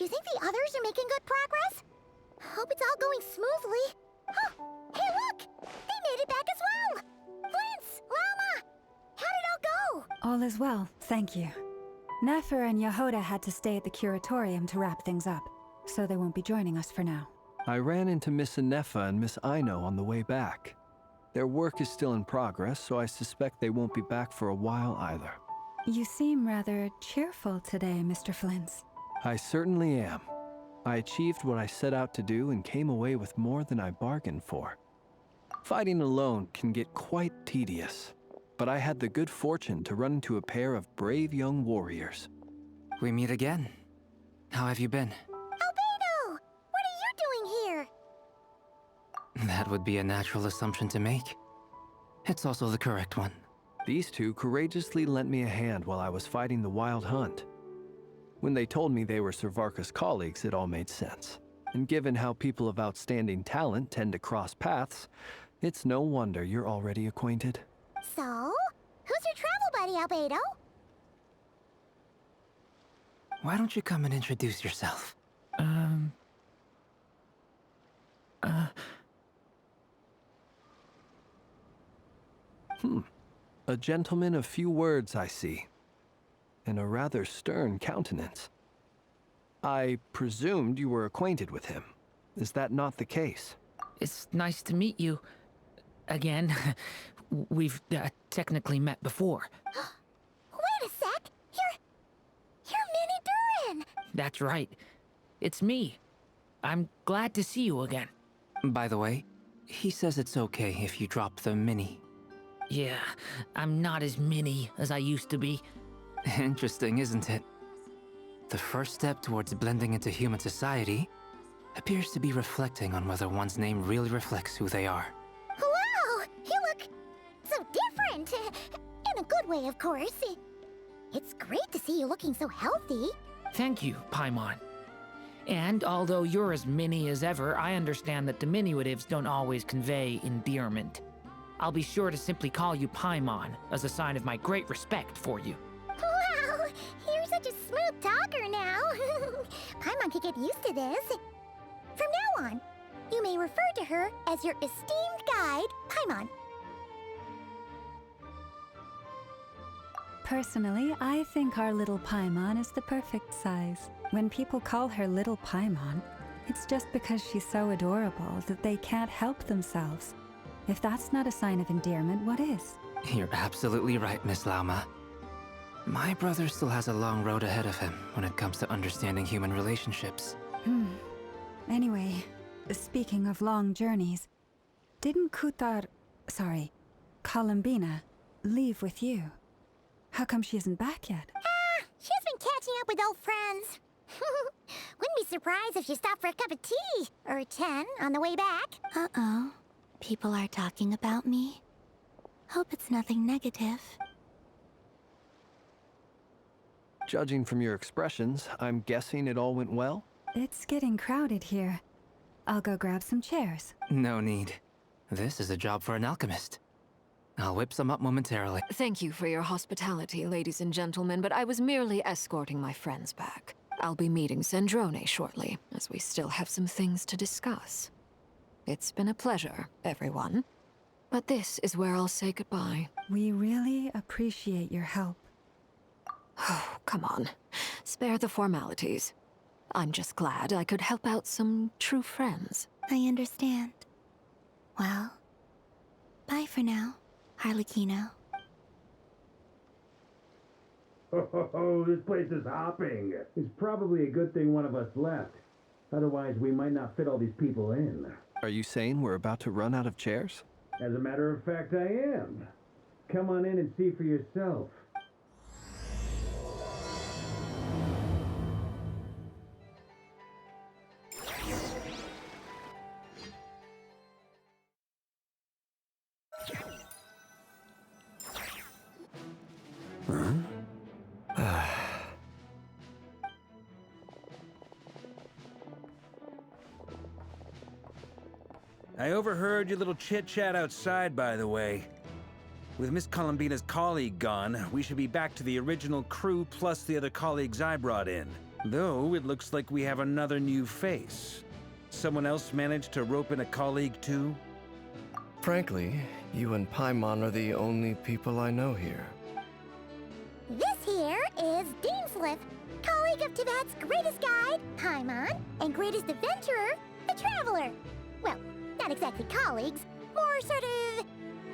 Do you think the others are making good progress? Hope it's all going smoothly. Huh! Hey, look! They made it back as well! Flintz! Llama! How did it all go? All is well, thank you. Nefer and Yehoda had to stay at the curatorium to wrap things up, so they won't be joining us for now. I ran into Miss Anefa and Miss Aino on the way back. Their work is still in progress, so I suspect they won't be back for a while either. You seem rather cheerful today, Mr. Flintz. I certainly am. I achieved what I set out to do and came away with more than I bargained for. Fighting alone can get quite tedious, but I had the good fortune to run into a pair of brave young warriors. We meet again. How have you been? Albedo! What are you doing here? That would be a natural assumption to make. It's also the correct one. These two courageously lent me a hand while I was fighting the Wild Hunt. When they told me they were Servarka's colleagues, it all made sense. And given how people of outstanding talent tend to cross paths, it's no wonder you're already acquainted. So, who's your travel buddy, Albedo? Why don't you come and introduce yourself? A gentleman of few words, I see. And a rather stern countenance. I presumed you were acquainted with him. Is that not the case? It's nice to meet you. Again. We've technically met before. Wait a sec! You're Minnie Durin! That's right. It's me. I'm glad to see you again. By the way, he says it's okay if you drop the mini. Yeah, I'm not as mini as I used to be. Interesting, isn't it? The first step towards blending into human society appears to be reflecting on whether one's name really reflects who they are. Wow! You look so different! In a good way, of course. It's great to see you looking so healthy. Thank you, Paimon. And although you're as mini as ever, I understand that diminutives don't always convey endearment. I'll be sure to simply call you Paimon as a sign of my great respect for you. Wow! You're such a smooth talker now. Paimon could get used to this. From now on, you may refer to her as your esteemed guide, Paimon. Personally, I think our little Paimon is the perfect size. When people call her Little Paimon, it's just because she's so adorable that they can't help themselves. If that's not a sign of endearment, what is? You're absolutely right, Miss Lauma. My brother still has a long road ahead of him when it comes to understanding human relationships. Anyway, speaking of long journeys, didn't Columbina, leave with you? How come she isn't back yet? She's been catching up with old friends. Wouldn't be surprised if she stopped for a cup of tea or 10 on the way back. Uh-oh. People are talking about me. Hope it's nothing negative. Judging from your expressions, I'm guessing it all went well? It's getting crowded here. I'll go grab some chairs. No need. This is a job for an alchemist. I'll whip some up momentarily. Thank you for your hospitality, ladies and gentlemen, but I was merely escorting my friends back. I'll be meeting Sandrone shortly, as we still have some things to discuss. It's been a pleasure, everyone. But this is where I'll say goodbye. We really appreciate your help. Oh, come on. Spare the formalities. I'm just glad I could help out some true friends. I understand. Well, bye for now, Harlequino. Oh, this place is hopping. It's probably a good thing one of us left. Otherwise, we might not fit all these people in. Are you saying we're about to run out of chairs? As a matter of fact, I am. Come on in and see for yourself. I overheard your little chit-chat outside, by the way. With Miss Columbina's colleague gone, we should be back to the original crew plus the other colleagues I brought in. Though it looks like we have another new face. Someone else managed to rope in a colleague too? Frankly, you and Paimon are the only people I know here. This here is Deansliff, colleague of Tibet's greatest guide, Paimon, and greatest adventurer, the Traveler. Well, not exactly colleagues, more sort of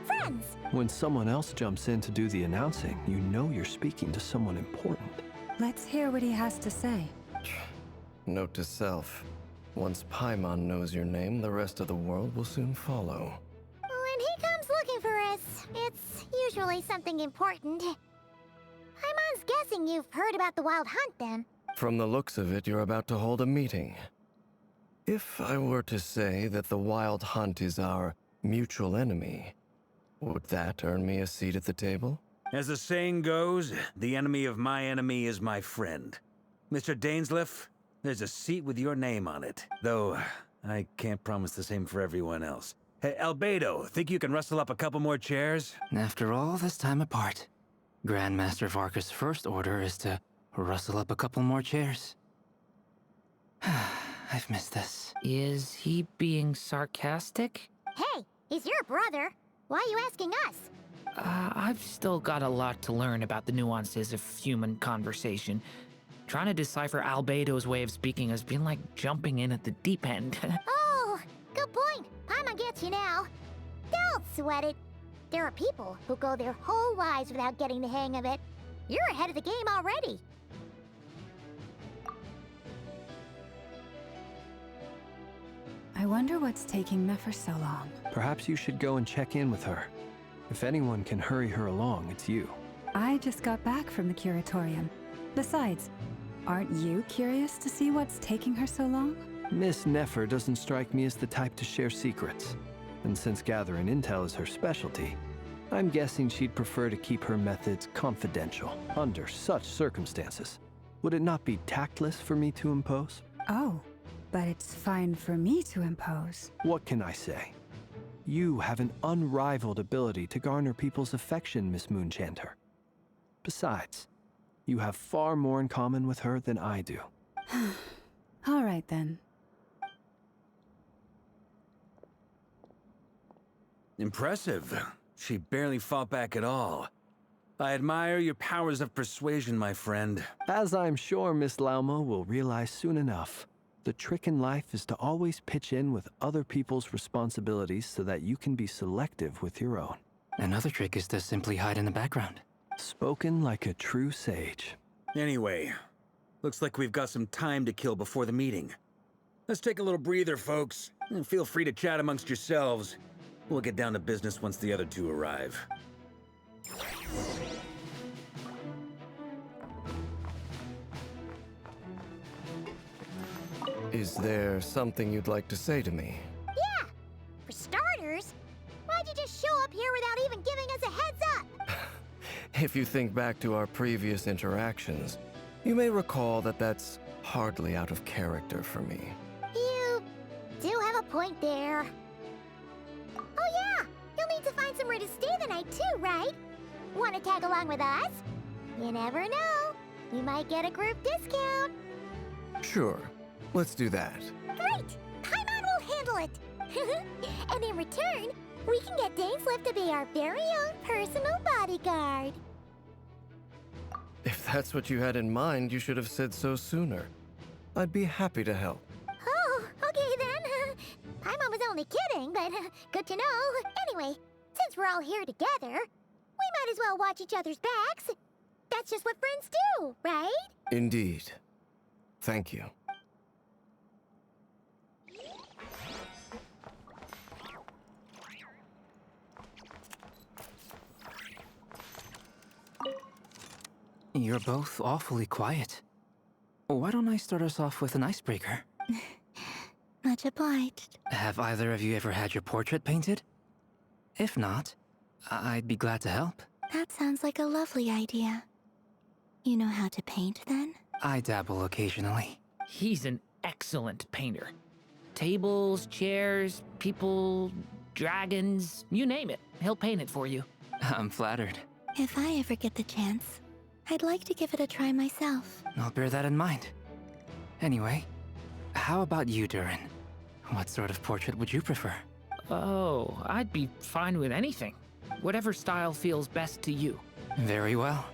friends. When someone else jumps in to do the announcing, you know you're speaking to someone important. Let's hear what he has to say. Note to self. Once Paimon knows your name, the rest of the world will soon follow. When he comes looking for us, it's usually something important. Paimon's guessing you've heard about the Wild Hunt, then. From the looks of it, you're about to hold a meeting. If I were to say that the Wild Hunt is our mutual enemy, would that earn me a seat at the table? As the saying goes, the enemy of my enemy is my friend. Mr. Dainsliff, there's a seat with your name on it. Though, I can't promise the same for everyone else. Hey, Albedo, think you can rustle up a couple more chairs? After all this time apart, Grandmaster Varka's first order is to rustle up a couple more chairs. I've missed this. Is he being sarcastic? Hey, he's your brother. Why are you asking us? I've still got a lot to learn about the nuances of human conversation. Trying to decipher Albedo's way of speaking has been like jumping in at the deep end. Oh, good point. Paimon gets you now. Don't sweat it. There are people who go their whole lives without getting the hang of it. You're ahead of the game already. I wonder what's taking Nefer so long. Perhaps you should go and check in with her. If anyone can hurry her along, it's you. I just got back from the curatorium. Besides, aren't you curious to see what's taking her so long? Miss Nefer doesn't strike me as the type to share secrets. And since gathering intel is her specialty, I'm guessing she'd prefer to keep her methods confidential under such circumstances. Would it not be tactless for me to impose? Oh, but it's fine for me to impose. What can I say? You have an unrivaled ability to garner people's affection, Miss Moonchanter. Besides, you have far more in common with her than I do. All right, then. Impressive. She barely fought back at all. I admire your powers of persuasion, my friend. As I'm sure Miss Lauma will realize soon enough, the trick in life is to always pitch in with other people's responsibilities so that you can be selective with your own. Another trick is to simply hide in the background. Spoken like a true sage. Anyway, looks like we've got some time to kill before the meeting. Let's take a little breather, folks, and feel free to chat amongst yourselves. We'll get down to business once the other two arrive. Is there something you'd like to say to me? Yeah, for starters, why'd you just show up here without even giving us a heads up? If you think back to our previous interactions, you may recall that that's hardly out of character for me. You do have a point there. Oh yeah, you'll need to find somewhere to stay the night too, right? Want to tag along with us? You never know. You might get a group discount. Sure, let's do that. Great! Paimon will handle it! And in return, we can get Dainsliff to be our very own personal bodyguard. If that's what you had in mind, you should have said so sooner. I'd be happy to help. Oh, okay then. Paimon was only kidding, but good to know. Anyway, since we're all here together, we might as well watch each other's backs. That's just what friends do, right? Indeed. Thank you. You're both awfully quiet. Why don't I start us off with an icebreaker? Much obliged. Have either of you ever had your portrait painted? If not, I'd be glad to help. That sounds like a lovely idea. You know how to paint, then? I dabble occasionally. He's an excellent painter. Tables, chairs, people, dragons, you name it. He'll paint it for you. I'm flattered. If I ever get the chance, I'd like to give it a try myself. I'll bear that in mind. Anyway, how about you, Durin? What sort of portrait would you prefer? Oh, I'd be fine with anything. Whatever style feels best to you. Very well.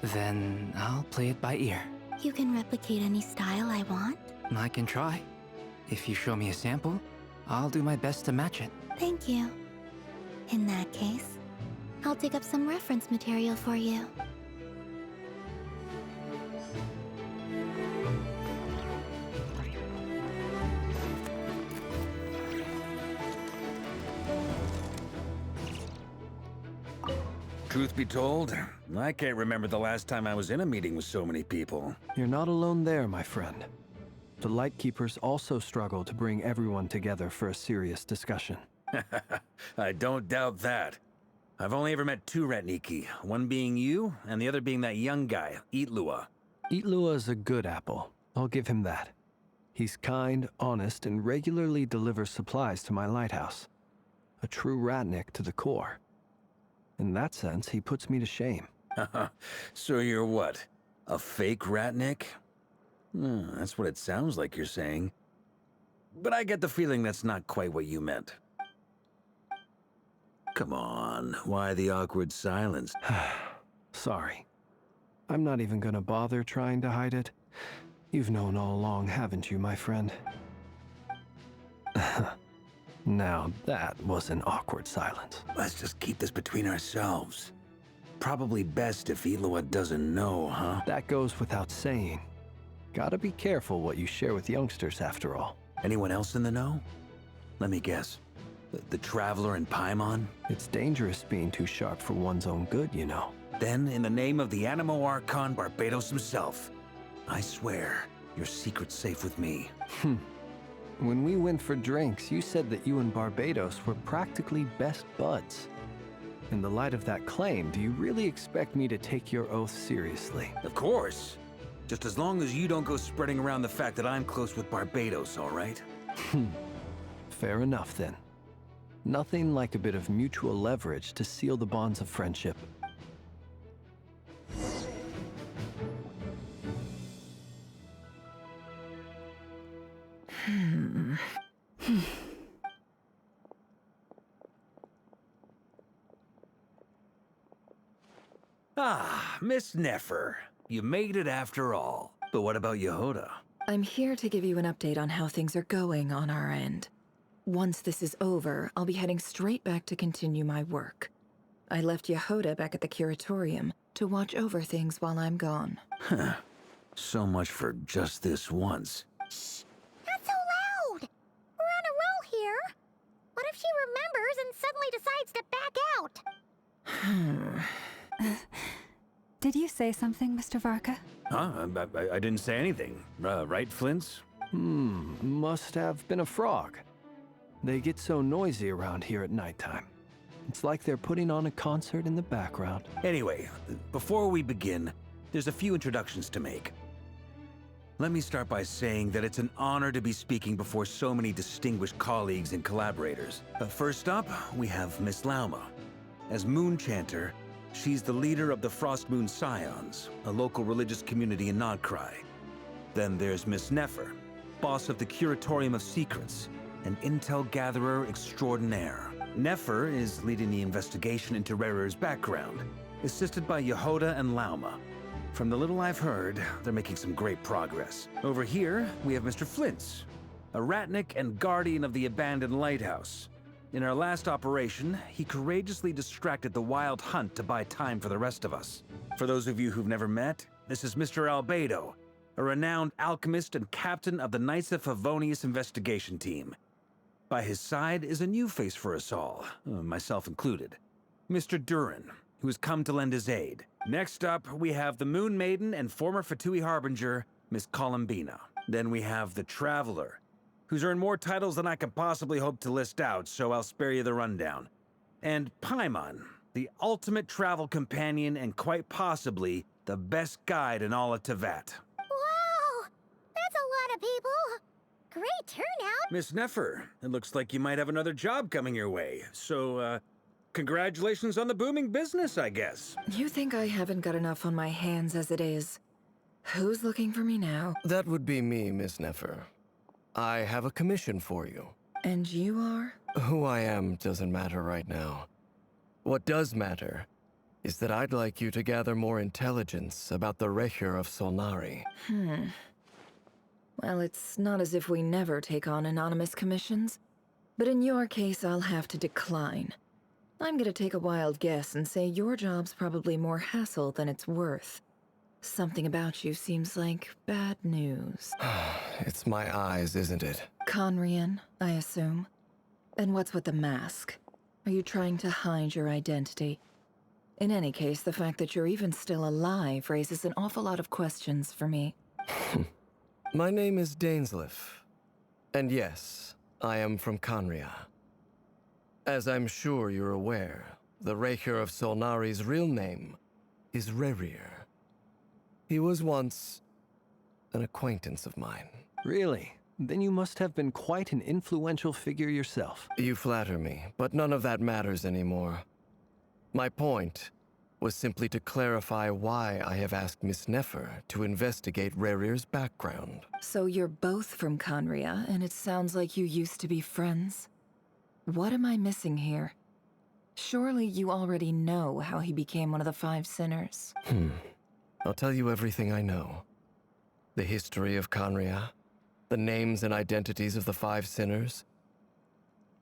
Then I'll play it by ear. You can replicate any style I want? I can try. If you show me a sample, I'll do my best to match it. Thank you. In that case, I'll dig up some reference material for you. Truth be told, I can't remember the last time I was in a meeting with so many people. You're not alone there, my friend. The Lightkeepers also struggle to bring everyone together for a serious discussion. I don't doubt that. I've only ever met two Ratniki, one being you, and the other being that young guy, Itlua. Itlua is a good apple. I'll give him that. He's kind, honest, and regularly delivers supplies to my lighthouse. A true Ratnik to the core. In that sense, he puts me to shame. So you're what? A fake Ratnik? That's what it sounds like you're saying. But I get the feeling that's not quite what you meant. Come on, why the awkward silence? Sorry. I'm not even gonna bother trying to hide it. You've known all along, haven't you, my friend? Now, that was an awkward silence. Let's just keep this between ourselves. Probably best if Itlua doesn't know, huh? That goes without saying. Gotta be careful what you share with youngsters, after all. Anyone else in the know? Let me guess. The Traveler and Paimon? It's dangerous being too sharp for one's own good, you know. Then, in the name of the Animo Archon Barbados himself, I swear, your secret's safe with me. When we went for drinks, you said that you and Barbados were practically best buds. In the light of that claim, do you really expect me to take your oath seriously? Of course. Just as long as you don't go spreading around the fact that I'm close with Barbados, all right? Fair enough, then. Nothing like a bit of mutual leverage to seal the bonds of friendship. Ah, Miss Nefer. You made it after all. But what about Yehoda? I'm here to give you an update on how things are going on our end. Once this is over, I'll be heading straight back to continue my work. I left Yehoda back at the Curatorium to watch over things while I'm gone. Huh. So much for just this once. Shh! Not so loud! We're on a roll here. What if she remembers and suddenly decides to back out? Did you say something, Mr. Varka? Huh? I didn't say anything. Right, Flints? Must have been a frog. They get so noisy around here at nighttime. It's like they're putting on a concert in the background. Anyway, before we begin, there's a few introductions to make. Let me start by saying that it's an honor to be speaking before so many distinguished colleagues and collaborators. First up, we have Miss Lauma. As Moon Chanter, she's the leader of the Frost Moon Scions, a local religious community in Nodcry. Then there's Miss Nefer, boss of the Curatorium of Secrets, an intel gatherer extraordinaire. Nefer is leading the investigation into Rerer's background, assisted by Yehoda and Lauma. From the little I've heard, they're making some great progress. Over here, we have Mr. Flintz, a Ratnik and guardian of the abandoned lighthouse. In our last operation, he courageously distracted the Wild Hunt to buy time for the rest of us. For those of you who've never met, this is Mr. Albedo, a renowned alchemist and captain of the Knights of Favonius investigation team. By his side is a new face for us all, myself included, Mr. Durin, who has come to lend his aid. Next up, we have the Moon Maiden and former Fatui Harbinger, Miss Columbina. Then we have the Traveler, who's earned more titles than I could possibly hope to list out, so I'll spare you the rundown. And Paimon, the ultimate travel companion and quite possibly the best guide in all of Teyvat. Wow! That's a lot of people! Great turnout! Miss Nefer, it looks like you might have another job coming your way, so, congratulations on the booming business, I guess. You think I haven't got enough on my hands as it is? Who's looking for me now? That would be me, Miss Nefer. I have a commission for you. And you are? Who I am doesn't matter right now. What does matter is that I'd like you to gather more intelligence about the Recher of Solnari. Well, it's not as if we never take on anonymous commissions. But in your case, I'll have to decline. I'm gonna take a wild guess and say your job's probably more hassle than it's worth. Something about you seems like bad news. It's my eyes, isn't it? Conrian, I assume. And what's with the mask? Are you trying to hide your identity? In any case, the fact that you're even still alive raises an awful lot of questions for me. My name is Dainsleif. And yes, I am from Conria. As I'm sure you're aware, the Recher of Solnari's real name is Rerir. He was once an acquaintance of mine. Really? Then you must have been quite an influential figure yourself. You flatter me, but none of that matters anymore. My point was simply to clarify why I have asked Miss Nefer to investigate Rerir's background. So you're both from Conria, and it sounds like you used to be friends? What am I missing here? Surely you already know how he became one of the Five Sinners. I'll tell you everything I know. The history of Conria, the names and identities of the Five Sinners.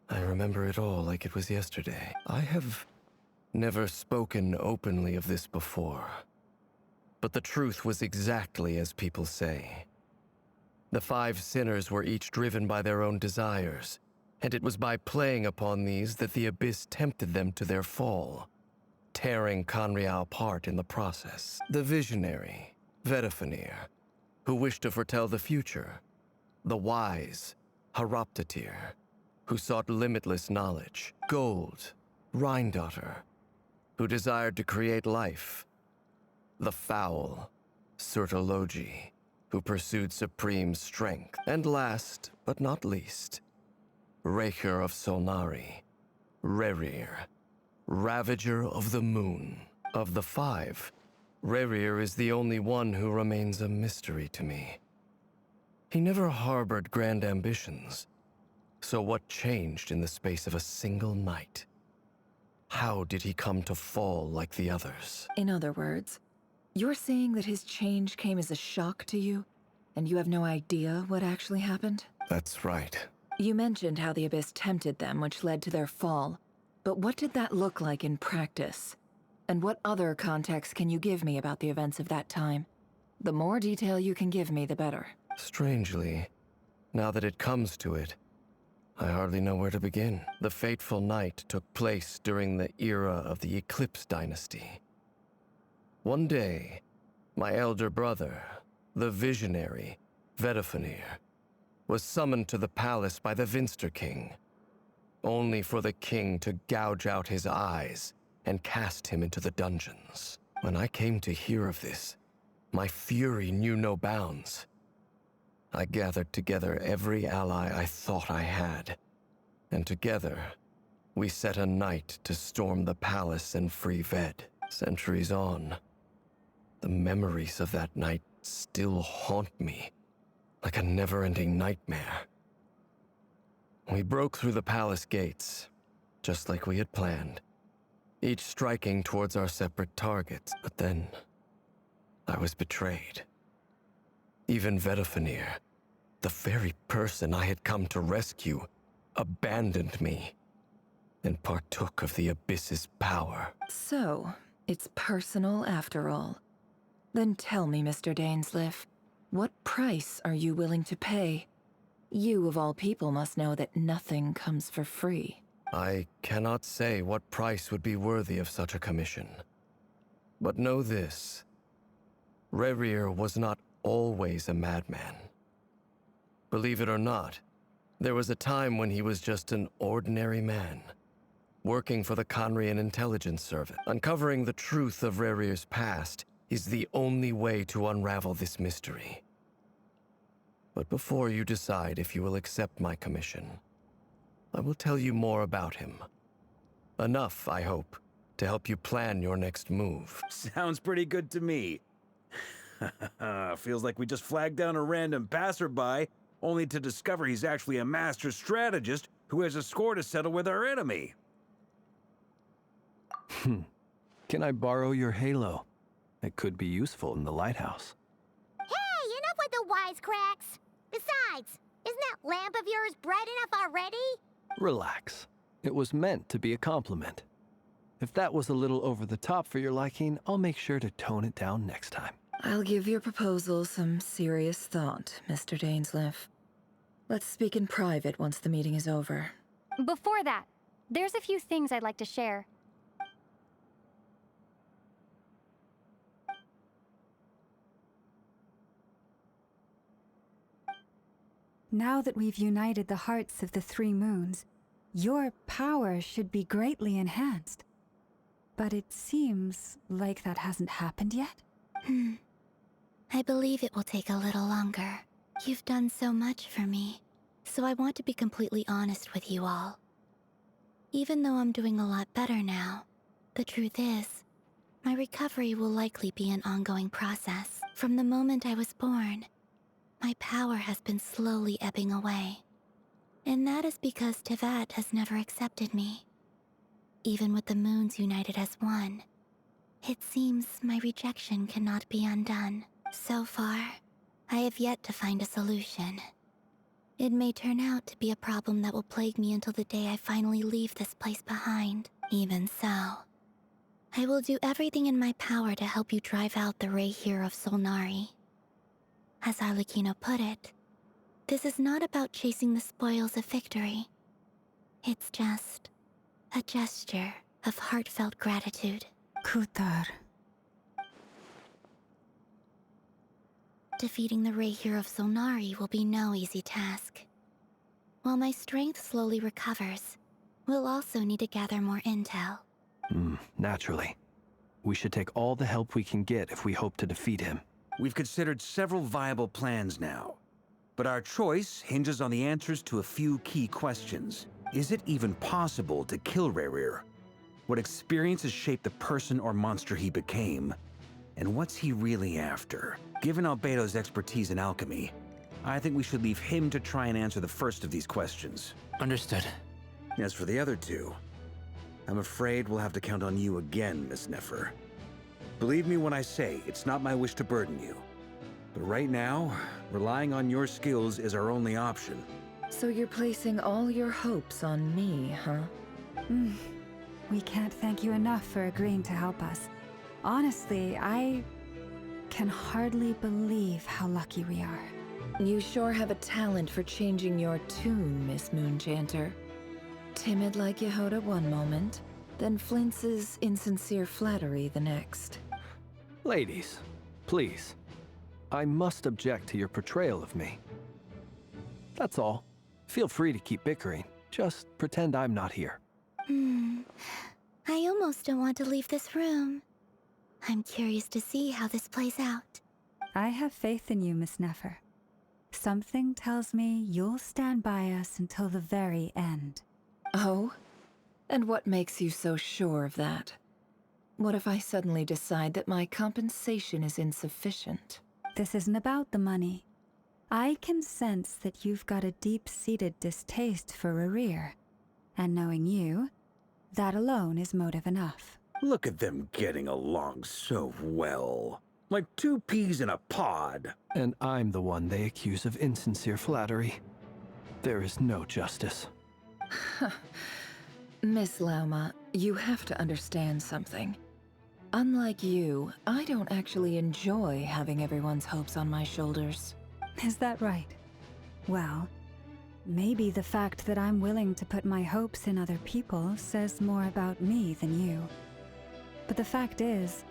I remember it all like it was yesterday. I have never spoken openly of this before. But the truth was exactly as people say. The Five Sinners were each driven by their own desires, and it was by playing upon these that the Abyss tempted them to their fall, tearing Conria apart in the process. The visionary, Vedifenir, who wished to foretell the future. The wise, Haroptatir, who sought limitless knowledge. Gold, Rhindaughter, who desired to create life. The foul, Surtologi, who pursued supreme strength. And last, but not least, Recher of Solnari, Rerir, Ravager of the Moon. Of the five, Rerir is the only one who remains a mystery to me. He never harbored grand ambitions. So what changed in the space of a single night? How did he come to fall like the others? In other words, you're saying that his change came as a shock to you, and you have no idea what actually happened? That's right. You mentioned how the Abyss tempted them, which led to their fall. But what did that look like in practice? And what other context can you give me about the events of that time? The more detail you can give me, the better. Strangely, now that it comes to it, I hardly know where to begin. The fateful night took place during the era of the Eclipse Dynasty. One day, my elder brother, the visionary, Vedifenir, was summoned to the palace by the Vinster King, only for the king to gouge out his eyes and cast him into the dungeons. When I came to hear of this, my fury knew no bounds. I gathered together every ally I thought I had, and together, we set a night to storm the palace and free Ved. Centuries on, the memories of that night still haunt me, like a never-ending nightmare. We broke through the palace gates, just like we had planned, each striking towards our separate targets. But then, I was betrayed. Even Vedifenir, the very person I had come to rescue, abandoned me and partook of the Abyss's power. So, it's personal after all. Then tell me, Mr. Dainsleif, what price are you willing to pay? You, of all people, must know that nothing comes for free. I cannot say what price would be worthy of such a commission. But know this. Rerir was not always a madman. Believe it or not, there was a time when he was just an ordinary man, working for the Conrian Intelligence Service. Uncovering the truth of Rerir's past is the only way to unravel this mystery. But before you decide if you will accept my commission, I will tell you more about him. Enough, I hope, to help you plan your next move. Sounds pretty good to me. Feels like we just flagged down a random passerby, only to discover he's actually a master strategist who has a score to settle with our enemy. Can I borrow your halo? It could be useful in the lighthouse. Hey, enough with the wisecracks! Besides, isn't that lamp of yours bright enough already? Relax. It was meant to be a compliment. If that was a little over the top for your liking, I'll make sure to tone it down next time. I'll give your proposal some serious thought, Mr. Dainsleif. Let's speak in private once the meeting is over. Before that, there's a few things I'd like to share. Now that we've united the hearts of the three moons, your power should be greatly enhanced. But it seems like that hasn't happened yet? I believe it will take a little longer. You've done so much for me, so I want to be completely honest with you all. Even though I'm doing a lot better now, the truth is, my recovery will likely be an ongoing process. From the moment I was born, my power has been slowly ebbing away. And that is because Tevat has never accepted me. Even with the moons united as one, it seems my rejection cannot be undone. So far, I have yet to find a solution. It may turn out to be a problem that will plague me until the day I finally leave this place behind. Even so, I will do everything in my power to help you drive out the Ray here of Solnari. As Arlecchino put it, this is not about chasing the spoils of victory. It's just a gesture of heartfelt gratitude. Kutar. Defeating the Ray here of Solnari will be no easy task. While my strength slowly recovers, we'll also need to gather more intel. Naturally. We should take all the help we can get if we hope to defeat him. We've considered several viable plans now, but our choice hinges on the answers to a few key questions. Is it even possible to kill Rerir? What experiences shaped the person or monster he became? And what's he really after? Given Albedo's expertise in alchemy, I think we should leave him to try and answer the first of these questions. Understood. As for the other two, I'm afraid we'll have to count on you again, Miss Nefer. Believe me when I say it's not my wish to burden you. But right now, relying on your skills is our only option. So you're placing all your hopes on me, huh? We can't thank you enough for agreeing to help us. Honestly, I can hardly believe how lucky we are. You sure have a talent for changing your tune, Miss Moonchanter. Timid like Yehoda one moment, then flinches insincere flattery the next. Ladies, please. I must object to your portrayal of me. That's all. Feel free to keep bickering. Just pretend I'm not here. I almost don't want to leave this room. I'm curious to see how this plays out. I have faith in you, Miss Nefer. Something tells me you'll stand by us until the very end. Oh? And what makes you so sure of that? What if I suddenly decide that my compensation is insufficient? This isn't about the money. I can sense that you've got a deep-seated distaste for Rerir. And knowing you, that alone is motive enough. Look at them getting along so well. Like two peas in a pod. And I'm the one they accuse of insincere flattery. There is no justice. Miss Lauma, you have to understand something. Unlike you, I don't actually enjoy having everyone's hopes on my shoulders. Is that right? Well, maybe the fact that I'm willing to put my hopes in other people says more about me than you. But the fact is,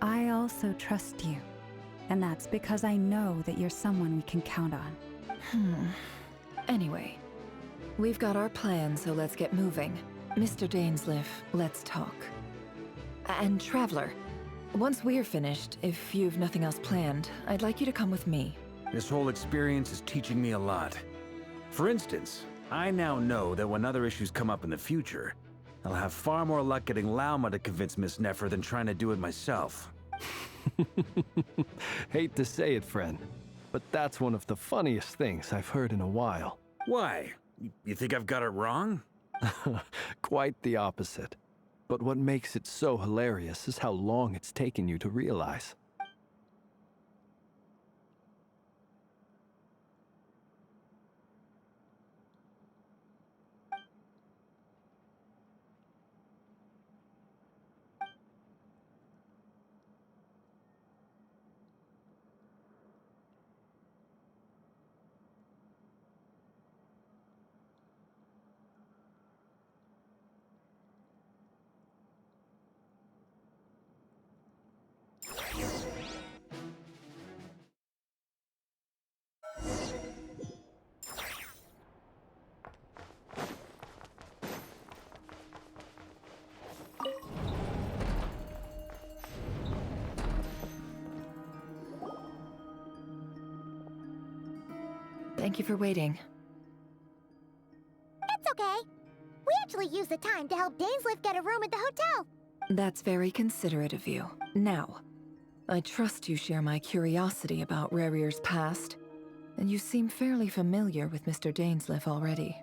I also trust you. And that's because I know that you're someone we can count on. Anyway, we've got our plan, so let's get moving. Mr. Dainsleif, let's talk. And Traveler, once we're finished, if you've nothing else planned, I'd like you to come with me. This whole experience is teaching me a lot. For instance, I now know that when other issues come up in the future, I'll have far more luck getting Lauma to convince Miss Nefer than trying to do it myself. Hate to say it, friend, but that's one of the funniest things I've heard in a while. Why? You think I've got it wrong? Quite the opposite. But what makes it so hilarious is how long it's taken you to realize. Thank you for waiting. It's okay. We actually used the time to help Dainsliff get a room at the hotel. That's very considerate of you. Now, I trust you share my curiosity about Rerir's past, and you seem fairly familiar with Mr. Dainsliff already.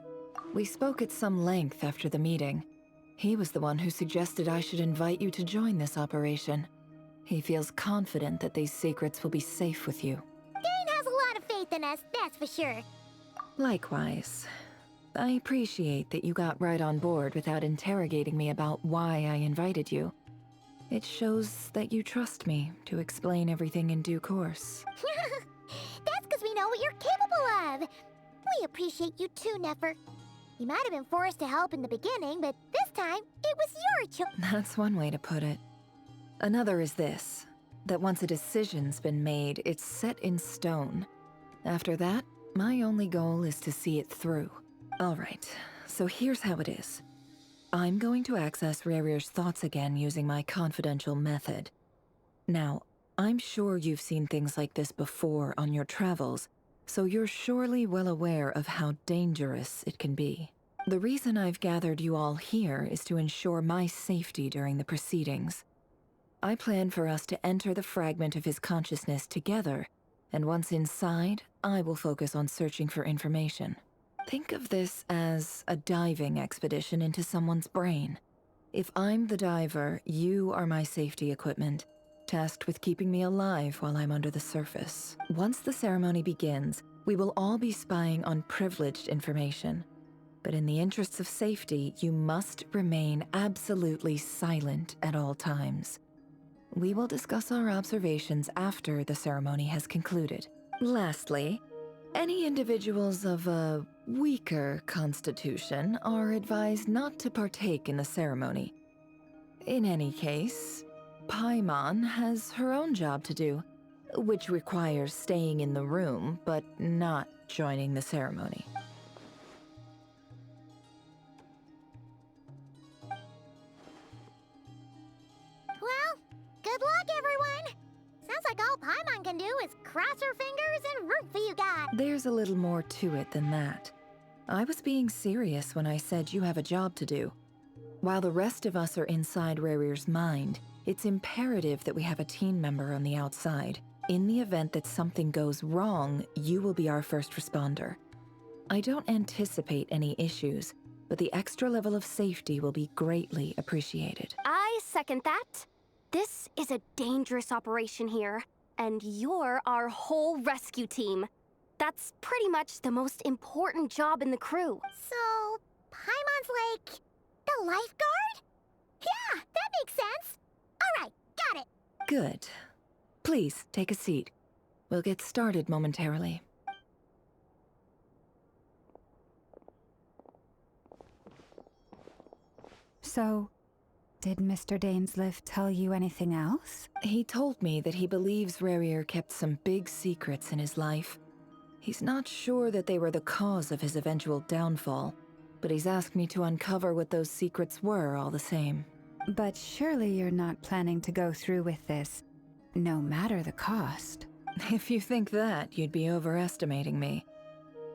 We spoke at some length after the meeting. He was the one who suggested I should invite you to join this operation. He feels confident that these secrets will be safe with you. Dane has a lot of faith in us, that's for sure. Likewise. I appreciate that you got right on board without interrogating me about why I invited you. It shows that you trust me to explain everything in due course. That's because we know what you're capable of. We appreciate you too, Nefer. You might have been forced to help in the beginning, but this time, it was your choice. That's one way to put it. Another is this, that once a decision's been made, it's set in stone. After that, my only goal is to see it through. All right, so here's how it is. I'm going to access Rerir's thoughts again using my confidential method. Now, I'm sure you've seen things like this before on your travels, so you're surely well aware of how dangerous it can be. The reason I've gathered you all here is to ensure my safety during the proceedings. I plan for us to enter the fragment of his consciousness together, and once inside, I will focus on searching for information. Think of this as a diving expedition into someone's brain. If I'm the diver, you are my safety equipment, tasked with keeping me alive while I'm under the surface. Once the ceremony begins, we will all be spying on privileged information. But in the interests of safety, you must remain absolutely silent at all times. We will discuss our observations after the ceremony has concluded. Lastly, any individuals of a weaker constitution are advised not to partake in the ceremony. In any case, Paimon has her own job to do, which requires staying in the room but not joining the ceremony. Well, good luck, everyone. Sounds like all Paimon can do is cross her fingers and root for you guys. There's a little more to it than that. I was being serious when I said you have a job to do. While the rest of us are inside Rerir's mind, it's imperative that we have a team member on the outside. In the event that something goes wrong, you will be our first responder. I don't anticipate any issues, but the extra level of safety will be greatly appreciated. I second that. This is a dangerous operation here, and you're our whole rescue team. That's pretty much the most important job in the crew. So, Paimon's like the lifeguard? Yeah, that makes sense. All right, got it. Good. Please, take a seat. We'll get started momentarily. So, did Mr. Dainsliff tell you anything else? He told me that he believes Rerir kept some big secrets in his life. He's not sure that they were the cause of his eventual downfall, but he's asked me to uncover what those secrets were all the same. But surely you're not planning to go through with this, no matter the cost. If you think that, you'd be overestimating me.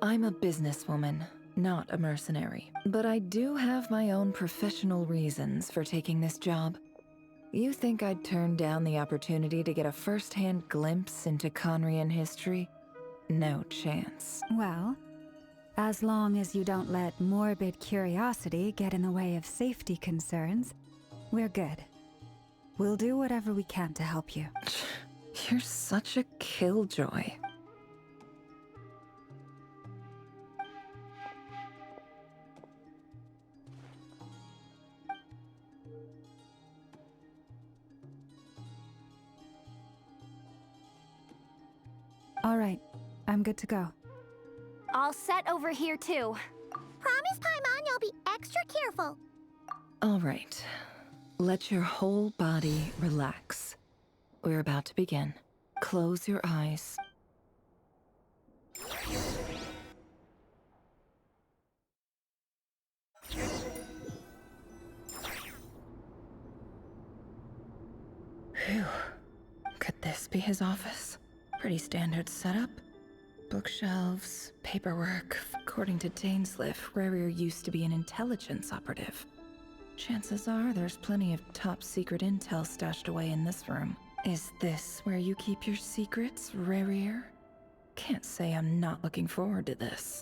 I'm a businesswoman, not a mercenary. But I do have my own professional reasons for taking this job. You think I'd turn down the opportunity to get a first-hand glimpse into Conrian history? No chance. Well, as long as you don't let morbid curiosity get in the way of safety concerns, we're good. We'll do whatever we can to help you. You're such a killjoy. All right, I'm good to go. All set over here, too. Promise, Paimon, you'll be extra careful. All right. Let your whole body relax. We're about to begin. Close your eyes. Phew. Could this be his office? Pretty standard setup. Bookshelves, paperwork. According to Dainsleif, Rarier used to be an intelligence operative. Chances are there's plenty of top-secret intel stashed away in this room. Is this where you keep your secrets, Rarier? Can't say I'm not looking forward to this.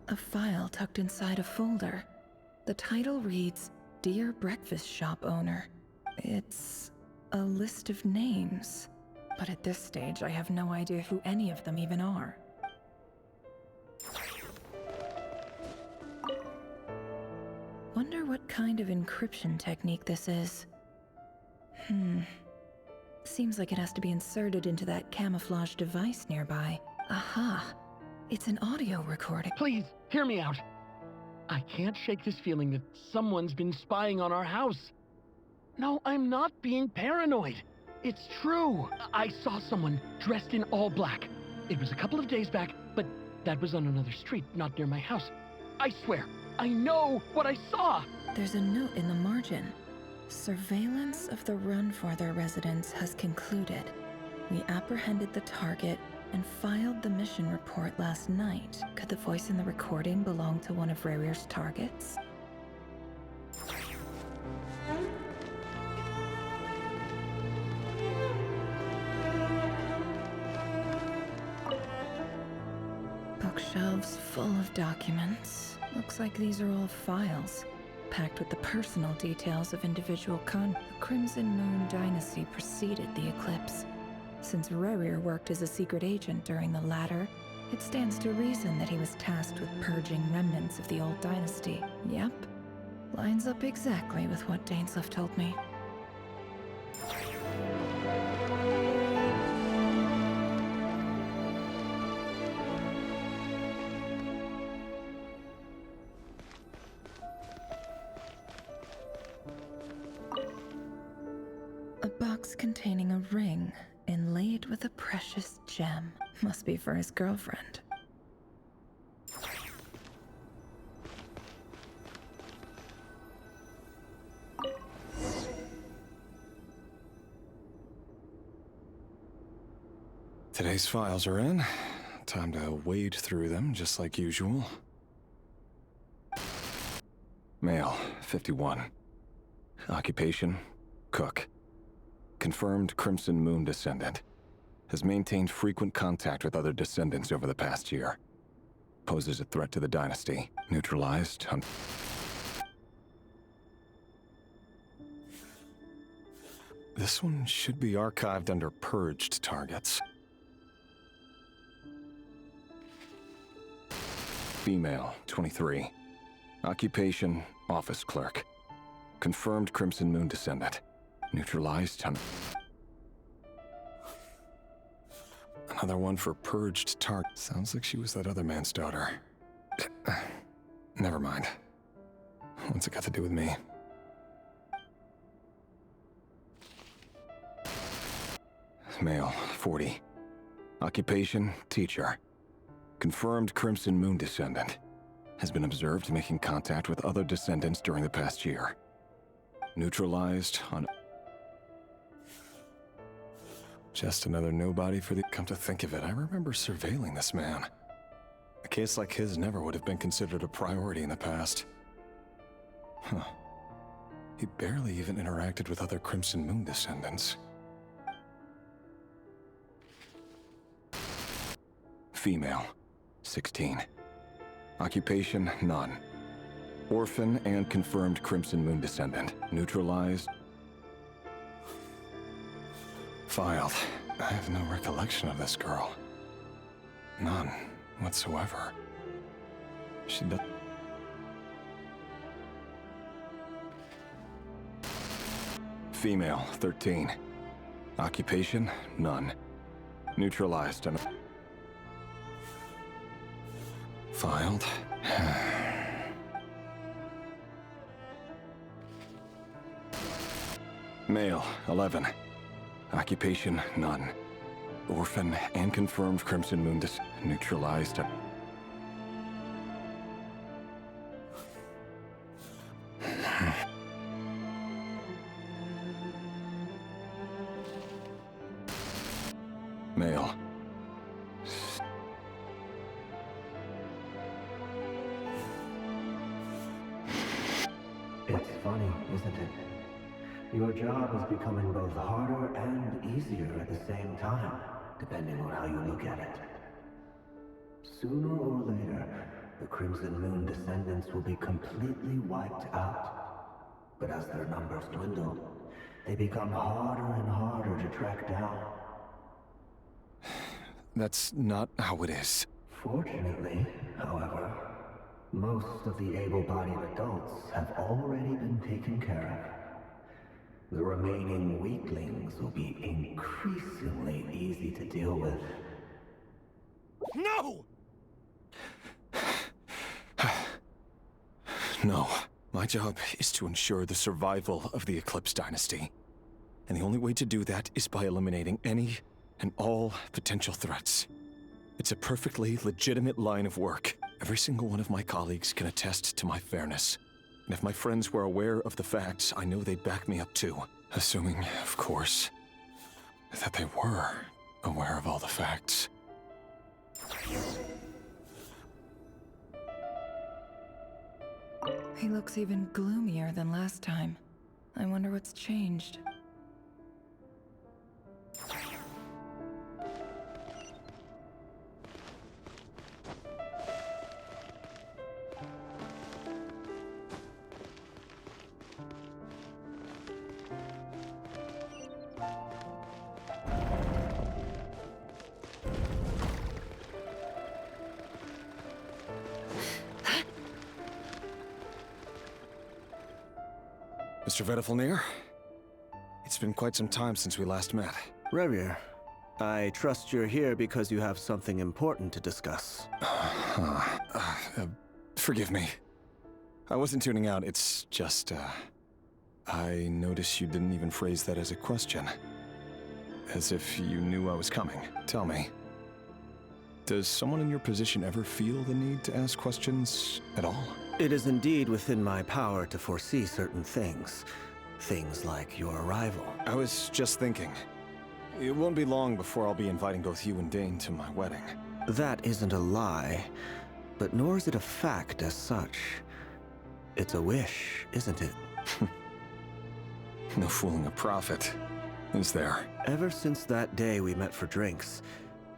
A file tucked inside a folder. The title reads, Dear Breakfast Shop Owner. It's a list of names. But at this stage, I have no idea who any of them even are. Wonder what kind of encryption technique this is. Seems like it has to be inserted into that camouflage device nearby. Aha! It's an audio recording. Please, hear me out. I can't shake this feeling that someone's been spying on our house. No, I'm not being paranoid. It's true. I saw someone dressed in all black. It was a couple of days back, but that was on another street, not near my house. I swear, I know what I saw. There's a note in the margin. Surveillance of the Runforther residence has concluded. We apprehended the target and filed the mission report last night. Could the voice in the recording belong to one of Rarier's targets? Bookshelves full of documents. Looks like these are all files, packed with the personal details of individual The Crimson Moon Dynasty preceded the eclipse. Since Rarier worked as a secret agent during the latter, it stands to reason that he was tasked with purging remnants of the old dynasty. Yep. Lines up exactly with what Dainsleif told me. A box containing a ring inlaid with a precious gem. Must be for his girlfriend. Today's files are in. Time to wade through them, just like usual. Male, 51. Occupation, cook. Confirmed Crimson Moon descendant. Has maintained frequent contact with other descendants over the past year. Poses a threat to the dynasty. Neutralized. This one should be archived under purged targets. Female, 23. Occupation, office clerk. Confirmed Crimson Moon descendant. Neutralized. Another one for purged target. Sounds like she was that other man's daughter. Never mind. What's it got to do with me? Male, 40. Occupation, teacher. Confirmed Crimson Moon descendant. Has been observed making contact with other descendants during the past year. Neutralized on... Just another nobody for the... Come to think of it, I remember surveilling this man. A case like his never would have been considered a priority in the past. Huh. He barely even interacted with other Crimson Moon descendants. Female, 16. Occupation, none. Orphan and confirmed Crimson Moon descendant. Neutralized. Filed. I have no recollection of this girl. None whatsoever. She does... Female, 13. Occupation, none. Neutralized and... Filed. Male, 11. Occupation, none. Orphan and confirmed Crimson Moon neutralized. Male. It's funny, isn't it? Your job is becoming both harder and easier at the same time, depending on how you look at it. Sooner or later, the Crimson Moon descendants will be completely wiped out. But as their numbers dwindle, they become harder and harder to track down. That's not how it is. Fortunately, however, most of the able-bodied adults have already been taken care of. The remaining weaklings will be increasingly easy to deal with. No! No. My job is to ensure the survival of the Eclipse Dynasty. And the only way to do that is by eliminating any and all potential threats. It's a perfectly legitimate line of work. Every single one of my colleagues can attest to my fairness. And if my friends were aware of the facts, I know they'd back me up too. Assuming, of course, that they were aware of all the facts. He looks even gloomier than last time. I wonder what's changed. Mr. Vedifalnir, it's been quite some time since we last met. Revier, I trust you're here because you have something important to discuss. Forgive me. I wasn't tuning out, it's just, I noticed you didn't even phrase that as a question. As if you knew I was coming. Tell me, does someone in your position ever feel the need to ask questions at all? It is indeed within my power to foresee certain things. Things like your arrival. I was just thinking. It won't be long before I'll be inviting both you and Dane to my wedding. That isn't a lie, but nor is it a fact as such. It's a wish, isn't it? No fooling a prophet, is there? Ever since that day we met for drinks,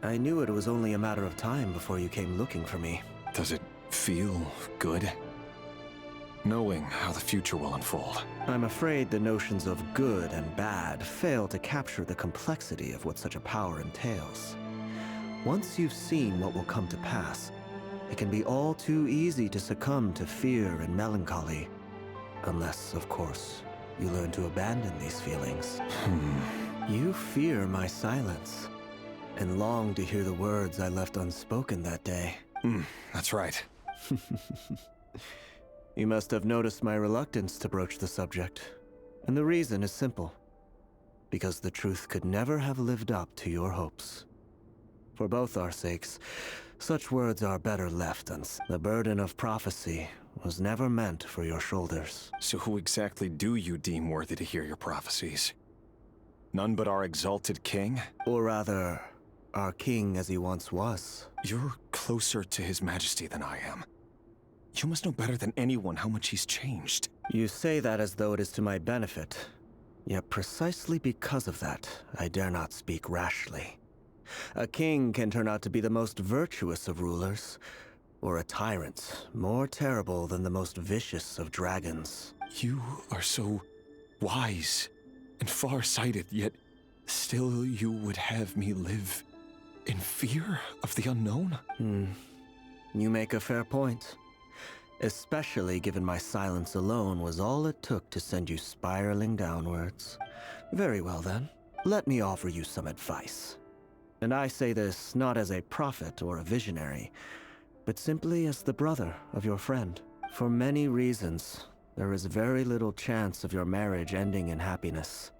I knew it was only a matter of time before you came looking for me. Does it feel good? Knowing how the future will unfold. I'm afraid the notions of good and bad fail to capture the complexity of what such a power entails. Once you've seen what will come to pass, it can be all too easy to succumb to fear and melancholy. Unless, of course, you learn to abandon these feelings. You fear my silence, and long to hear the words I left unspoken that day. That's right. You must have noticed my reluctance to broach the subject. And the reason is simple. Because the truth could never have lived up to your hopes. For both our sakes, such words are better left unsaid. The burden of prophecy was never meant for your shoulders. So who exactly do you deem worthy to hear your prophecies? None but our exalted king? Or rather, our king as he once was. You're closer to his majesty than I am. You must know better than anyone how much he's changed. You say that as though it is to my benefit. Yet precisely because of that, I dare not speak rashly. A king can turn out to be the most virtuous of rulers, or a tyrant more terrible than the most vicious of dragons. You are so wise and far-sighted, yet still you would have me live in fear of the unknown? You make a fair point. Especially given my silence alone was all it took to send you spiraling downwards. Very well then, let me offer you some advice. And I say this not as a prophet or a visionary, but simply as the brother of your friend. For many reasons, there is very little chance of your marriage ending in happiness.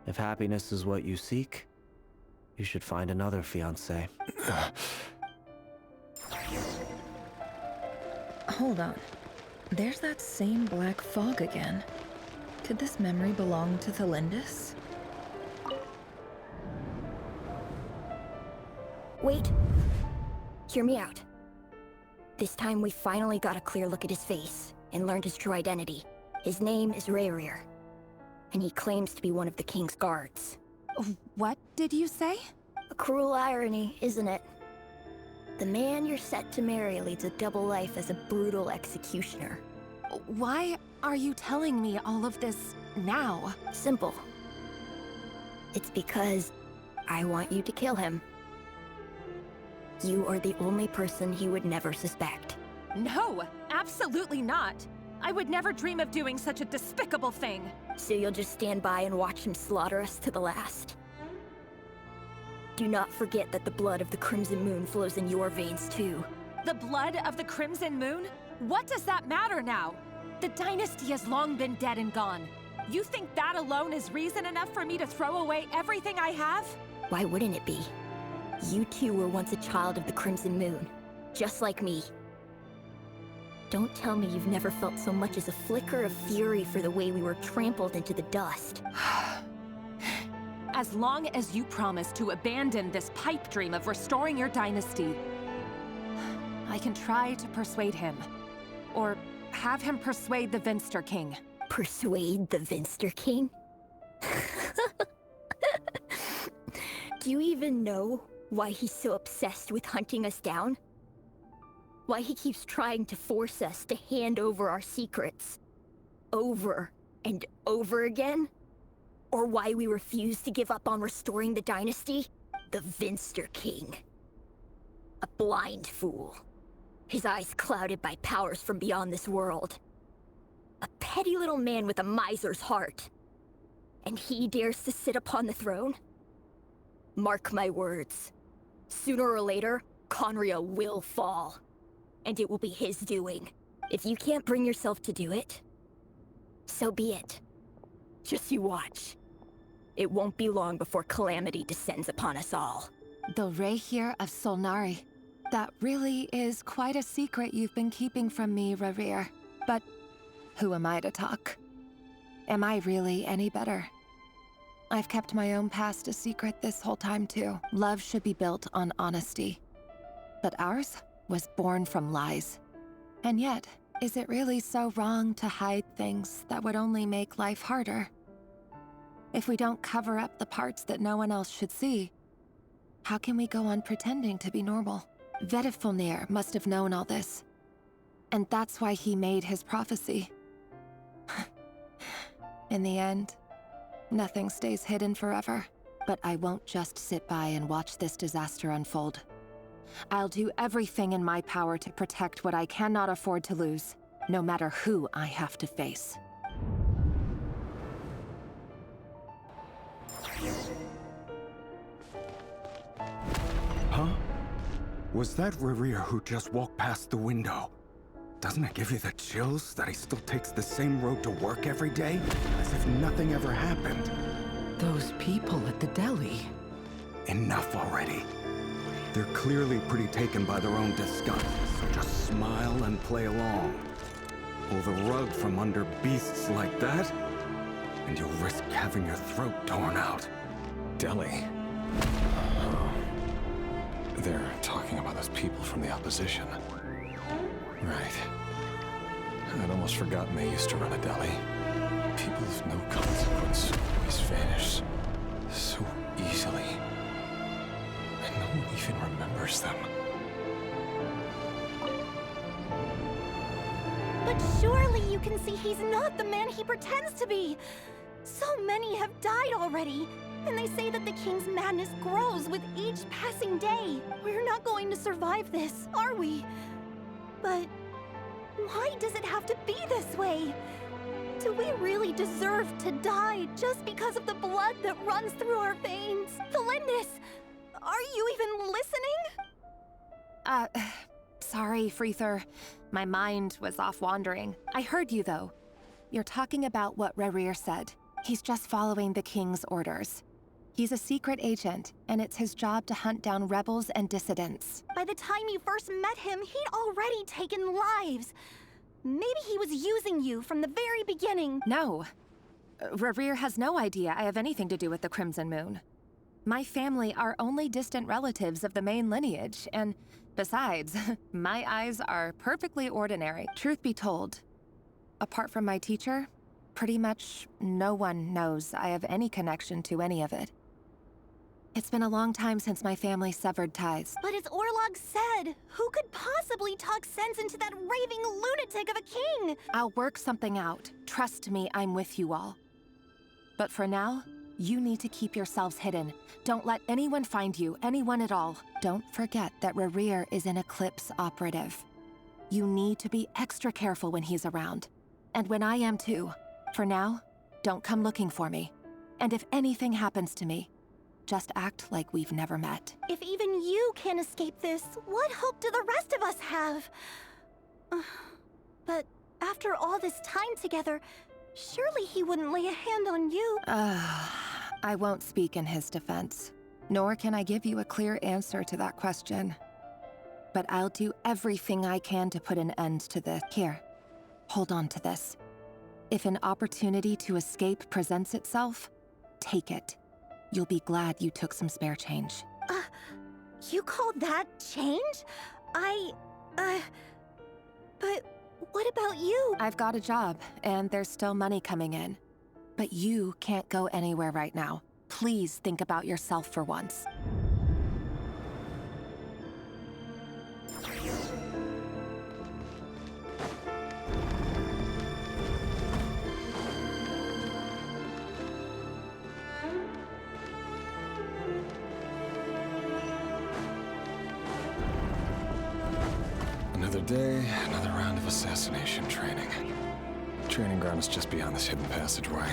If happiness is what you seek, you should find another fiancé. Hold on. There's that same black fog again. Could this memory belong to Thelindis? Wait. Hear me out. This time we finally got a clear look at his face and learned his true identity. His name is Rayrir, and he claims to be one of the king's guards. What did you say? A cruel irony, isn't it? The man you're set to marry leads a double life as a brutal executioner. Why are you telling me all of this now? Simple. It's because I want you to kill him. You are the only person he would never suspect. No, absolutely not. I would never dream of doing such a despicable thing. So you'll just stand by and watch him slaughter us to the last? Do not forget that the blood of the Crimson Moon flows in your veins too. The blood of the Crimson Moon? What does that matter now? The dynasty has long been dead and gone. You think that alone is reason enough for me to throw away everything I have? Why wouldn't it be? You too were once a child of the Crimson Moon, just like me. Don't tell me you've never felt so much as a flicker of fury for the way we were trampled into the dust. As long as you promise to abandon this pipe dream of restoring your dynasty, I can try to persuade him. Or have him persuade the Vinster King. Persuade the Vinster King? Do you even know why he's so obsessed with hunting us down? Why he keeps trying to force us to hand over our secrets over and over again? Or why we refuse to give up on restoring the dynasty? The Vinster King. A blind fool. His eyes clouded by powers from beyond this world. A petty little man with a miser's heart. And he dares to sit upon the throne? Mark my words. Sooner or later, Conria will fall. And it will be his doing. If you can't bring yourself to do it, so be it. Just you watch. It won't be long before calamity descends upon us all. The Rayrir of Solnari. That really is quite a secret you've been keeping from me, Rayrir. But who am I to talk? Am I really any better? I've kept my own past a secret this whole time too. Love should be built on honesty. But ours was born from lies. And yet, is it really so wrong to hide things that would only make life harder? If we don't cover up the parts that no one else should see, how can we go on pretending to be normal? Vedifulnir must have known all this. And that's why he made his prophecy. In the end, nothing stays hidden forever. But I won't just sit by and watch this disaster unfold. I'll do everything in my power to protect what I cannot afford to lose, no matter who I have to face. Huh? Was that Rayrir who just walked past the window? Doesn't it give you the chills that he still takes the same road to work every day? As if nothing ever happened. Those people at the deli. Enough already. They're clearly pretty taken by their own disgust, so just smile and play along. Pull the rug from under beasts like that, and you'll risk having your throat torn out. Delhi. Oh. They're talking about those people from the opposition. Right. I'd almost forgotten they used to run a deli. People of no consequence always vanish so easily. And no one even remembers them. But surely you can see he's not the man he pretends to be! So many have died already, and they say that the king's madness grows with each passing day. We're not going to survive this, are we? But why does it have to be this way? Do we really deserve to die just because of the blood that runs through our veins? Felindis, are you even listening? Sorry, Freether. My mind was off wandering. I heard you, though. You're talking about what Rerir said. He's just following the king's orders. He's a secret agent, and it's his job to hunt down rebels and dissidents. By the time you first met him, he'd already taken lives. Maybe he was using you from the very beginning. No. Rerir has no idea I have anything to do with the Crimson Moon. My family are only distant relatives of the main lineage, and besides, my eyes are perfectly ordinary. Truth be told, apart from my teacher, pretty much no one knows I have any connection to any of it. It's been a long time since my family severed ties. But as Orlog said, who could possibly talk sense into that raving lunatic of a king? I'll work something out. Trust me, I'm with you all. But for now, you need to keep yourselves hidden. Don't let anyone find you, anyone at all. Don't forget that Rerir is an Eclipse operative. You need to be extra careful when he's around. And when I am too. For now, don't come looking for me. And if anything happens to me, just act like we've never met. If even you can't escape this, what hope do the rest of us have? But after all this time together, surely he wouldn't lay a hand on you. I won't speak in his defense, nor can I give you a clear answer to that question. But I'll do everything I can to put an end to this. Here, hold on to this. If an opportunity to escape presents itself, take it. You'll be glad you took some spare change. You call that change? But what about you? I've got a job, and there's still money coming in. But you can't go anywhere right now. Please think about yourself for once. Another day, another round of assassination training. Training ground is just beyond this hidden passageway.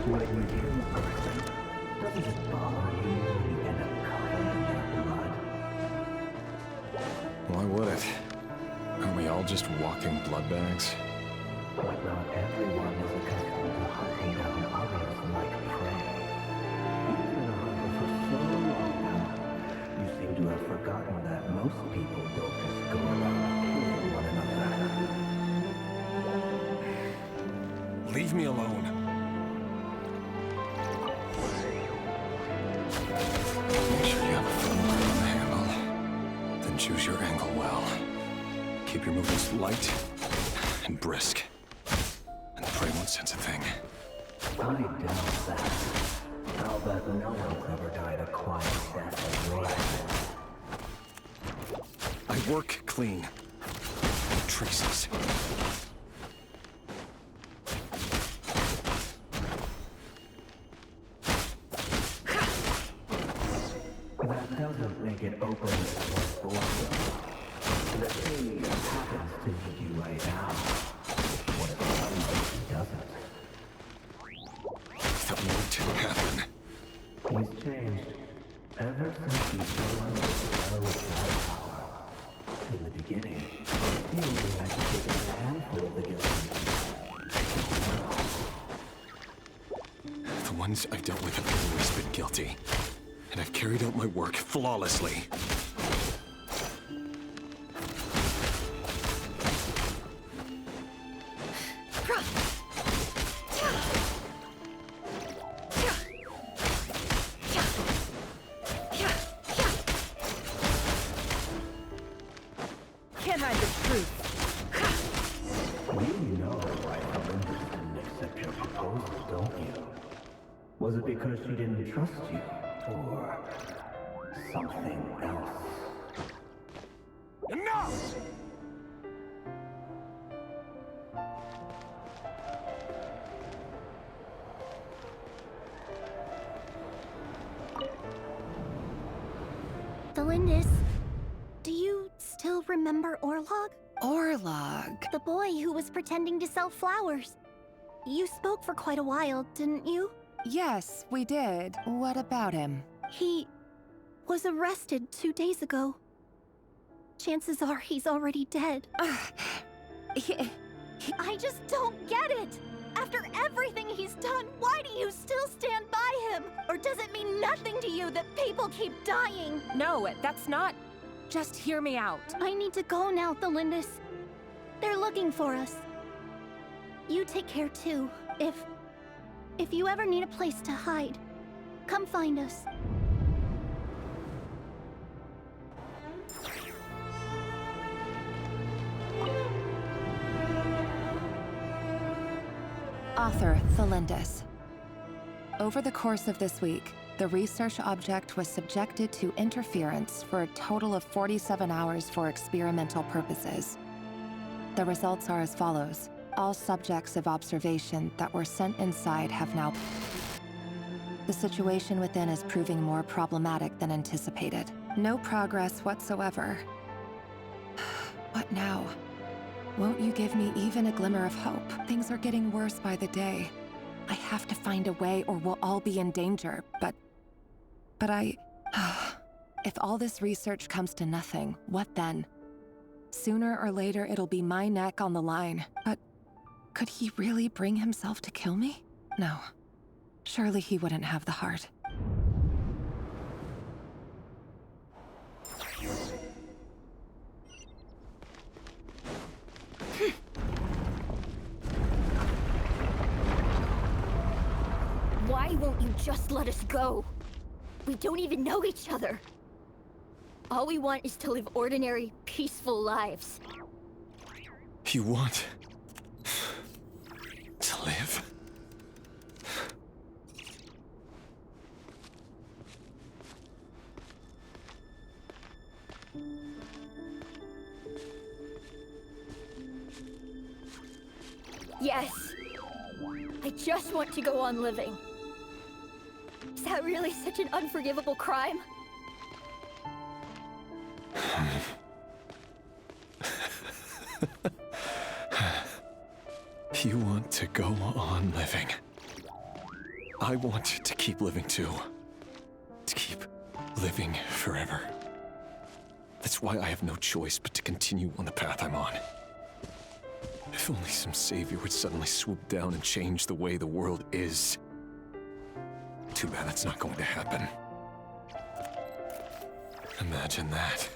When you hear the person, doesn't it bother you when you end up covered in their blood? Why would it? Aren't we all just walking blood bags? But not everyone is accustomed to hunting down others like prey. You've been a hunter for so long now, you seem to have forgotten that most people don't just go around killing one another. Leave me alone. Make sure you have a firm grip on the handle. Then choose your angle well. Keep your movements light and brisk. And the prey won't sense a thing. I doubt that. I'll bet no one's ever died a quiet death in your life. I work clean. No traces. That doesn't make it open or blood. The thing happens to need you right now. What if somebody doesn't? That won't happen. He's changed. Ever since he fell under the spell of blood power. In the beginning, he only had to take a handful of the guilty. The ones I've dealt with have always been guilty. And I've carried out my work flawlessly. suppose, don't you? Was it because she didn't trust you? Or something else? Enough! Delindis, do you still remember Orlog? Orlog? The boy who was pretending to sell flowers. You spoke for quite a while, didn't you? Yes, we did. What about him? He was arrested 2 days ago. Chances are he's already dead. I just don't get it! After everything he's done, why do you still stand by him? Or does it mean nothing to you that people keep dying? No, that's not... Just hear me out. I need to go now, Delindis. They're looking for us. You take care too. If you ever need a place to hide, come find us. Author, Thelindis. Over the course of this week, the research object was subjected to interference for a total of 47 hours for experimental purposes. The results are as follows. All subjects of observation that were sent inside have now... The situation within is proving more problematic than anticipated. No progress whatsoever. What now? Won't you give me even a glimmer of hope? Things are getting worse by the day. I have to find a way or we'll all be in danger, but I... If all this research comes to nothing, what then? Sooner or later, it'll be my neck on the line. But could he really bring himself to kill me? No. Surely he wouldn't have the heart. Why won't you just let us go? We don't even know each other. All we want is to live ordinary, peaceful lives. You want to live? Yes. I just want to go on living. Is that really such an unforgivable crime? You want to go on living. I want to keep living too. To keep living forever. That's why I have no choice but to continue on the path I'm on. If only some savior would suddenly swoop down and change the way the world is. Too bad that's not going to happen. Imagine that.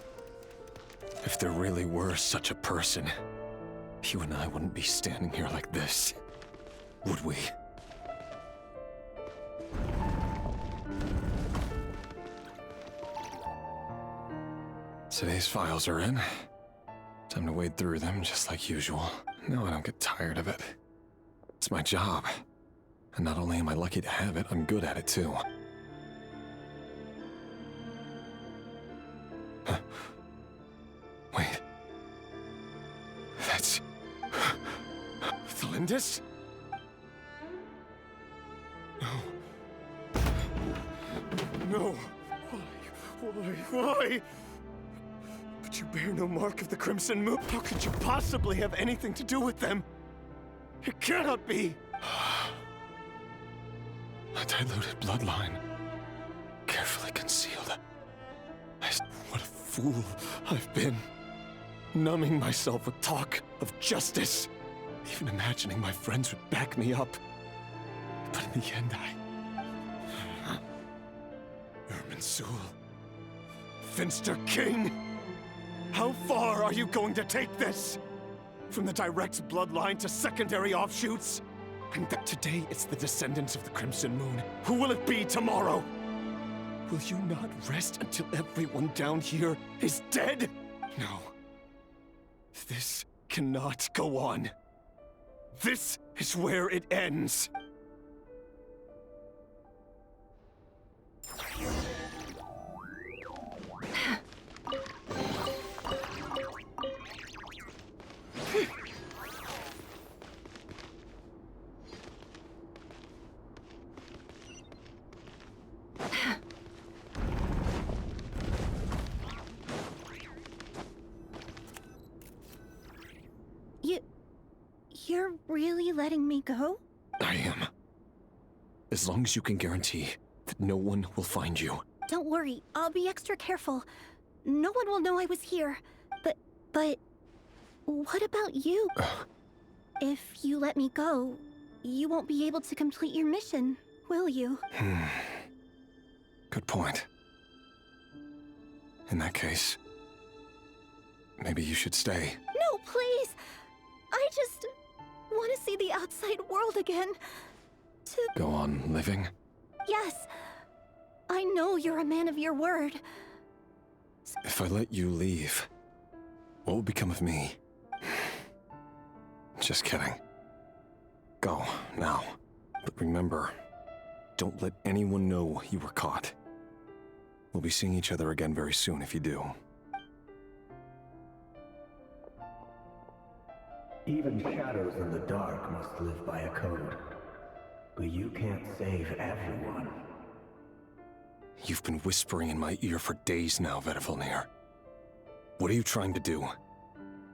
If there really were such a person, you and I wouldn't be standing here like this, would we? Today's files are in. Time to wade through them just like usual. No, I don't get tired of it. It's my job. And not only am I lucky to have it, I'm good at it too. Huh. Wait. That's... Thelindis? No. No. Why? But you bear no mark of the Crimson Moon. How could you possibly have anything to do with them? It cannot be! A diluted bloodline. Carefully concealed. What a fool I've been. Numbing myself with talk of justice. Even imagining my friends would back me up. But in the end, Irminsul. Finster King! How far are you going to take this? From the direct bloodline to secondary offshoots? And that today it's the descendants of the Crimson Moon. Who will it be tomorrow? Will you not rest until everyone down here is dead? No. This cannot go on. This is where it ends. You're really letting me go? I am. As long as you can guarantee that no one will find you. Don't worry, I'll be extra careful. No one will know I was here. But... what about you? If you let me go, you won't be able to complete your mission, will you? Good point. In that case, maybe you should stay. No, please! I just want to see the outside world again. Go on living? Yes. I know you're a man of your word. If I let you leave, what will become of me? Just kidding. Go, now. But remember, don't let anyone know you were caught. We'll be seeing each other again very soon if you do. Even shadows in the dark must live by a code. But you can't save everyone. You've been whispering in my ear for days now, Vedifilnir. What are you trying to do?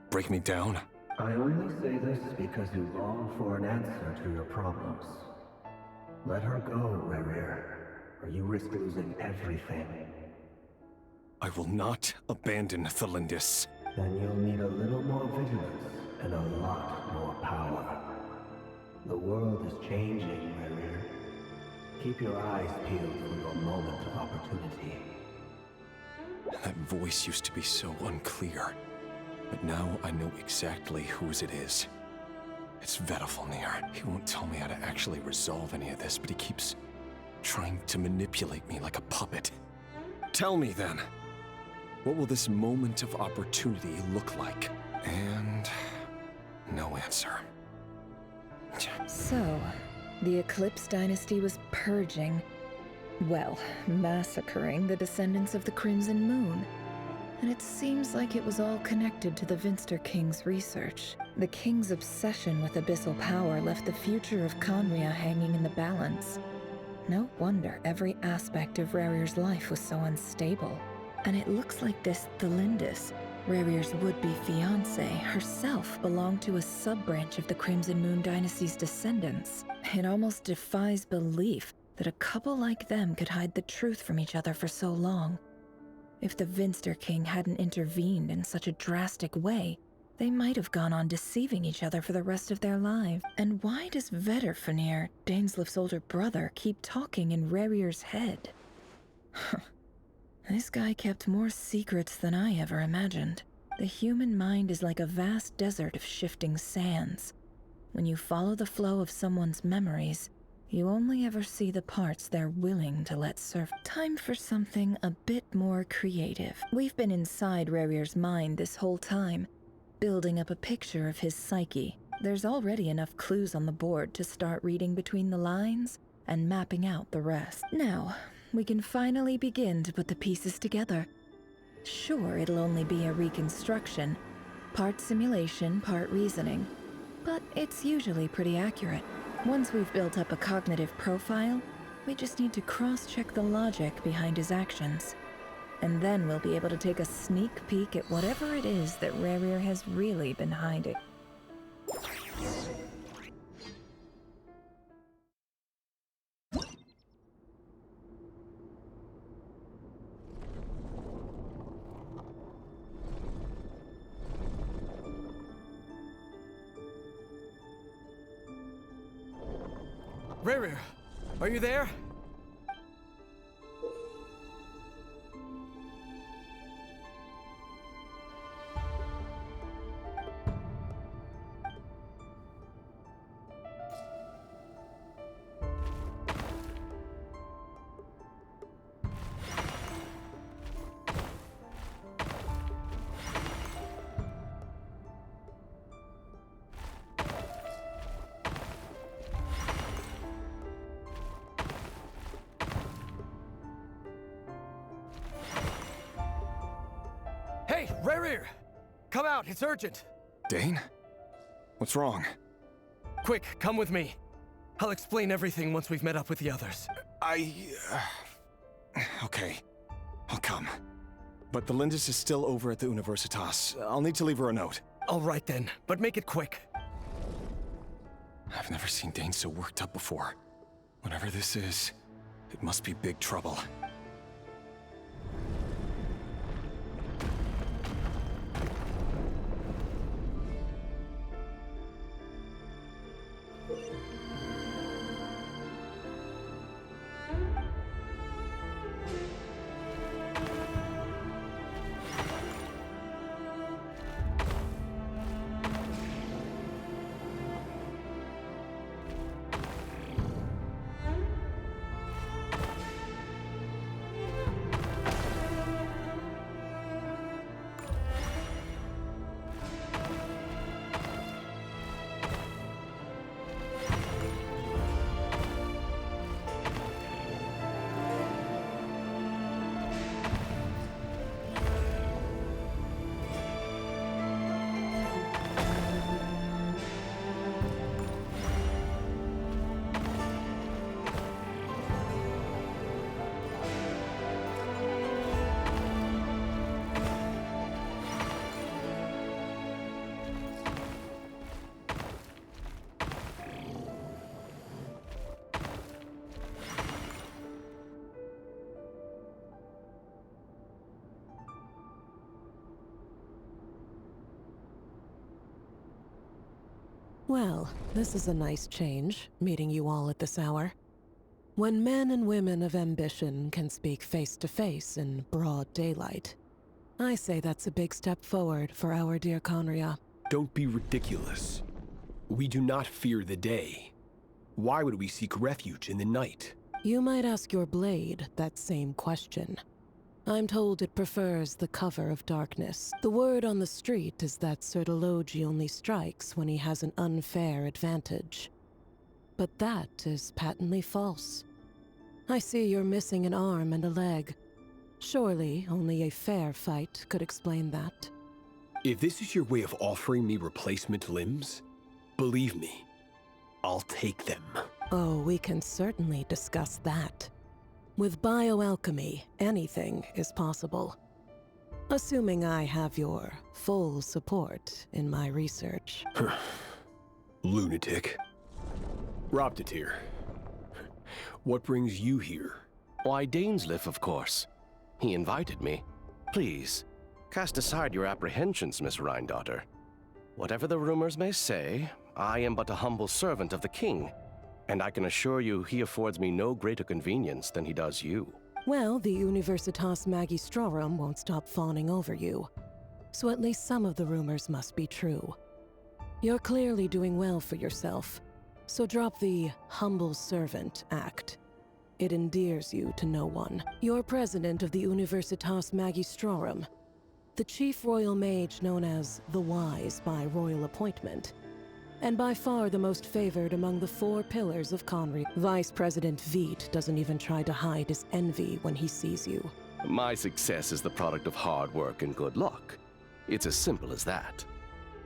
Break me down? I only say this because you long for an answer to your problems. Let her go, Rerir, or you risk losing everything. I will not abandon Thelindis. Then you'll need a little more vigilance and a lot more power. The world is changing, Rerir. Keep your eyes peeled for your moment of opportunity. That voice used to be so unclear. But now I know exactly whose it is. It's Vedifilnir. He won't tell me how to actually resolve any of this, but he keeps trying to manipulate me like a puppet. Tell me then, what will this moment of opportunity look like? And no answer. So, the Eclipse Dynasty was purging, well, massacring the descendants of the Crimson Moon. And it seems like it was all connected to the Vinster King's research. The King's obsession with abyssal power left the future of Conria hanging in the balance. No wonder every aspect of Rerir's life was so unstable. And it looks like this Thelindis, Rerir's would-be fiancée, herself belonged to a sub-branch of the Crimson Moon Dynasty's descendants. It almost defies belief that a couple like them could hide the truth from each other for so long. If the Vinster King hadn't intervened in such a drastic way, they might have gone on deceiving each other for the rest of their lives. And why does Vedifilnir, Dainslif's older brother, keep talking in Rerir's head? This guy kept more secrets than I ever imagined. The human mind is like a vast desert of shifting sands. When you follow the flow of someone's memories, you only ever see the parts they're willing to let surface. Time for something a bit more creative. We've been inside Rerir's mind this whole time, building up a picture of his psyche. There's already enough clues on the board to start reading between the lines and mapping out the rest. Now, we can finally begin to put the pieces together. Sure, it'll only be a reconstruction, part simulation, part reasoning, but it's usually pretty accurate. Once we've built up a cognitive profile, we just need to cross-check the logic behind his actions. And then we'll be able to take a sneak peek at whatever it is that Rerir has really been hiding. Rerir, are you there? Hey, Rerir! Come out, it's urgent! Dane? What's wrong? Quick, come with me. I'll explain everything once we've met up with the others. Okay. I'll come. But Thelindis is still over at the Universitas. I'll need to leave her a note. All right then, but make it quick. I've never seen Dane so worked up before. Whatever this is, it must be big trouble. Well, this is a nice change, meeting you all at this hour. When men and women of ambition can speak face to face in broad daylight, I say that's a big step forward for our dear Conria. Don't be ridiculous. We do not fear the day. Why would we seek refuge in the night? You might ask your blade that same question. I'm told it prefers the cover of darkness. The word on the street is that Sir Elegy only strikes when he has an unfair advantage. But that is patently false. I see you're missing an arm and a leg. Surely only a fair fight could explain that. If this is your way of offering me replacement limbs, believe me, I'll take them. Oh, we can certainly discuss that. With bioalchemy, anything is possible. Assuming I have your full support in my research. Lunatic. Robtatir. What brings you here? Why, Dainsleif, of course. He invited me. Please, cast aside your apprehensions, Miss Rhine-daughter. Whatever the rumors may say, I am but a humble servant of the king, and I can assure you he affords me no greater convenience than he does you. Well, the Universitas Magistrorum won't stop fawning over you, so at least some of the rumors must be true. You're clearly doing well for yourself, so drop the humble servant act. It endears you to no one. You're president of the Universitas Magistrorum, the chief royal mage known as the Wise by royal appointment, and by far the most favored among the 4 pillars of Conry. Vice President Veit doesn't even try to hide his envy when he sees you. My success is the product of hard work and good luck. It's as simple as that.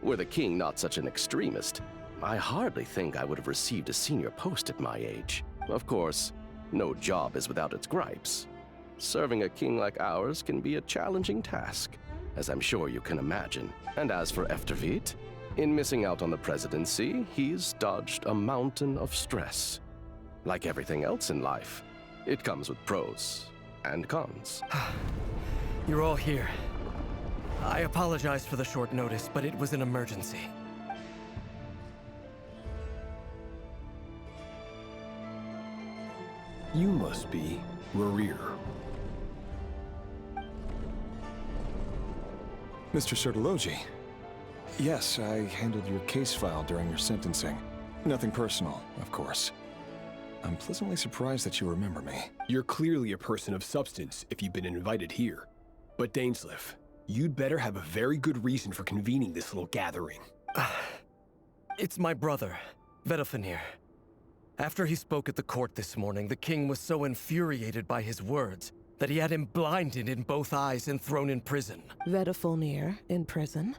Were the king not such an extremist, I hardly think I would have received a senior post at my age. Of course, no job is without its gripes. Serving a king like ours can be a challenging task, as I'm sure you can imagine. And as for Efterveit, in missing out on the presidency, he's dodged a mountain of stress. Like everything else in life, it comes with pros and cons. You're all here. I apologize for the short notice, but it was an emergency. You must be Rerir. Mr. Sertologi. Yes, I handled your case file during your sentencing. Nothing personal, of course. I'm pleasantly surprised that you remember me. You're clearly a person of substance if you've been invited here. But Dainsleif, you'd better have a very good reason for convening this little gathering. It's my brother, Vedalfenir. After he spoke at the court this morning, the king was so infuriated by his words that he had him blinded in both eyes and thrown in prison. Vedalfenir in prison?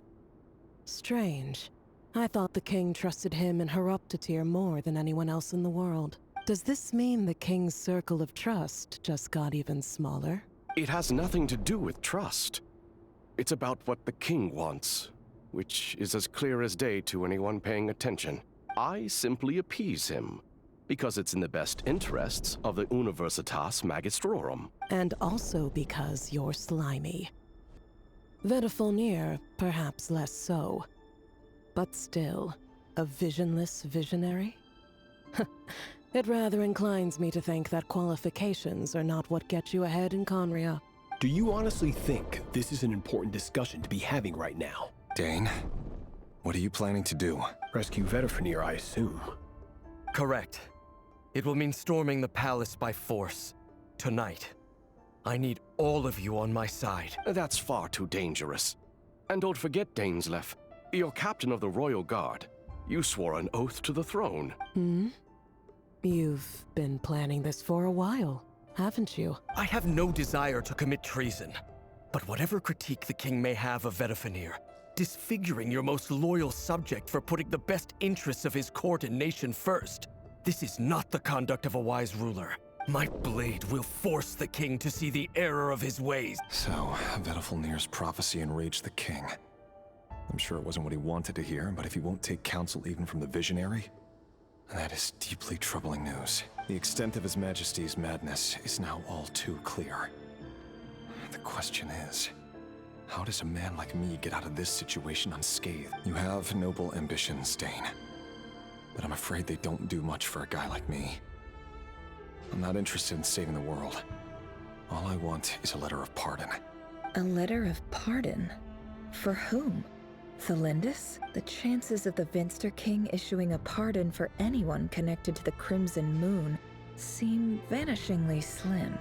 Strange. I thought the king trusted him and Horoptatir more than anyone else in the world. Does this mean the king's circle of trust just got even smaller? It has nothing to do with trust. It's about what the king wants, which is as clear as day to anyone paying attention. I simply appease him, because it's in the best interests of the Universitas Magistrorum. And also because you're slimy. Vetifolnir, perhaps less so. But still, a visionless visionary? It rather inclines me to think that qualifications are not what get you ahead in Conria. Do you honestly think this is an important discussion to be having right now? Dane, what are you planning to do? Rescue Vetifolnir, I assume. Correct. It will mean storming the palace by force. Tonight. I need all of you on my side. That's far too dangerous. And don't forget, Dainsleif, you're captain of the Royal Guard. You swore an oath to the throne. You've been planning this for a while, haven't you? I have no desire to commit treason. But whatever critique the king may have of Vetifolnir, disfiguring your most loyal subject for putting the best interests of his court and nation first, this is not the conduct of a wise ruler. My blade will force the king to see the error of his ways. So, Vetifolnir's prophecy enraged the king. I'm sure it wasn't what he wanted to hear, but if he won't take counsel even from the visionary, that is deeply troubling news. The extent of His Majesty's madness is now all too clear. The question is, how does a man like me get out of this situation unscathed? You have noble ambitions, Dane, but I'm afraid they don't do much for a guy like me. I'm not interested in saving the world. All I want is a letter of pardon. A letter of pardon? For whom? Thelindis? The chances of the Vinster King issuing a pardon for anyone connected to the Crimson Moon seem vanishingly slim.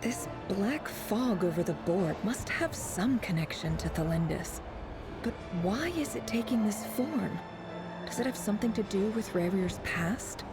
This black fog over the board must have some connection to Thelindis. But why is it taking this form? Does it have something to do with Revir's past?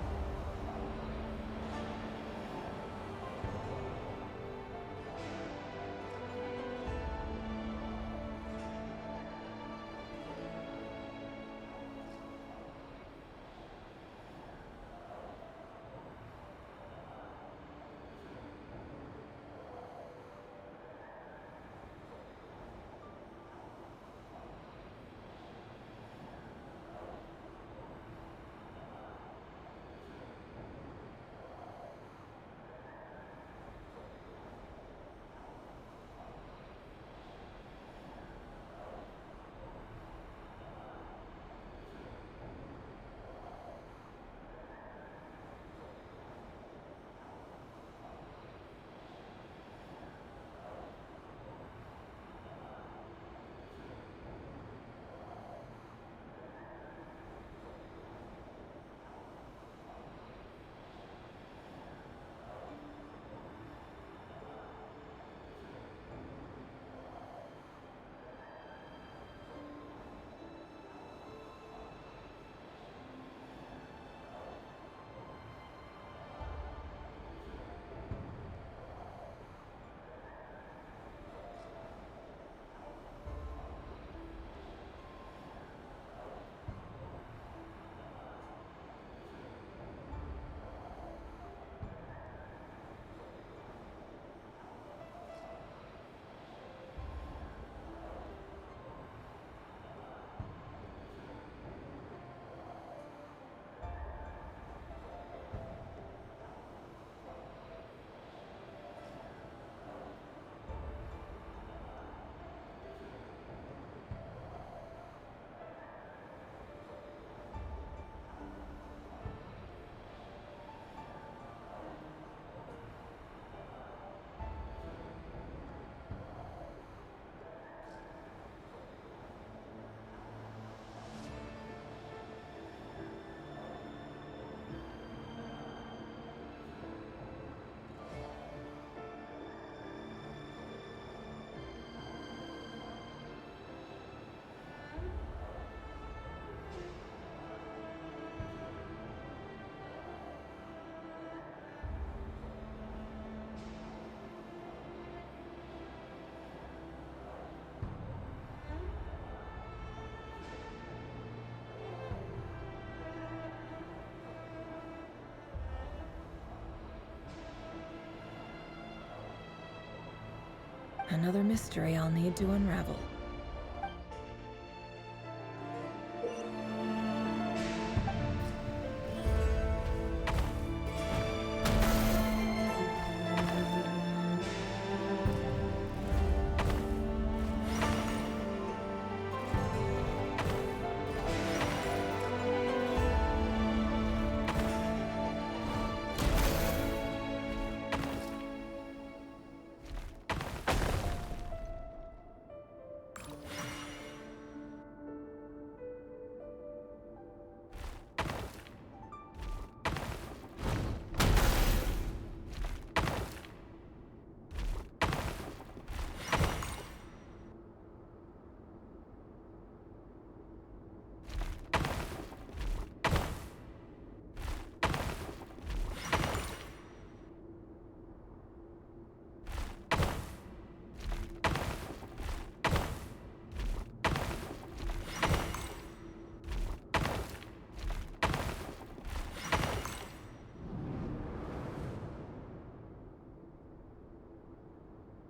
Another mystery I'll need to unravel.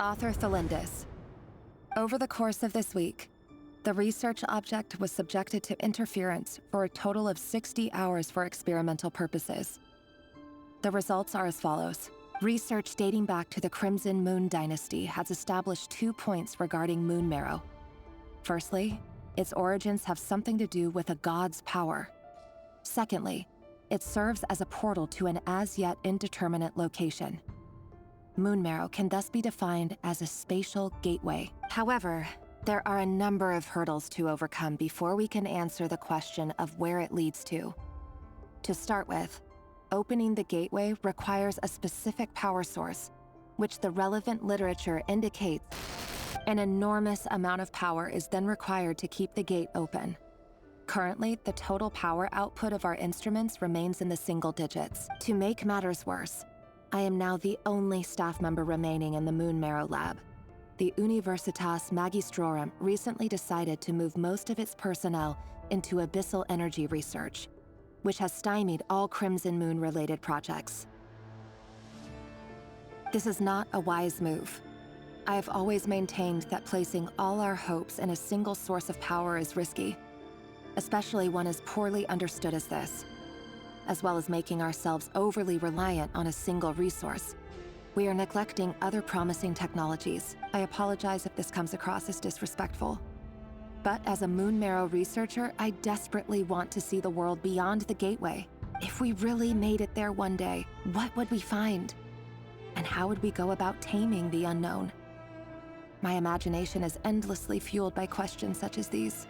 Author Thelindis. Over the course of this week, the research object was subjected to interference for a total of 60 hours for experimental purposes. The results are as follows. Research dating back to the Crimson Moon Dynasty has established 2 points regarding moon marrow. Firstly, its origins have something to do with a god's power. Secondly, it serves as a portal to an as-yet indeterminate location. Moon marrow can thus be defined as a spatial gateway. However, there are a number of hurdles to overcome before we can answer the question of where it leads to. To start with, opening the gateway requires a specific power source, which the relevant literature indicates an enormous amount of power is then required to keep the gate open. Currently, the total power output of our instruments remains in the single digits. To make matters worse, I am now the only staff member remaining in the Moon Marrow lab. The Universitas Magistrorum recently decided to move most of its personnel into abyssal energy research, which has stymied all Crimson Moon-related projects. This is not a wise move. I have always maintained that placing all our hopes in a single source of power is risky, especially one as poorly understood as this. As well as making ourselves overly reliant on a single resource, we are neglecting other promising technologies. I apologize if this comes across as disrespectful. But as a Moon Marrow researcher, I desperately want to see the world beyond the gateway. If we really made it there one day, what would we find? And how would we go about taming the unknown? My imagination is endlessly fueled by questions such as these.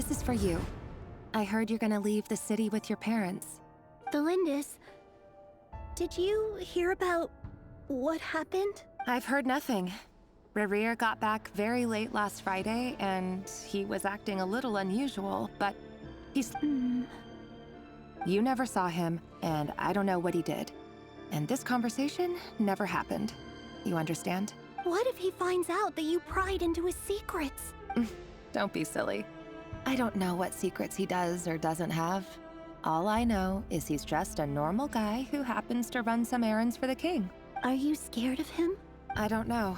This is for you. I heard you're gonna leave the city with your parents. The Lindis... Did you hear about what happened? I've heard nothing. Rerir got back very late last Friday, and he was acting a little unusual, but he's... You never saw him, and I don't know what he did. And this conversation never happened. You understand? What if he finds out that you pried into his secrets? Don't be silly. I don't know what secrets he does or doesn't have. All I know is he's just a normal guy who happens to run some errands for the king. Are you scared of him? I don't know.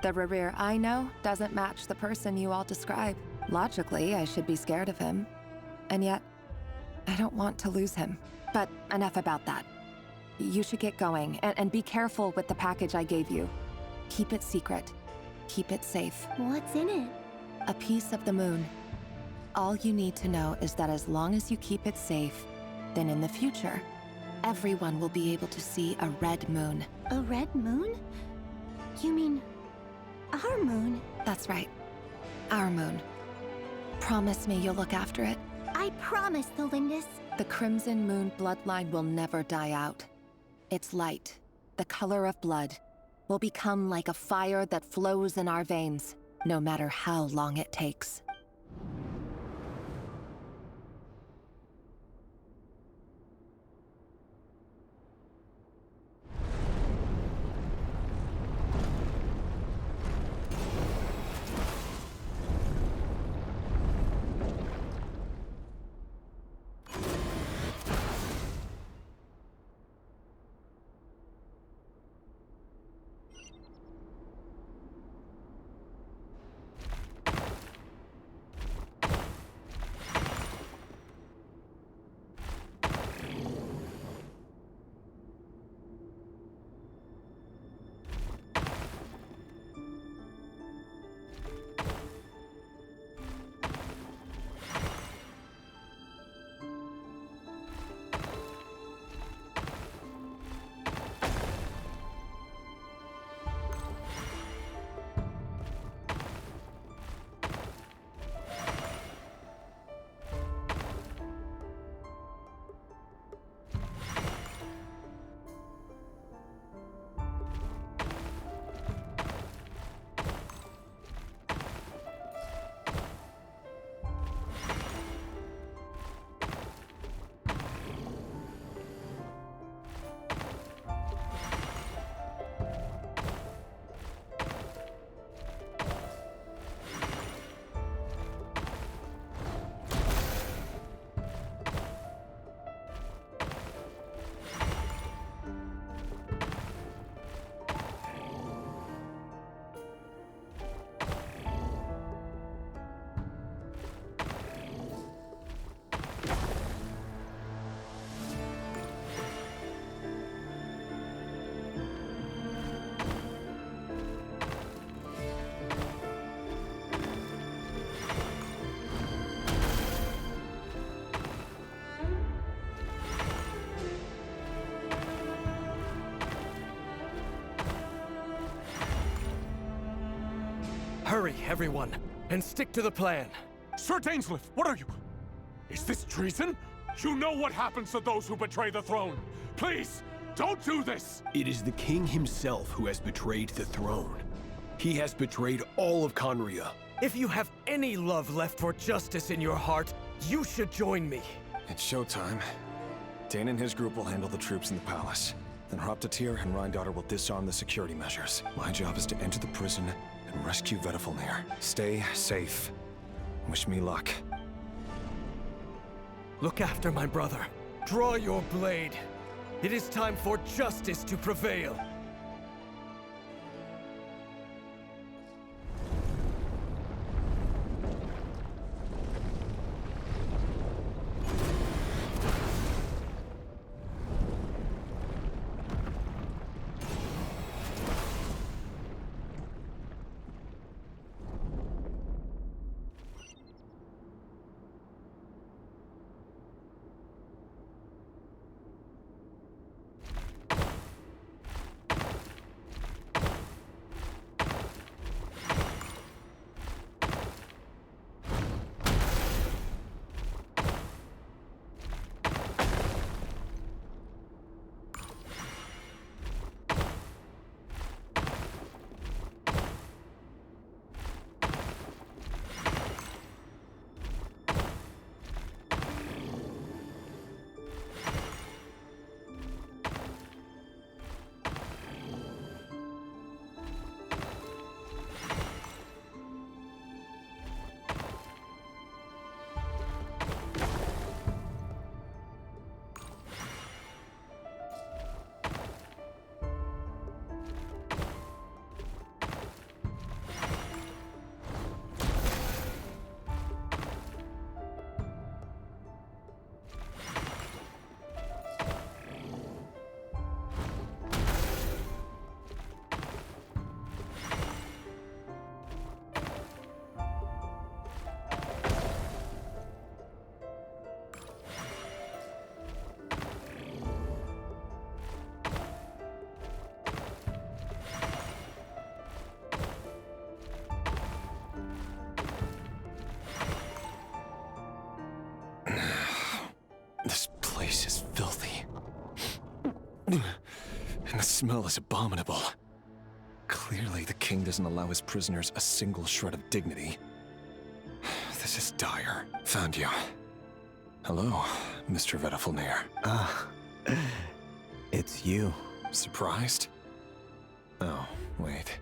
The Rerir I know doesn't match the person you all describe. Logically, I should be scared of him. And yet, I don't want to lose him. But enough about that. You should get going, and be careful with the package I gave you. Keep it secret. Keep it safe. What's in it? A piece of the moon. All you need to know is that as long as you keep it safe, then in the future, everyone will be able to see a red moon. A red moon? You mean... our moon? That's right. Our moon. Promise me you'll look after it. I promise, the Lindis. The Crimson Moon bloodline will never die out. Its light, the color of blood, will become like a fire that flows in our veins, no matter how long it takes. Hurry, everyone, and stick to the plan. Sir Dainsleif, what are you? Is this treason? You know what happens to those who betray the throne. Please, don't do this! It is the king himself who has betrayed the throne. He has betrayed all of Conria. If you have any love left for justice in your heart, you should join me. It's showtime. Dane and his group will handle the troops in the palace. Then Hraptatir and Rheindater will disarm the security measures. My job is to enter the prison and rescue Vedifalnir. Stay safe. Wish me luck. Look after my brother. Draw your blade. It is time for justice to prevail. And the smell is abominable. Clearly, the king doesn't allow his prisoners a single shred of dignity. This is dire. Found you. Hello, Mr. Vedafilnir. Ah, it's you. Surprised? Oh, wait.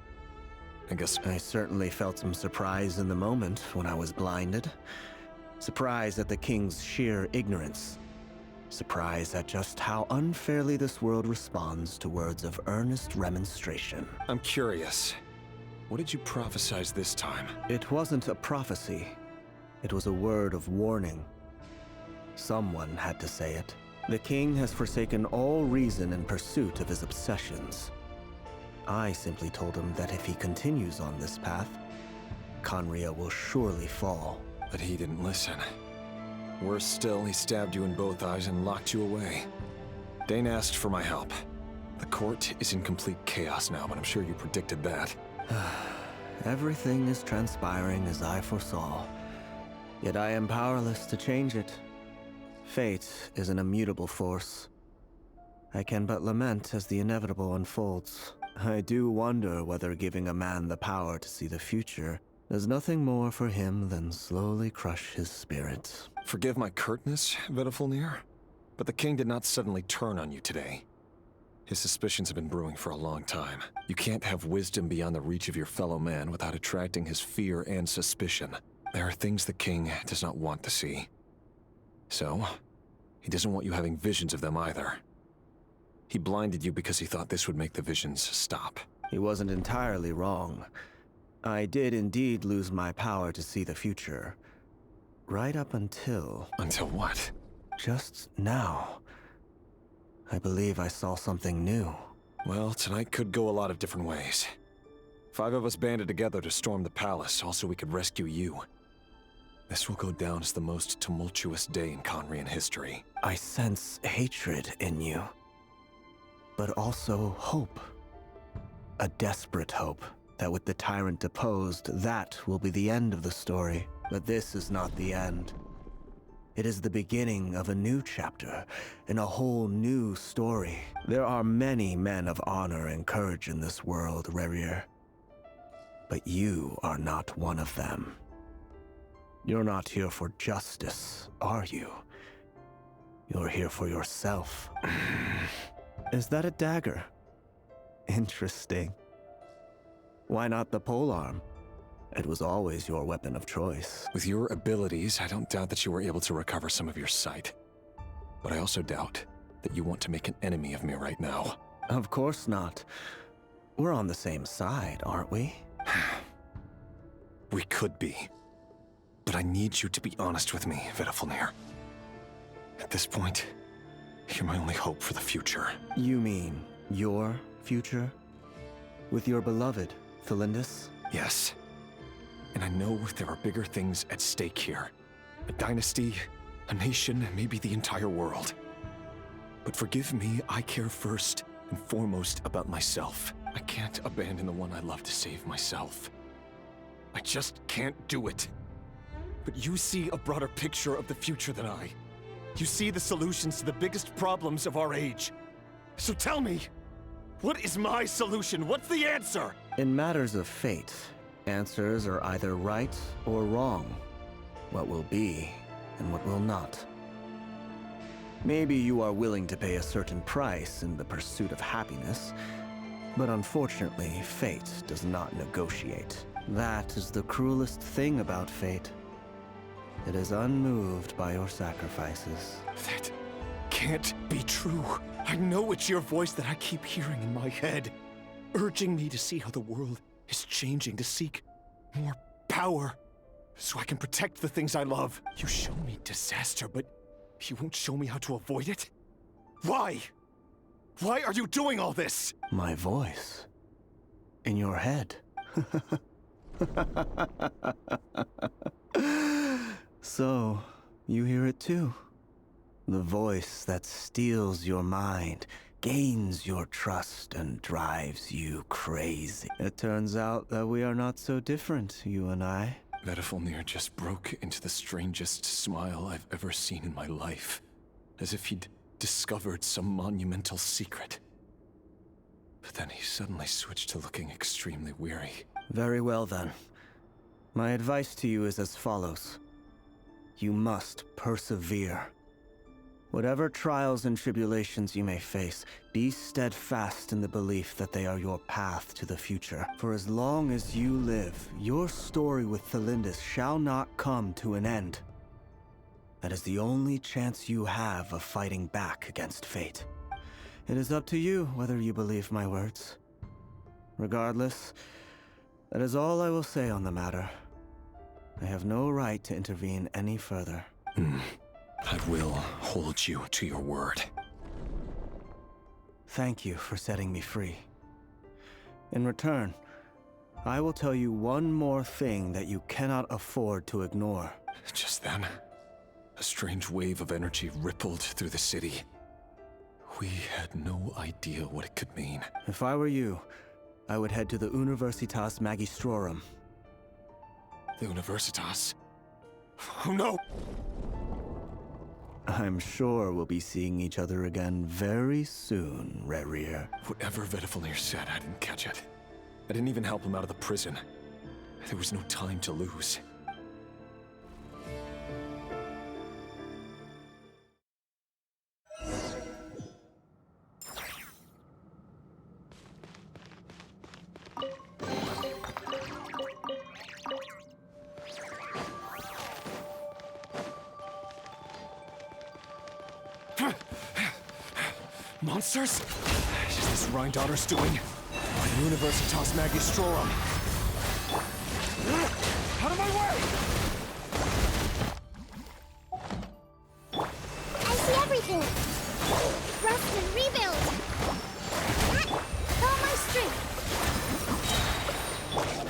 I guess I certainly felt some surprise in the moment when I was blinded. Surprise at the king's sheer ignorance. Surprise at just how unfairly this world responds to words of earnest remonstration. I'm curious. What did you prophesize this time? It wasn't a prophecy. It was a word of warning. Someone had to say it. The king has forsaken all reason in pursuit of his obsessions. I simply told him that if he continues on this path, Khaenri'ah will surely fall. But he didn't listen. Worse still, he stabbed you in both eyes and locked you away. Dane asked for my help. The court is in complete chaos now, but I'm sure you predicted that. Everything is transpiring as I foresaw. Yet I am powerless to change it. Fate is an immutable force. I can but lament as the inevitable unfolds. I do wonder whether giving a man the power to see the future does nothing more for him than slowly crush his spirit. Forgive my curtness, Vedafilnir, but the king did not suddenly turn on you today. His suspicions have been brewing for a long time. You can't have wisdom beyond the reach of your fellow man without attracting his fear and suspicion. There are things the king does not want to see. So, he doesn't want you having visions of them either. He blinded you because he thought this would make the visions stop. He wasn't entirely wrong. I did indeed lose my power to see the future. Right up until... Until what? Just now. I believe I saw something new. Well, tonight could go a lot of different ways. 5 of us banded together to storm the palace, also we could rescue you. This will go down as the most tumultuous day in Khaenri'ah history. I sense hatred in you. But also hope. A desperate hope that with the tyrant deposed, that will be the end of the story. But this is not the end. It is the beginning of a new chapter, in a whole new story. There are many men of honor and courage in this world, Rerir. But you are not one of them. You're not here for justice, are you? You're here for yourself. Is that a dagger? Interesting. Why not the polearm? It was always your weapon of choice. With your abilities, I don't doubt that you were able to recover some of your sight. But I also doubt that you want to make an enemy of me right now. Of course not. We're on the same side, aren't we? We could be. But I need you to be honest with me, Vedafilnir. At this point, you're my only hope for the future. You mean your future? With your beloved, Felindus? Yes. And I know there are bigger things at stake here. A dynasty, a nation, maybe the entire world. But forgive me, I care first and foremost about myself. I can't abandon the one I love to save myself. I just can't do it. But you see a broader picture of the future than I. You see the solutions to the biggest problems of our age. So tell me, what is my solution? What's the answer? In matters of fate, answers are either right or wrong. What will be and what will not. Maybe you are willing to pay a certain price in the pursuit of happiness, but unfortunately, fate does not negotiate. That is the cruelest thing about fate. It is unmoved by your sacrifices. That can't be true. I know it's your voice that I keep hearing in my head, urging me to see how the world is changing, to seek more power, so I can protect the things I love. You show me disaster, but you won't show me how to avoid it? Why? Why are you doing all this? My voice. In your head. So, you hear it too? The voice that steals your mind, gains your trust, and drives you crazy. It turns out that we are not so different, you and I. Vedafilnir just broke into the strangest smile I've ever seen in my life, as if he'd discovered some monumental secret. But then he suddenly switched to looking extremely weary. Very well then. My advice to you is as follows. You must persevere. Whatever trials and tribulations you may face, be steadfast in the belief that they are your path to the future. For as long as you live, your story with Thelindis shall not come to an end. That is the only chance you have of fighting back against fate. It is up to you whether you believe my words. Regardless, that is all I will say on the matter. I have no right to intervene any further. I will hold you to your word. Thank you for setting me free. In return, I will tell you one more thing that you cannot afford to ignore. Just then, a strange wave of energy rippled through the city. We had no idea what it could mean. If I were you, I would head to the Universitas Magistrorum. The Universitas? Oh no! I'm sure we'll be seeing each other again very soon, Rerir. Whatever Vedifalnir said, I didn't catch it. I didn't even help him out of the prison. There was no time to lose. Monsters? Is this Rhindotter's doing? Or the Universitas Magistrorum? Out of my way! I see everything! Rest and rebuild! That's all my strength!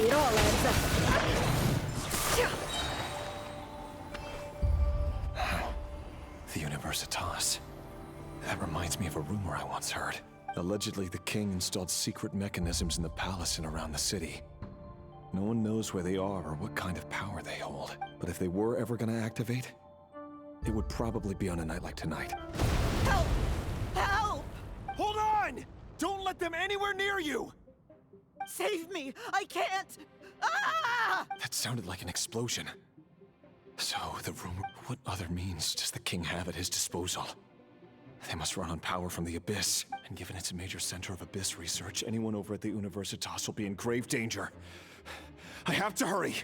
It all adds up. The Universitas. That reminds me of a rumor I once heard. Allegedly, the king installed secret mechanisms in the palace and around the city. No one knows where they are or what kind of power they hold. But if they were ever gonna activate, it would probably be on a night like tonight. Help! Help! Hold on! Don't let them anywhere near you! Save me! I can't! Ah! That sounded like an explosion. So, the rumor... What other means does the king have at his disposal? They must run on power from the Abyss. And given it's a major center of Abyss research, anyone over at the Universitas will be in grave danger. I have to hurry!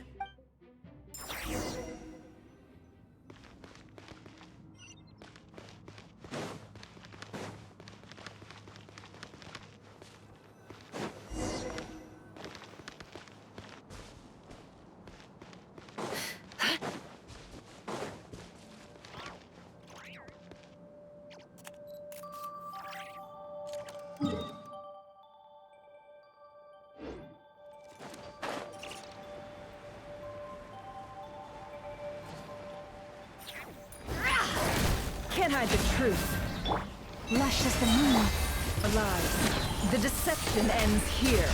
Can't hide the truth. Lush as the moon. Alive. The deception ends here.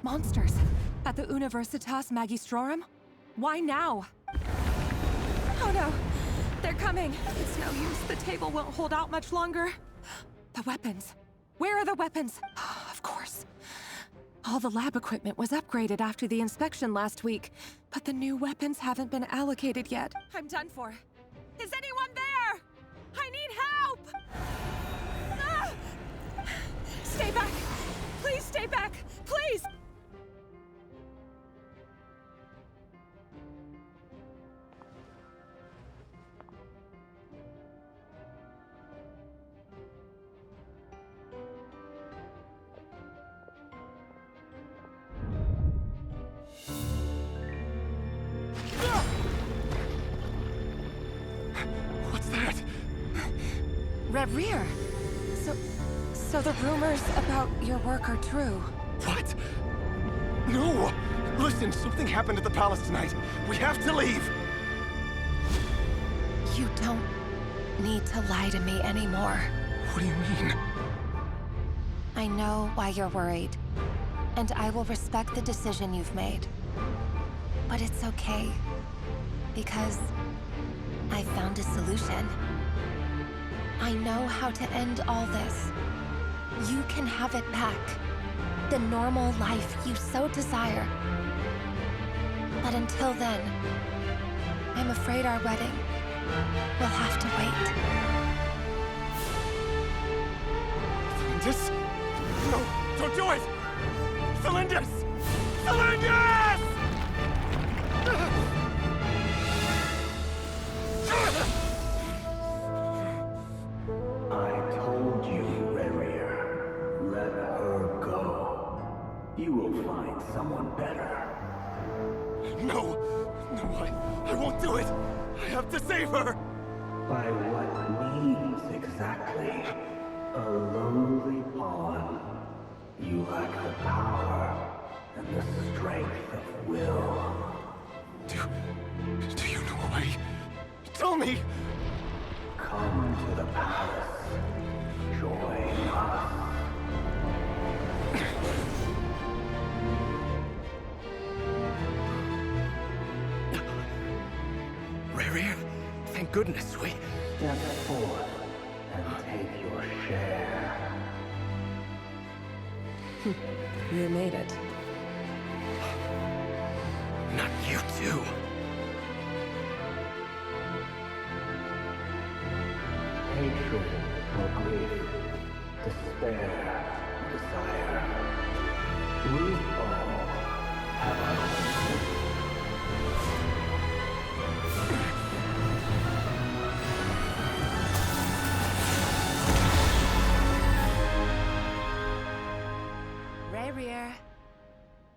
Monsters. At the Universitas Magistrorum? Why now? Oh no! They're coming! It's no use. The table won't hold out much longer. The weapons. Where are the weapons? Of course. All the lab equipment was upgraded after the inspection last week, but the new weapons haven't been allocated yet. I'm done for. Is anyone there? I need help! Ah! Stay back! Please stay back! Please! Rear. So the rumors about your work are true. What? No! Listen, something happened at the palace tonight. We have to leave! You don't need to lie to me anymore. What do you mean? I know why you're worried, and I will respect the decision you've made. But it's okay, because I found a solution. I know how to end all this. You can have it back. The normal life you so desire. But until then, I'm afraid our wedding will have to wait. Celindus? No, don't do it! Celindus! Celindus! I told you, Rerir. Let her go. You will find someone better. No! I won't do it! I have to save her! By what means exactly? A lowly pawn. You lack the power and the strength of will. Do you know why? Tell me! Come to the palace. Join us. Rerir, thank goodness we... Step forth and take your share. You made it. Not you too. Hatred or grief, despair or desire. We all have our own. Rerir.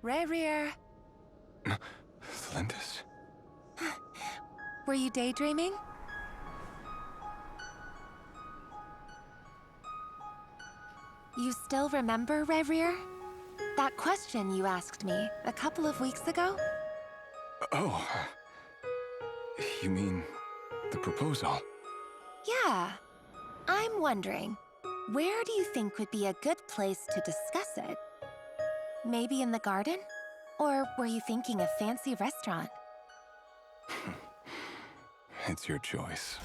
Rerir. Celindus? Were you daydreaming? You still remember, Rerir? That question you asked me a couple of weeks ago? Oh. You mean the proposal? Yeah. I'm wondering, where do you think would be a good place to discuss it? Maybe in the garden? Or were you thinking a fancy restaurant? It's your choice.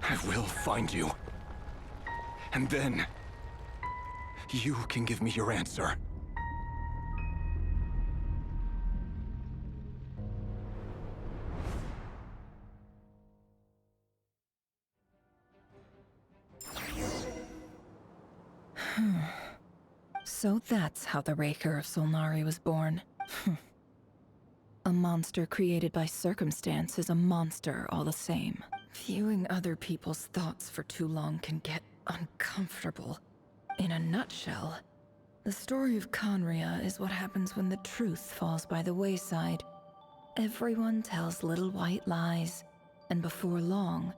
I will find you. And then... you can give me your answer. So that's how the Raker of Solnari was born. A monster created by circumstance is a monster all the same. Viewing other people's thoughts for too long can get uncomfortable. In a nutshell, the story of Conria is what happens when the truth falls by the wayside. Everyone tells little white lies, and before long,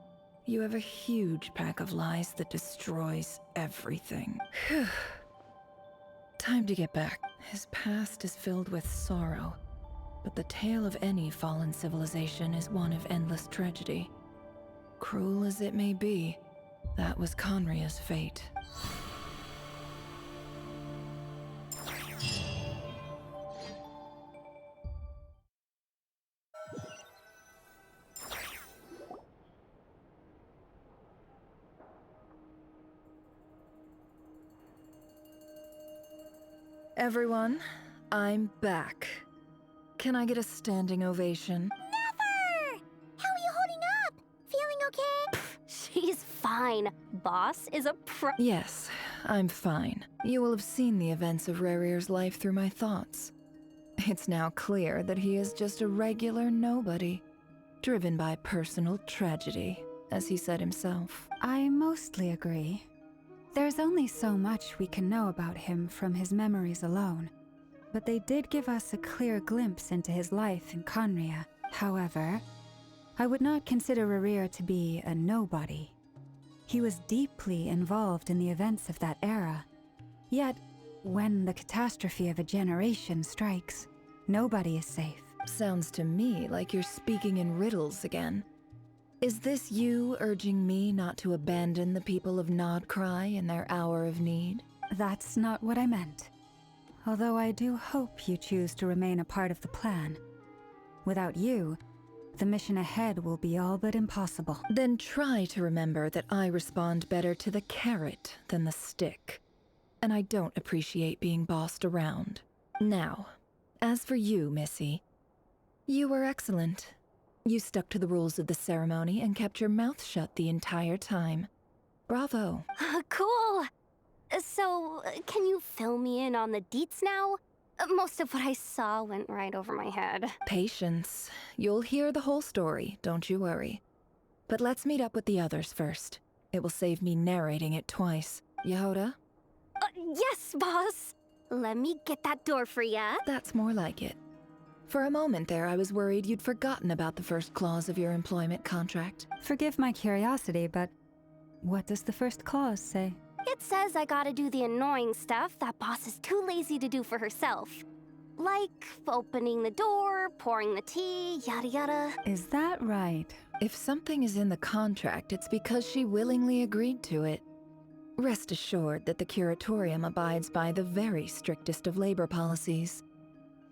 you have a huge pack of lies that destroys everything. Time to get back. His past is filled with sorrow, but the tale of any fallen civilization is one of endless tragedy. Cruel as it may be, that was Conria's fate. Everyone, I'm back. Can I get a standing ovation? Never! How are you holding up? Feeling okay? She's fine. Boss is a pro. Yes, I'm fine. You will have seen the events of Rerir's life through my thoughts. It's now clear that he is just a regular nobody, driven by personal tragedy, as he said himself. I mostly agree. There's only so much we can know about him from his memories alone, but they did give us a clear glimpse into his life in Conria. However, I would not consider Rerir to be a nobody. He was deeply involved in the events of that era. Yet, when the catastrophe of a generation strikes, nobody is safe. Sounds to me like you're speaking in riddles again. Is this you urging me not to abandon the people of Nodcry in their hour of need? That's not what I meant. Although I do hope you choose to remain a part of the plan. Without you, the mission ahead will be all but impossible. Then try to remember that I respond better to the carrot than the stick. And I don't appreciate being bossed around. Now, as for you, Missy, you were excellent. You stuck to the rules of the ceremony and kept your mouth shut the entire time. Bravo. Cool. So, can you fill me in on the deets now? Most of what I saw went right over my head. Patience. You'll hear the whole story, don't you worry. But let's meet up with the others first. It will save me narrating it twice. Yehoda? Yes, boss. Let me get that door for ya. That's more like it. For a moment there, I was worried you'd forgotten about the first clause of your employment contract. Forgive my curiosity, but what does the first clause say? It says I gotta do the annoying stuff that boss is too lazy to do for herself. Like opening the door, pouring the tea, yada yada. Is that right? If something is in the contract, it's because she willingly agreed to it. Rest assured that the Curatorium abides by the very strictest of labor policies.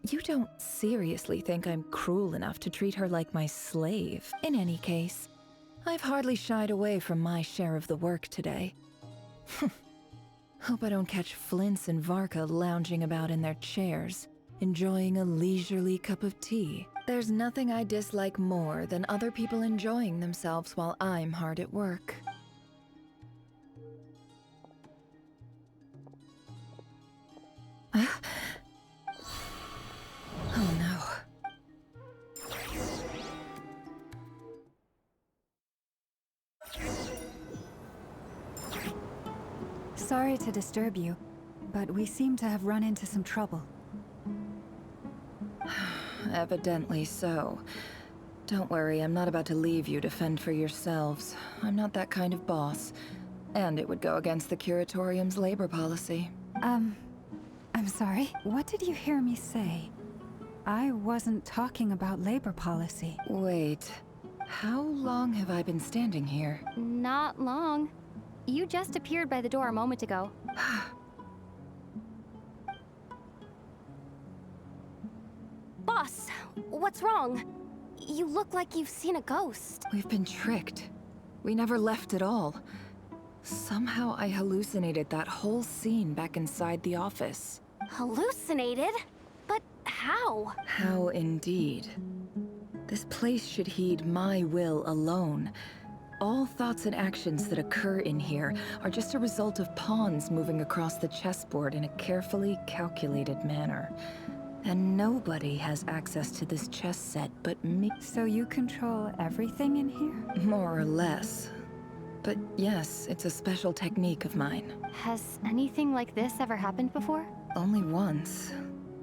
You don't seriously think I'm cruel enough to treat her like my slave? In any case, I've hardly shied away from my share of the work today. Hope I don't catch Flintz and Varka lounging about in their chairs, enjoying a leisurely cup of tea. There's nothing I dislike more than other people enjoying themselves while I'm hard at work. Oh no. Sorry to disturb you, but we seem to have run into some trouble. Evidently so. Don't worry, I'm not about to leave you to fend for yourselves. I'm not that kind of boss. And it would go against the Curatorium's labor policy. I'm sorry. What did you hear me say? I wasn't talking about labor policy. Wait. How long have I been standing here? Not long. You just appeared by the door a moment ago. Boss, what's wrong? You look like you've seen a ghost. We've been tricked. We never left at all. Somehow I hallucinated that whole scene back inside the office. Hallucinated? But how? How indeed. This place should heed my will alone. All thoughts and actions that occur in here are just a result of pawns moving across the chessboard in a carefully calculated manner. And nobody has access to this chess set but me. So you control everything in here? More or less. But yes, it's a special technique of mine. Has anything like this ever happened before? Only once.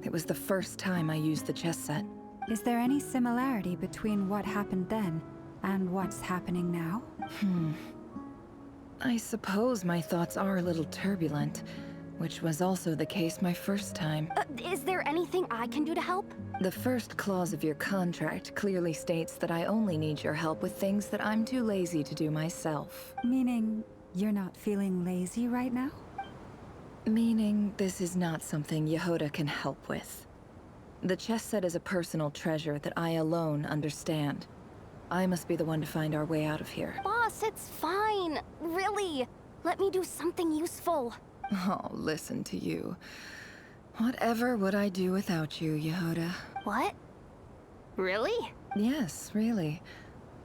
It was the first time I used the chess set. Is there any similarity between what happened then and what's happening now? I suppose my thoughts are a little turbulent, which was also the case my first time. Is there anything I can do to help? The first clause of your contract clearly states that I only need your help with things that I'm too lazy to do myself. Meaning, you're not feeling lazy right now? Meaning, this is not something Yehoda can help with. The chess set is a personal treasure that I alone understand. I must be the one to find our way out of here. Boss, it's fine. Really. Let me do something useful. Oh, listen to you. Whatever would I do without you, Yehoda? What? Really? Yes, really.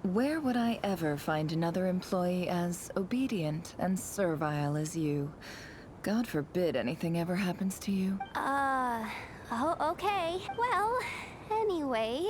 Where would I ever find another employee as obedient and servile as you? God forbid anything ever happens to you. Oh, okay. Well, anyway,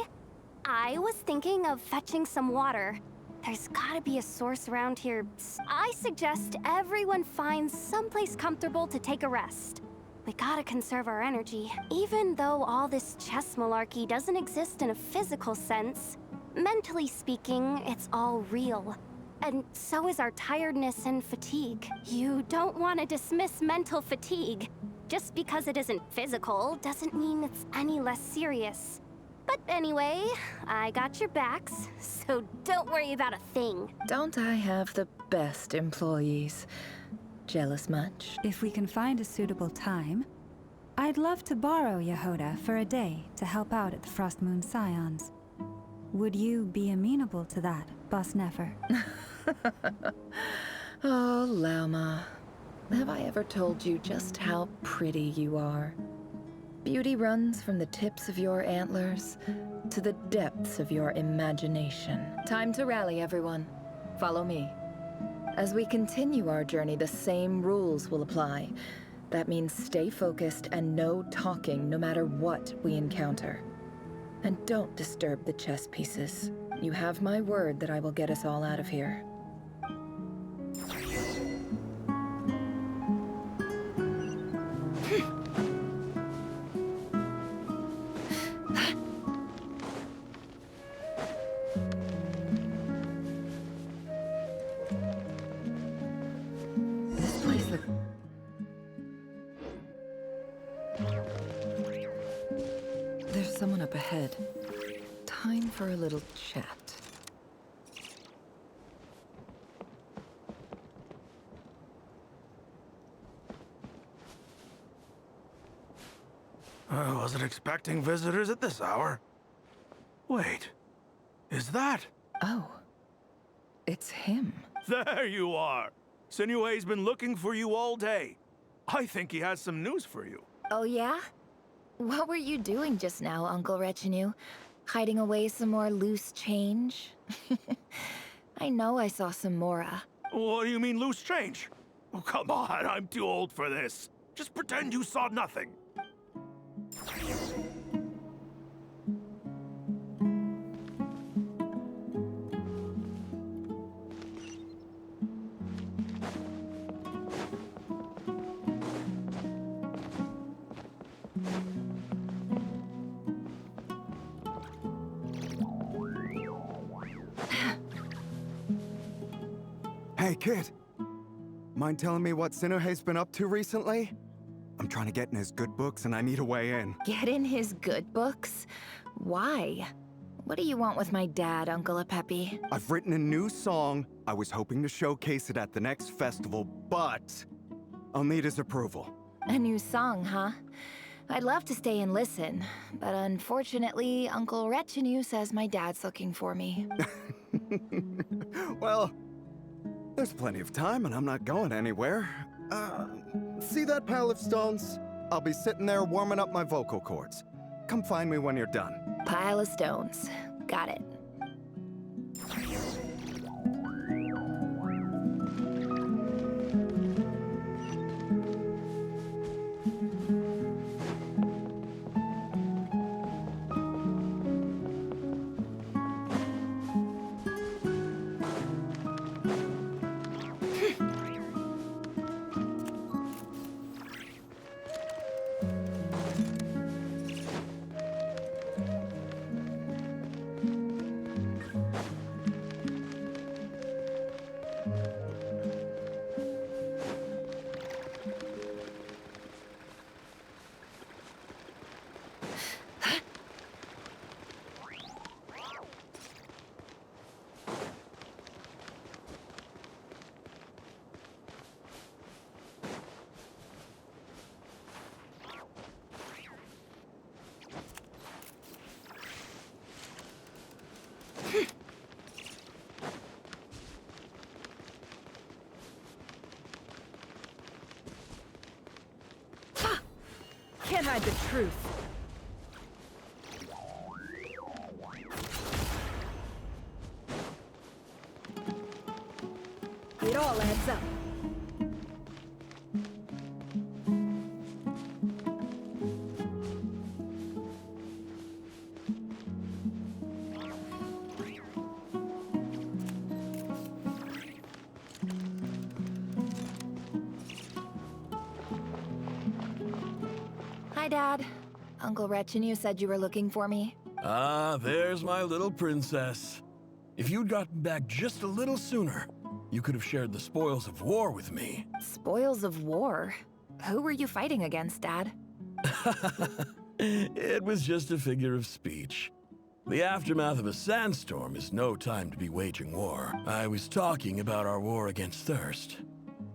I was thinking of fetching some water. There's gotta be a source around here. I suggest everyone finds someplace comfortable to take a rest. We gotta conserve our energy. Even though all this chess malarkey doesn't exist in a physical sense, mentally speaking, it's all real. And so is our tiredness and fatigue. You don't want to dismiss mental fatigue. Just because it isn't physical doesn't mean it's any less serious. But anyway, I got your backs, so don't worry about a thing. Don't I have the best employees? Jealous much? If we can find a suitable time, I'd love to borrow Yehoda for a day to help out at the Frost Moon Scions. Would you be amenable to that, Boss Nefer? Oh, Lama. Have I ever told you just how pretty you are? Beauty runs from the tips of your antlers to the depths of your imagination. Time to rally, everyone. Follow me. As we continue our journey, the same rules will apply. That means stay focused and no talking no matter what we encounter. And don't disturb the chess pieces. You have my word that I will get us all out of here. This place looks... There's someone up ahead. Time for a little chat. I wasn't expecting visitors at this hour. Wait, is that? Oh, it's him. There you are. Sinue's been looking for you all day. I think he has some news for you. Oh yeah? What were you doing just now, Uncle Retinue? Hiding away some more loose change? I know I saw some Mora. What do you mean loose change? Oh, come on, I'm too old for this. Just pretend you saw nothing. Hey, kid. Mind telling me what Sinuhe's been up to recently? I'm trying to get in his good books and I need a way in. Get in his good books? Why? What do you want with my dad, Uncle Apepi? I've written a new song. I was hoping to showcase it at the next festival, but I'll need his approval. A new song, huh? I'd love to stay and listen, but unfortunately, Uncle Retinue says my dad's looking for me. Well, there's plenty of time and I'm not going anywhere. See that pile of stones? I'll be sitting there warming up my vocal cords. Come find me when you're done. Pile of stones. Got it. can't hide the truth. It all adds up. Hi, Dad. Uncle Retinue said you were looking for me. Ah, there's my little princess. If you'd gotten back just a little sooner, you could have shared the spoils of war with me. Spoils of war? Who were you fighting against, Dad? It was just a figure of speech. The aftermath of a sandstorm is no time to be waging war. I was talking about our war against thirst.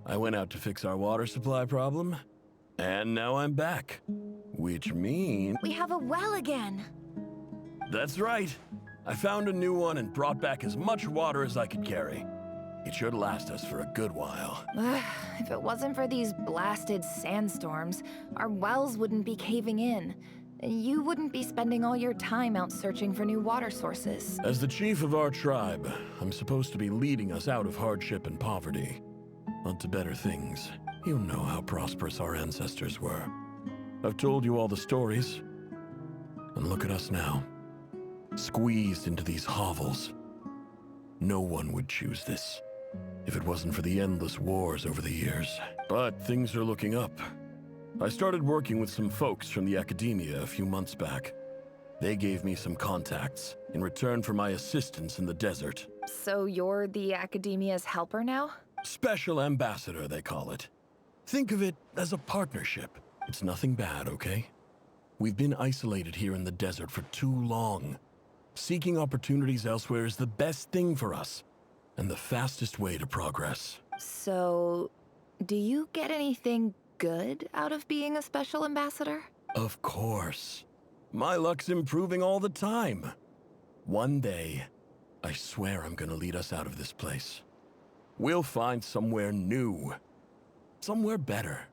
I went out to fix our water supply problem, and now I'm back. Which means... We have a well again! That's right. I found a new one and brought back as much water as I could carry. It should last us for a good while. If it wasn't for these blasted sandstorms, our wells wouldn't be caving in. You wouldn't be spending all your time out searching for new water sources. As the chief of our tribe, I'm supposed to be leading us out of hardship and poverty, onto better things. You know how prosperous our ancestors were. I've told you all the stories, and look at us now, squeezed into these hovels. No one would choose this if it wasn't for the endless wars over the years. But things are looking up. I started working with some folks from the academia a few months back. They gave me some contacts in return for my assistance in the desert. So you're the academia's helper now? Special ambassador, they call it. Think of it as a partnership. It's nothing bad, okay? We've been isolated here in the desert for too long. Seeking opportunities elsewhere is the best thing for us, and the fastest way to progress. So, do you get anything good out of being a special ambassador? Of course. My luck's improving all the time. One day, I swear I'm gonna lead us out of this place. We'll find somewhere new. Somewhere better.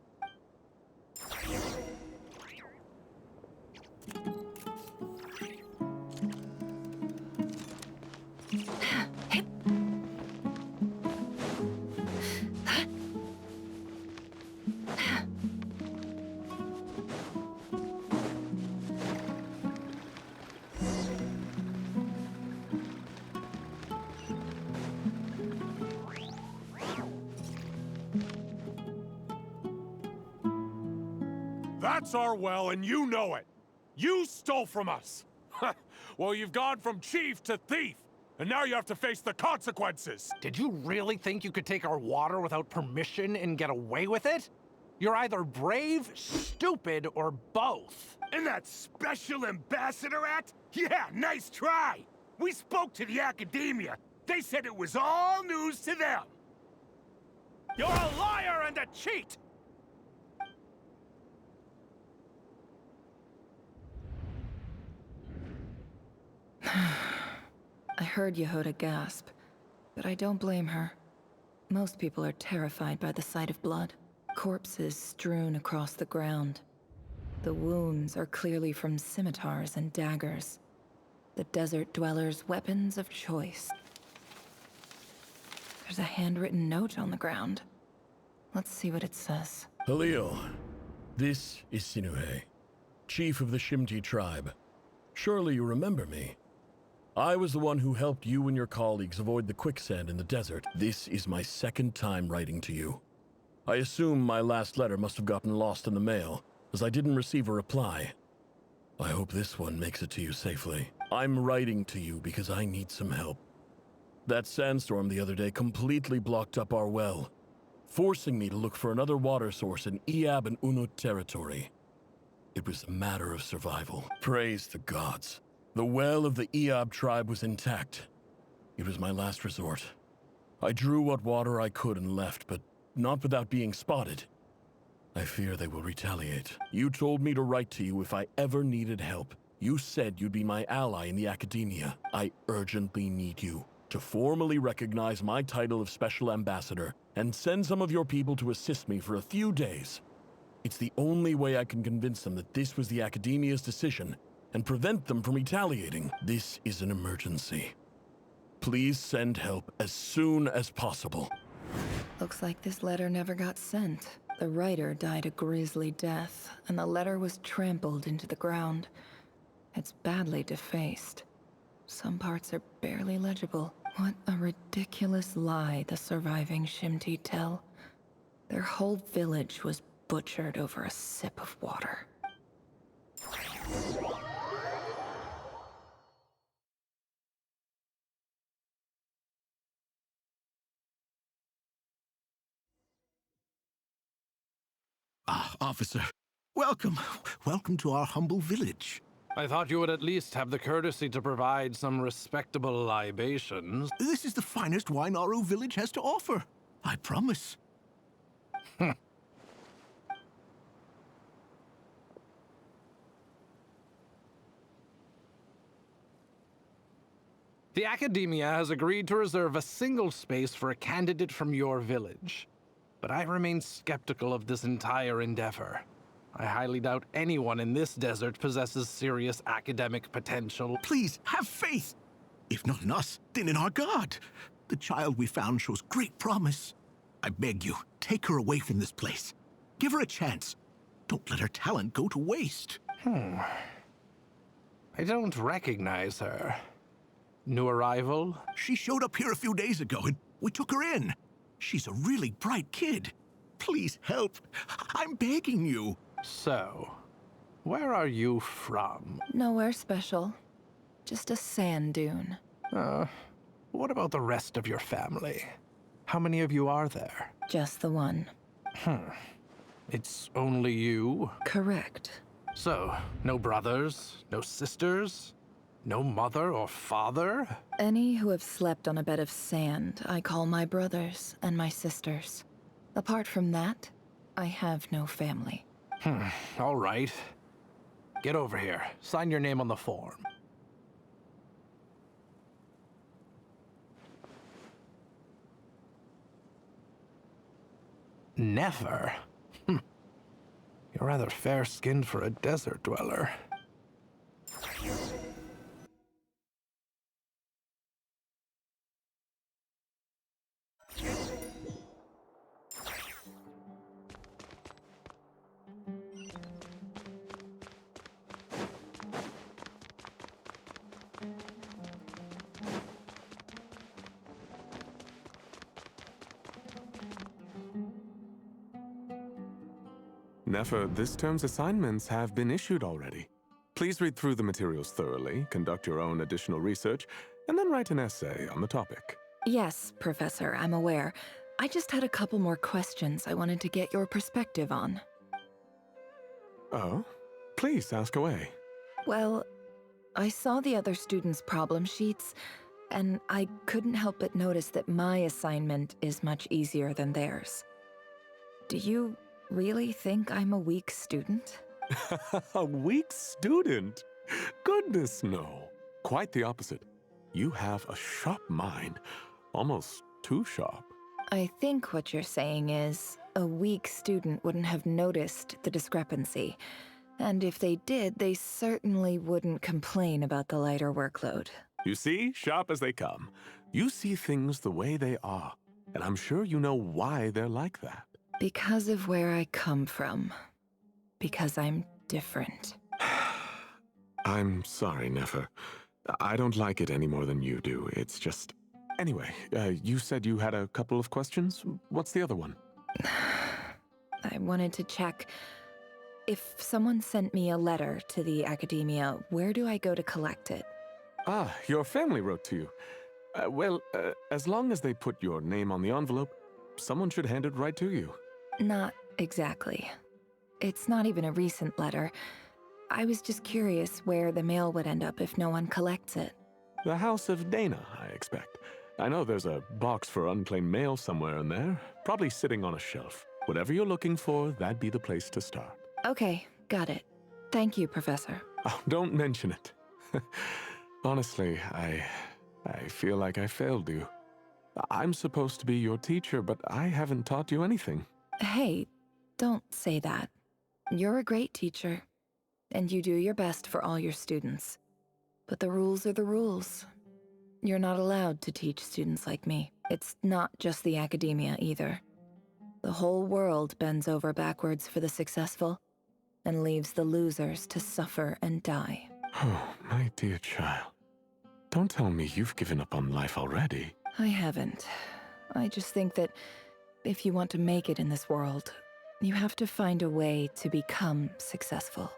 That's our well, and you know it. You stole from us. Well, you've gone from chief to thief, and now you have to face the consequences. Did you really think you could take our water without permission and get away with it? You're either brave, stupid, or both. And that special ambassador act? Yeah, nice try. We spoke to the academia. They said it was all news to them. You're a liar and a cheat! I heard Yehoda gasp, but I don't blame her. Most people are terrified by the sight of blood. Corpses strewn across the ground. The wounds are clearly from scimitars and daggers. The desert dwellers' weapons of choice. There's a handwritten note on the ground. Let's see what it says. Halil, this is Sinuhe, chief of the Shimti tribe. Surely you remember me. I was the one who helped you and your colleagues avoid the quicksand in the desert. This is my second time writing to you. I assume my last letter must have gotten lost in the mail, as I didn't receive a reply. I hope this one makes it to you safely. I'm writing to you because I need some help. That sandstorm the other day completely blocked up our well, forcing me to look for another water source in Iab and Unut territory. It was a matter of survival. Praise the gods. The well of the Iab tribe was intact. It was my last resort. I drew what water I could and left, but not without being spotted. I fear they will retaliate. You told me to write to you if I ever needed help. You said you'd be my ally in the academia. I urgently need you to formally recognize my title of Special Ambassador and send some of your people to assist me for a few days. It's the only way I can convince them that this was the Academia's decision and prevent them from retaliating. This is an emergency. Please send help as soon as possible. Looks like this letter never got sent. The writer died a grisly death, and the letter was trampled into the ground. It's badly defaced. Some parts are barely legible. What a ridiculous lie the surviving Shimti tell. Their whole village was butchered over a sip of water. Ah, officer. Welcome. Welcome to our humble village. I thought you would at least have the courtesy to provide some respectable libations. This is the finest wine Aru village has to offer. I promise. The Academia has agreed to reserve a single space for a candidate from your village. But I remain skeptical of this entire endeavor. I highly doubt anyone in this desert possesses serious academic potential. Please, have faith. If not in us, then in our god. The child we found shows great promise. I beg you, take her away from this place. Give her a chance. Don't let her talent go to waste. I don't recognize her. New arrival? She showed up here a few days ago, and we took her in. She's a really bright kid. Please help. I'm begging you. So, where are you from? Nowhere special. Just a sand dune. What about the rest of your family? How many of you are there? Just the one. It's only you? Correct. So, no brothers, no sisters, no mother or father? Any who have slept on a bed of sand, I call my brothers and my sisters. Apart from that, I have no family. All right. Get over here. Sign your name on the form. Never? You're rather fair-skinned for a desert dweller. Nefer, this term's assignments have been issued already. Please read through the materials thoroughly, conduct your own additional research, and then write an essay on the topic. Yes, Professor, I'm aware. I just had a couple more questions I wanted to get your perspective on. Oh? Please, ask away. Well, I saw the other students' problem sheets, and I couldn't help but notice that my assignment is much easier than theirs. Do you really think I'm a weak student? A weak student? Goodness, no. Quite the opposite. You have a sharp mind. Almost too sharp. I think what you're saying is, a weak student wouldn't have noticed the discrepancy. And if they did, they certainly wouldn't complain about the lighter workload. You see, sharp as they come. You see things the way they are. And I'm sure you know why they're like that. Because of where I come from. Because I'm different. I'm sorry, Nefer. I don't like it any more than you do. It's just... Anyway, you said you had a couple of questions? What's the other one? I wanted to check. If someone sent me a letter to the Academia, where do I go to collect it? Ah, your family wrote to you. Well, as long as they put your name on the envelope, someone should hand it right to you. Not exactly. It's not even a recent letter. I was just curious where the mail would end up if no one collects it. The House of Dana, I expect. I know there's a box for unclaimed mail somewhere in there, probably sitting on a shelf. Whatever you're looking for, that'd be the place to start. Okay, got it. Thank you, Professor. Oh, don't mention it. Honestly, I feel like I failed you. I'm supposed to be your teacher, but I haven't taught you anything. Hey, don't say that. You're a great teacher, and you do your best for all your students. But the rules are the rules. You're not allowed to teach students like me. It's not just the academia either. The whole world bends over backwards for the successful and leaves the losers to suffer and die. Oh, my dear child. Don't tell me you've given up on life already. I haven't. I just think that if you want to make it in this world, you have to find a way to become successful.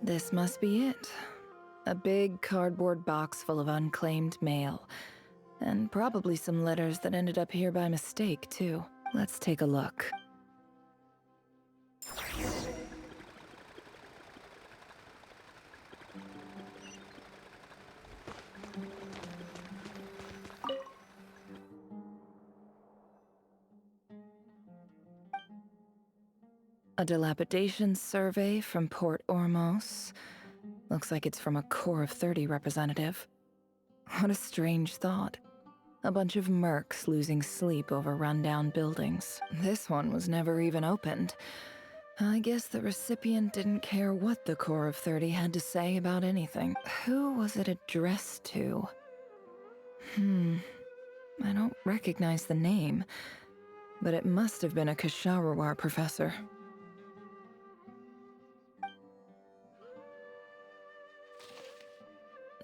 This must be it. A big cardboard box full of unclaimed mail. And probably some letters that ended up here by mistake, too. Let's take a look. A dilapidation survey from Port Ormos. Looks like it's from a Core of 30 representative. What a strange thought. A bunch of mercs losing sleep over rundown buildings. This one was never even opened. I guess the recipient didn't care what the Core of 30 had to say about anything. Who was it addressed to? I don't recognize the name, but it must have been a Kasharawar professor.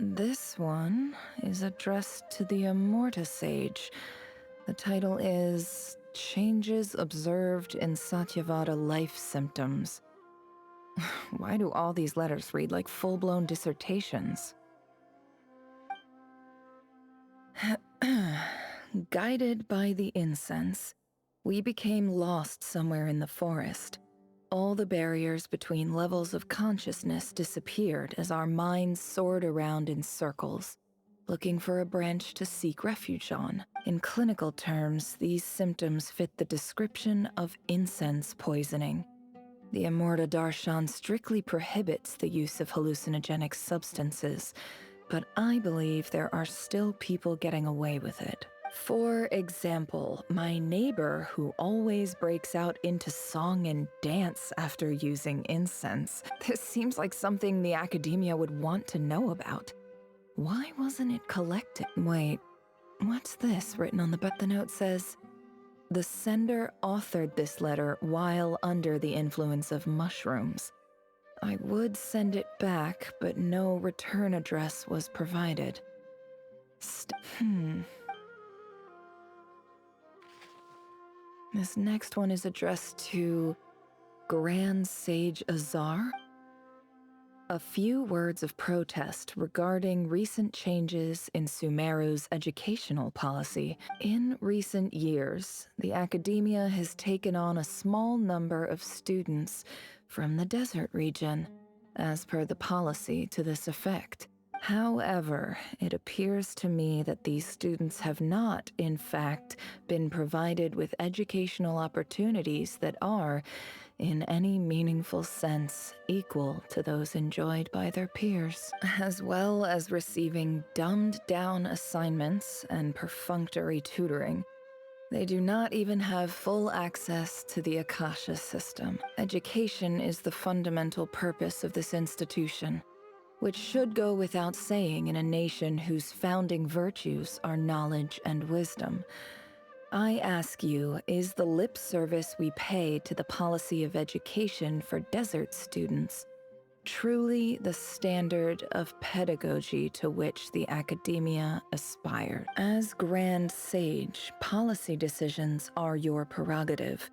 This one is addressed to the Immorta Sage. The title is Changes Observed in Satyavada Life Symptoms. Why do all these letters read like full-blown dissertations? Guided by the incense, we became lost somewhere in the forest. All the barriers between levels of consciousness disappeared as our minds soared around in circles, looking for a branch to seek refuge on. In clinical terms, these symptoms fit the description of incense poisoning. The Immorta Darshan strictly prohibits the use of hallucinogenic substances, but I believe there are still people getting away with it. For example, my neighbor who always breaks out into song and dance after using incense. This seems like something the academia would want to know about. Why wasn't it collected? Wait, what's this written on the butt? The note says, the sender authored this letter while under the influence of mushrooms. I would send it back, but no return address was provided. This next one is addressed to Grand Sage Azar. A few words of protest regarding recent changes in Sumeru's educational policy. In recent years, the academia has taken on a small number of students from the desert region, as per the policy to this effect. However, it appears to me that these students have not, in fact, been provided with educational opportunities that are, in any meaningful sense, equal to those enjoyed by their peers, as well as receiving dumbed-down assignments and perfunctory tutoring. They do not even have full access to the Akasha system. Education is the fundamental purpose of this institution, which should go without saying in a nation whose founding virtues are knowledge and wisdom. I ask you, is the lip service we pay to the policy of education for desert students truly the standard of pedagogy to which the academia aspired? As Grand Sage, policy decisions are your prerogative,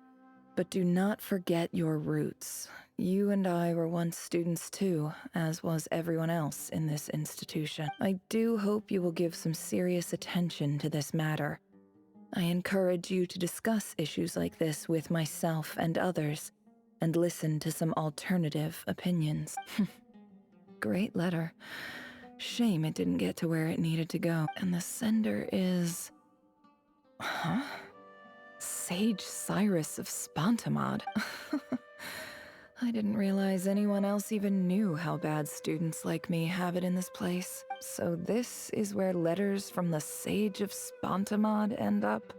but do not forget your roots. You and I were once students too, as was everyone else in this institution. I do hope you will give some serious attention to this matter. I encourage you to discuss issues like this with myself and others, and listen to some alternative opinions. Great letter. Shame it didn't get to where it needed to go. And the sender is... Huh? Sage Cyrus of Spontamod. I didn't realize anyone else even knew how bad students like me have it in this place. So this is where letters from the Sage of Spontamod end up?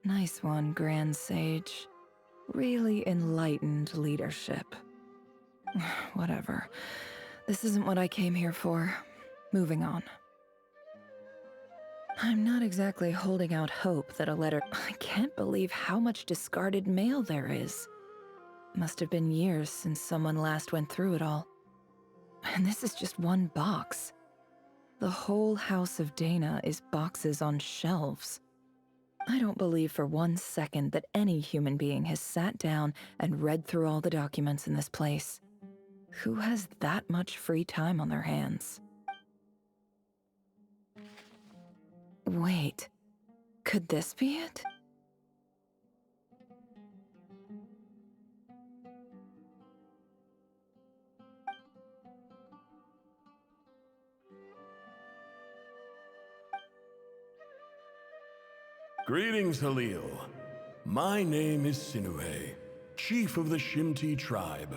Nice one, Grand Sage. Really enlightened leadership. Whatever. This isn't what I came here for. Moving on. I'm not exactly holding out hope that a letter... I can't believe how much discarded mail there is. Must have been years since someone last went through it all. And this is just one box. The whole House of Dana is boxes on shelves. I don't believe for 1 second that any human being has sat down and read through all the documents in this place. Who has that much free time on their hands? Wait, could this be it? Greetings, Halil. My name is Sinuhe, chief of the Shimti tribe.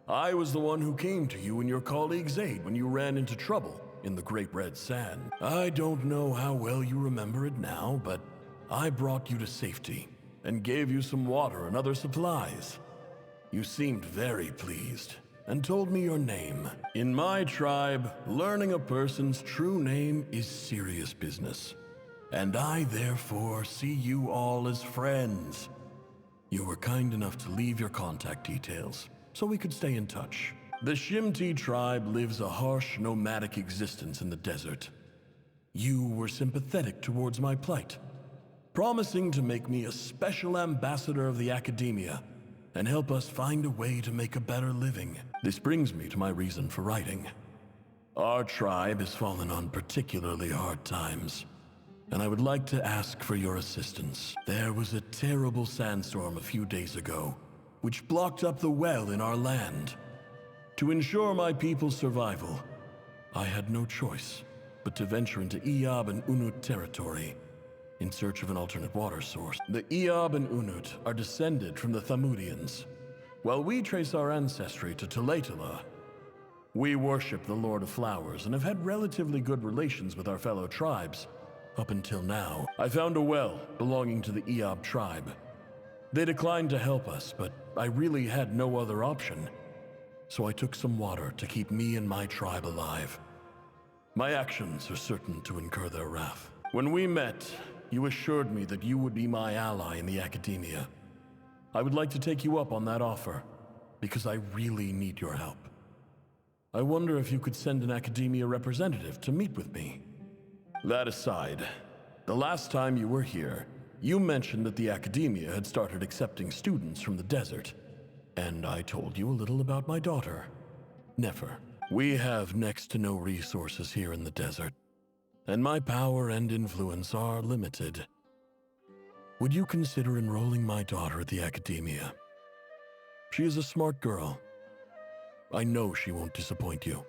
I was the one who came to you and your colleague's aid when you ran into trouble in the Great Red Sand. I don't know how well you remember it now, but I brought you to safety and gave you some water and other supplies. You seemed very pleased and told me your name. In my tribe, learning a person's true name is serious business. And I therefore see you all as friends. You were kind enough to leave your contact details, so we could stay in touch. The Shimti tribe lives a harsh, nomadic existence in the desert. You were sympathetic towards my plight, promising to make me a special ambassador of the academia and help us find a way to make a better living. This brings me to my reason for writing. Our tribe has fallen on particularly hard times, and I would like to ask for your assistance. There was a terrible sandstorm a few days ago, which blocked up the well in our land. To ensure my people's survival, I had no choice but to venture into Eob and Unut territory in search of an alternate water source. The Eob and Unut are descended from the Thamudians, while we trace our ancestry to Tulatala. We worship the Lord of Flowers and have had relatively good relations with our fellow tribes up until now. I found a well belonging to the Eob tribe. They declined to help us, but I really had no other option. So I took some water to keep me and my tribe alive. My actions are certain to incur their wrath. When we met, you assured me that you would be my ally in the academia. I would like to take you up on that offer, because I really need your help. I wonder if you could send an academia representative to meet with me. That aside, the last time you were here, you mentioned that the academia had started accepting students from the desert, and I told you a little about my daughter, Nefer. We have next to no resources here in the desert, and my power and influence are limited. Would you consider enrolling my daughter at the academia? She is a smart girl. I know she won't disappoint you.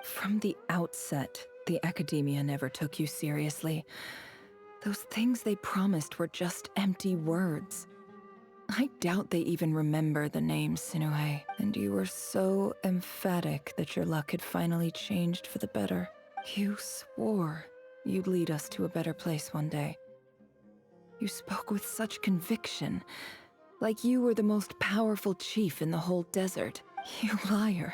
From the outset, the academia never took you seriously. Those things they promised were just empty words. I doubt they even remember the name Sinuhe, and you were so emphatic that your luck had finally changed for the better. You swore you'd lead us to a better place one day. You spoke with such conviction, like you were the most powerful chief in the whole desert. You liar.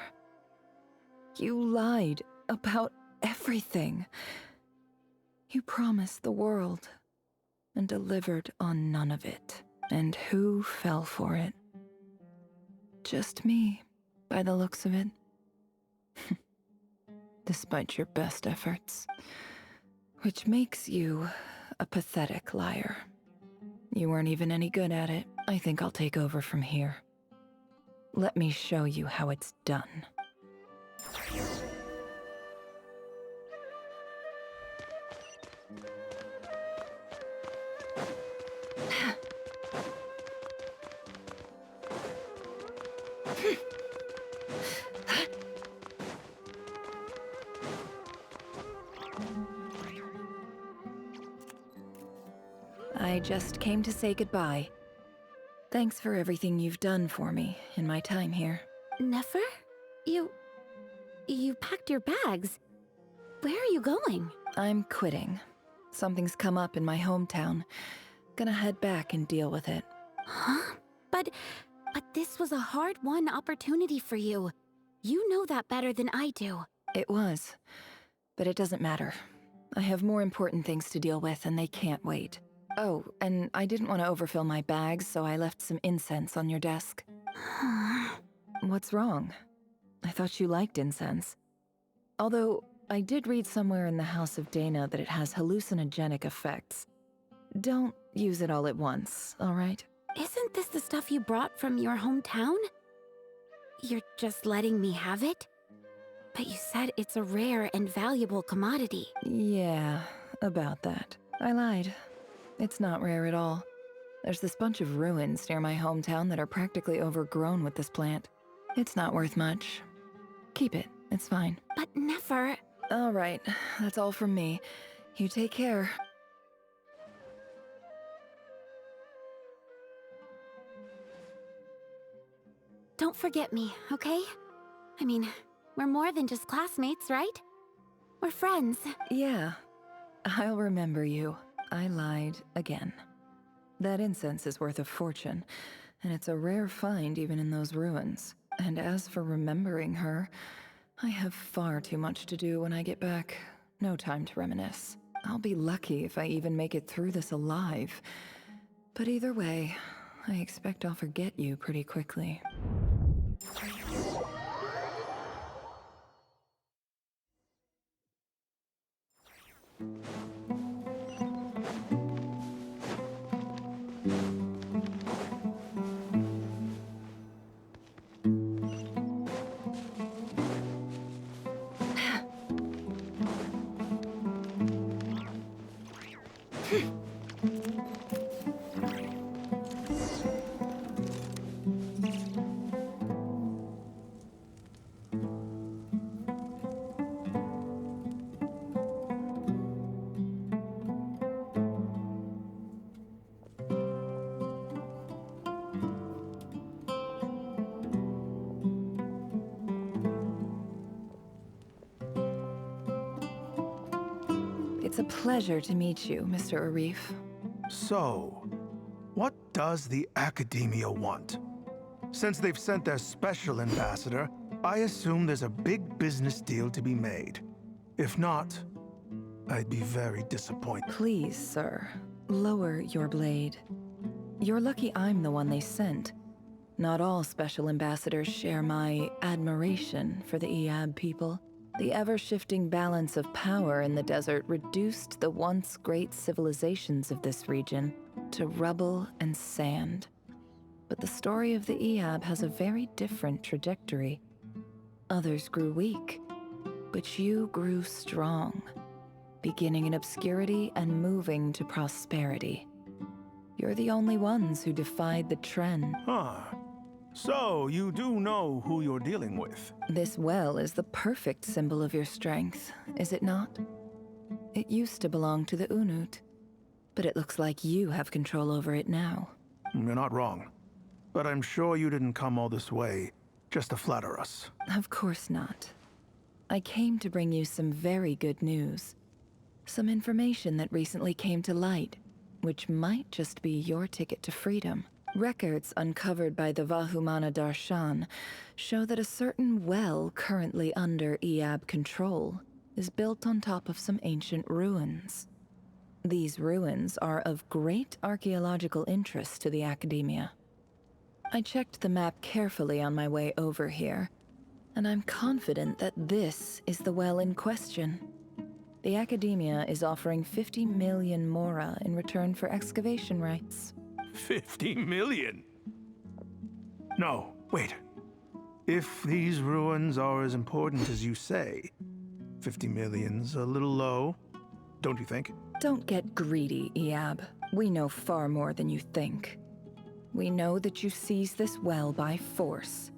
You lied about everything. You promised the world and delivered on none of it. And who fell for it? Just me, by the looks of it. Despite your best efforts. Which makes you a pathetic liar. You weren't even any good at it. I think I'll take over from here. Let me show you how it's done. I just came to say goodbye. Thanks for everything you've done for me in my time here. Nefer? You packed your bags. Where are you going? I'm quitting. Something's come up in my hometown. Gonna head back and deal with it. Huh? But this was a hard-won opportunity for you. You know that better than I do. It was. But it doesn't matter. I have more important things to deal with, and they can't wait. Oh, and I didn't want to overfill my bags, so I left some incense on your desk. What's wrong? I thought you liked incense. Although, I did read somewhere in the House of Dana that it has hallucinogenic effects. Don't use it all at once, all right? Isn't this the stuff you brought from your hometown? You're just letting me have it? But you said it's a rare and valuable commodity. Yeah, about that. I lied. It's not rare at all. There's this bunch of ruins near my hometown that are practically overgrown with this plant. It's not worth much. Keep it. It's fine. But Nefer... All right. That's all from me. You take care. Don't forget me, okay? I mean, we're more than just classmates, right? We're friends. Yeah. I'll remember you. I lied again. That incense is worth a fortune, and it's a rare find even in those ruins. And as for remembering her, I have far too much to do when I get back. No time to reminisce. I'll be lucky if I even make it through this alive. But either way, I expect I'll forget you pretty quickly. It's a pleasure to meet you, Mr. Arif. So, what does the Academia want? Since they've sent their special ambassador, I assume there's a big business deal to be made. If not, I'd be very disappointed. Please, sir, lower your blade. You're lucky I'm the one they sent. Not all special ambassadors share my admiration for the Iab people. The ever-shifting balance of power in the desert reduced the once great civilizations of this region to rubble and sand. But the story of the Iab has a very different trajectory. Others grew weak, but you grew strong, beginning in obscurity and moving to prosperity. You're the only ones who defied the trend. Huh. So, you do know who you're dealing with? This well is the perfect symbol of your strength, is it not? It used to belong to the Unut, but it looks like you have control over it now. You're not wrong. But I'm sure you didn't come all this way just to flatter us. Of course not. I came to bring you some very good news. Some information that recently came to light, which might just be your ticket to freedom. Records uncovered by the Vahumana Darshan show that a certain well currently under Iab control is built on top of some ancient ruins. These ruins are of great archaeological interest to the Academia. I checked the map carefully on my way over here, and I'm confident that this is the well in question. The Academia is offering 50 million mora in return for excavation rights. 50 million? No, wait. If these ruins are as important as you say, 50 million's a little low, don't you think? Don't get greedy, Iab. We know far more than you think. We know that you seized this well by force.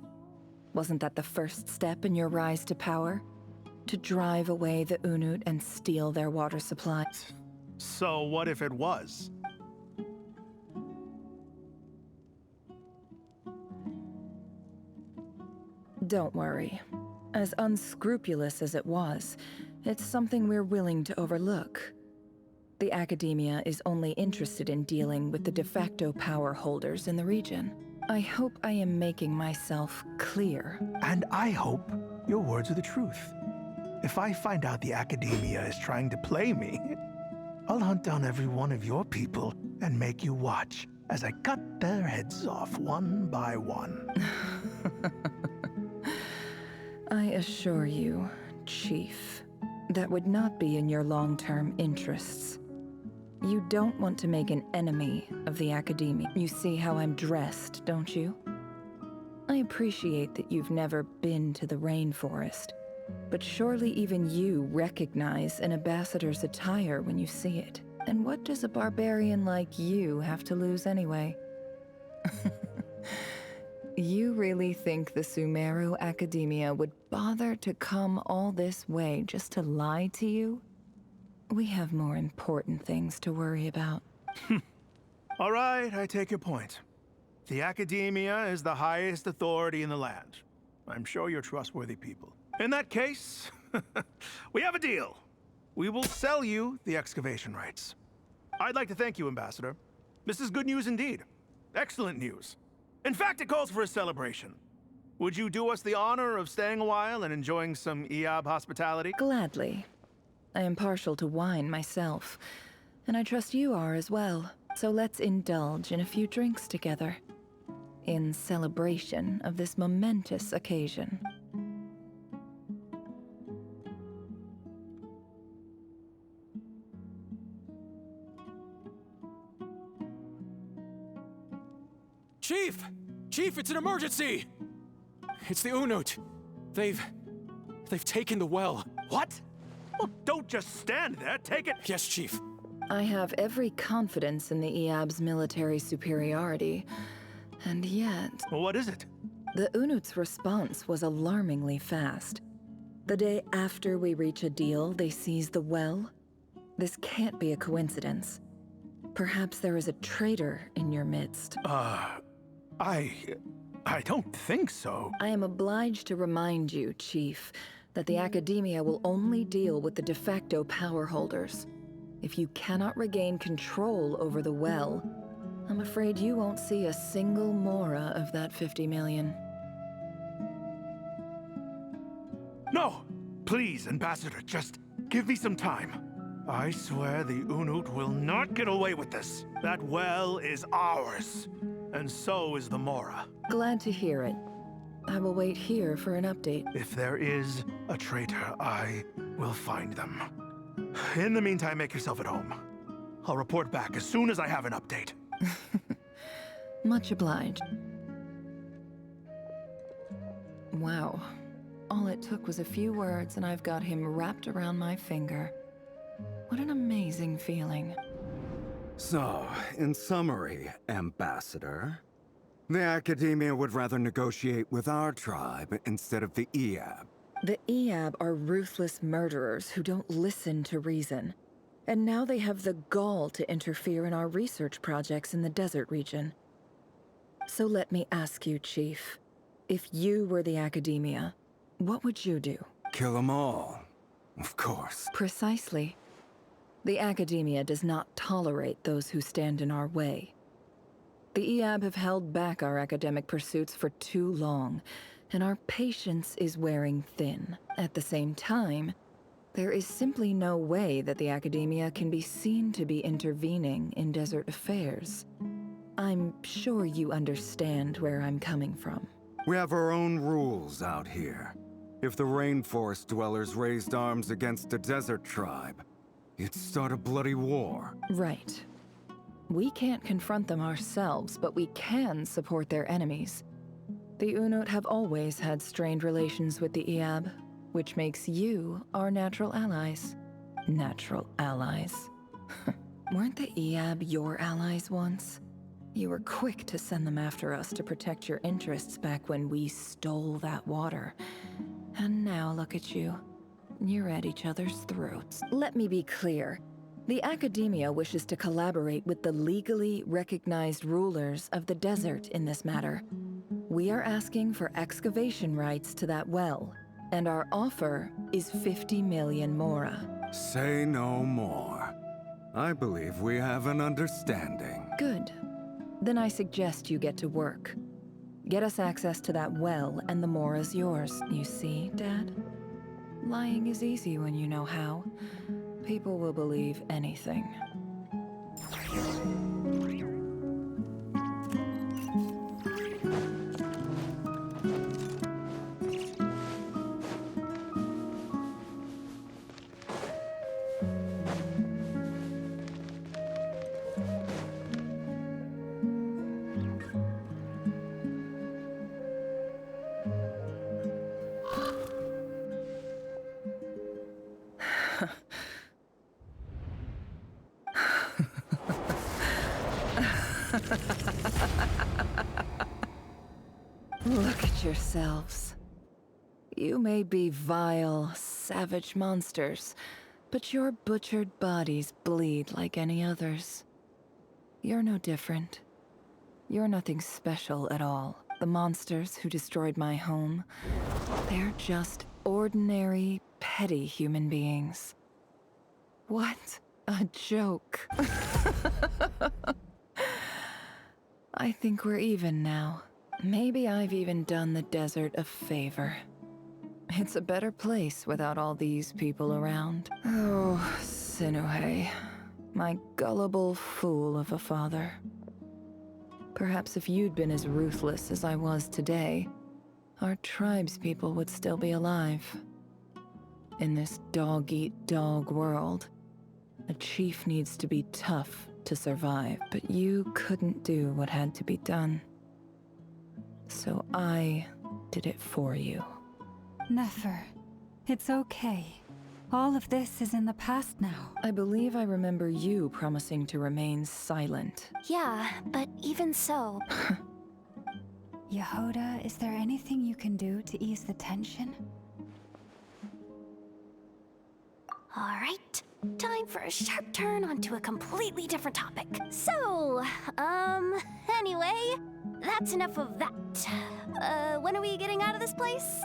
Wasn't that the first step in your rise to power? To drive away the Unut and steal their water supply? So what if it was? Don't worry. As unscrupulous as it was, it's something we're willing to overlook. The Academia is only interested in dealing with the de facto power holders in the region. I hope I am making myself clear. And I hope your words are the truth. If I find out the Academia is trying to play me, I'll hunt down every one of your people and make you watch as I cut their heads off one by one. I assure you, Chief, that would not be in your long-term interests. You don't want to make an enemy of the Academia. You see how I'm dressed, don't you? I appreciate that you've never been to the rainforest, but surely even you recognize an ambassador's attire when you see it. And what does a barbarian like you have to lose anyway? You really think the Sumeru Academia would bother to come all this way just to lie to you? We have more important things to worry about. All right, I take your point. The Academia is the highest authority in the land. I'm sure you're trustworthy people. In that case, we have a deal. We will sell you the excavation rights. I'd like to thank you, Ambassador. This is good news indeed. Excellent news. In fact, it calls for a celebration. Would you do us the honor of staying a while and enjoying some EAB hospitality? Gladly. I am partial to wine myself, and I trust you are as well. So let's indulge in a few drinks together, in celebration of this momentous occasion. Chief! Chief, it's an emergency! It's the Unut. They've taken the well. What? Well, don't just stand there, take it! Yes, Chief. I have every confidence in the EAB's military superiority, and yet... Well, what is it? The Unut's response was alarmingly fast. The day after we reach a deal, they seize the well. This can't be a coincidence. Perhaps there is a traitor in your midst. I don't think so. I am obliged to remind you, Chief, that the Academia will only deal with the de facto power holders. If you cannot regain control over the well, I'm afraid you won't see a single mora of that 50 million. No! Please, Ambassador, just give me some time. I swear the Unut will not get away with this. That well is ours. And so is the Mora. Glad to hear it. I will wait here for an update. If there is a traitor, I will find them. In the meantime, make yourself at home. I'll report back as soon as I have an update. Much obliged. Wow. All it took was a few words and I've got him wrapped around my finger. What an amazing feeling. So, in summary, Ambassador, the Academia would rather negotiate with our tribe instead of the EAB. The EAB are ruthless murderers who don't listen to reason. And now they have the gall to interfere in our research projects in the desert region. So let me ask you, Chief, if you were the Academia, what would you do? Kill them all, of course. Precisely. The Academia does not tolerate those who stand in our way. The EAB have held back our academic pursuits for too long, and our patience is wearing thin. At the same time, there is simply no way that the Academia can be seen to be intervening in desert affairs. I'm sure you understand where I'm coming from. We have our own rules out here. If the rainforest dwellers raised arms against a desert tribe, you'd start a bloody war. Right. We can't confront them ourselves, but we can support their enemies. The Unut have always had strained relations with the EAB, which makes you our natural allies. Natural allies. Weren't the EAB your allies once? You were quick to send them after us to protect your interests back when we stole that water. And now look at you. You're at each other's throats. Let me be clear. The Academia wishes to collaborate with the legally recognized rulers of the desert in this matter. We are asking for excavation rights to that well, and our offer is 50 million mora. Say no more. I believe we have an understanding. Good. Then I suggest you get to work. Get us access to that well, and the mora's yours. You see, Dad? Lying is easy when you know how. People will believe anything. Look at yourselves. You may be vile, savage monsters, but your butchered bodies bleed like any others. You're no different. You're nothing special at all. The monsters who destroyed my home, they're just ordinary, petty human beings. What a joke. I think we're even now. Maybe I've even done the desert a favor. It's a better place without all these people around. Oh, Sinuhe, my gullible fool of a father. Perhaps if you'd been as ruthless as I was today, our tribespeople would still be alive. In this dog-eat-dog world, a chief needs to be tough to survive, but you couldn't do what had to be done. So I did it for you. Nefer, it's okay. All of this is in the past now. I believe I remember you promising to remain silent. Yeah, but even so... Yehoda, is there anything you can do to ease the tension? Alright, time for a sharp turn onto a completely different topic. So, anyway, that's enough of that. When are we getting out of this place?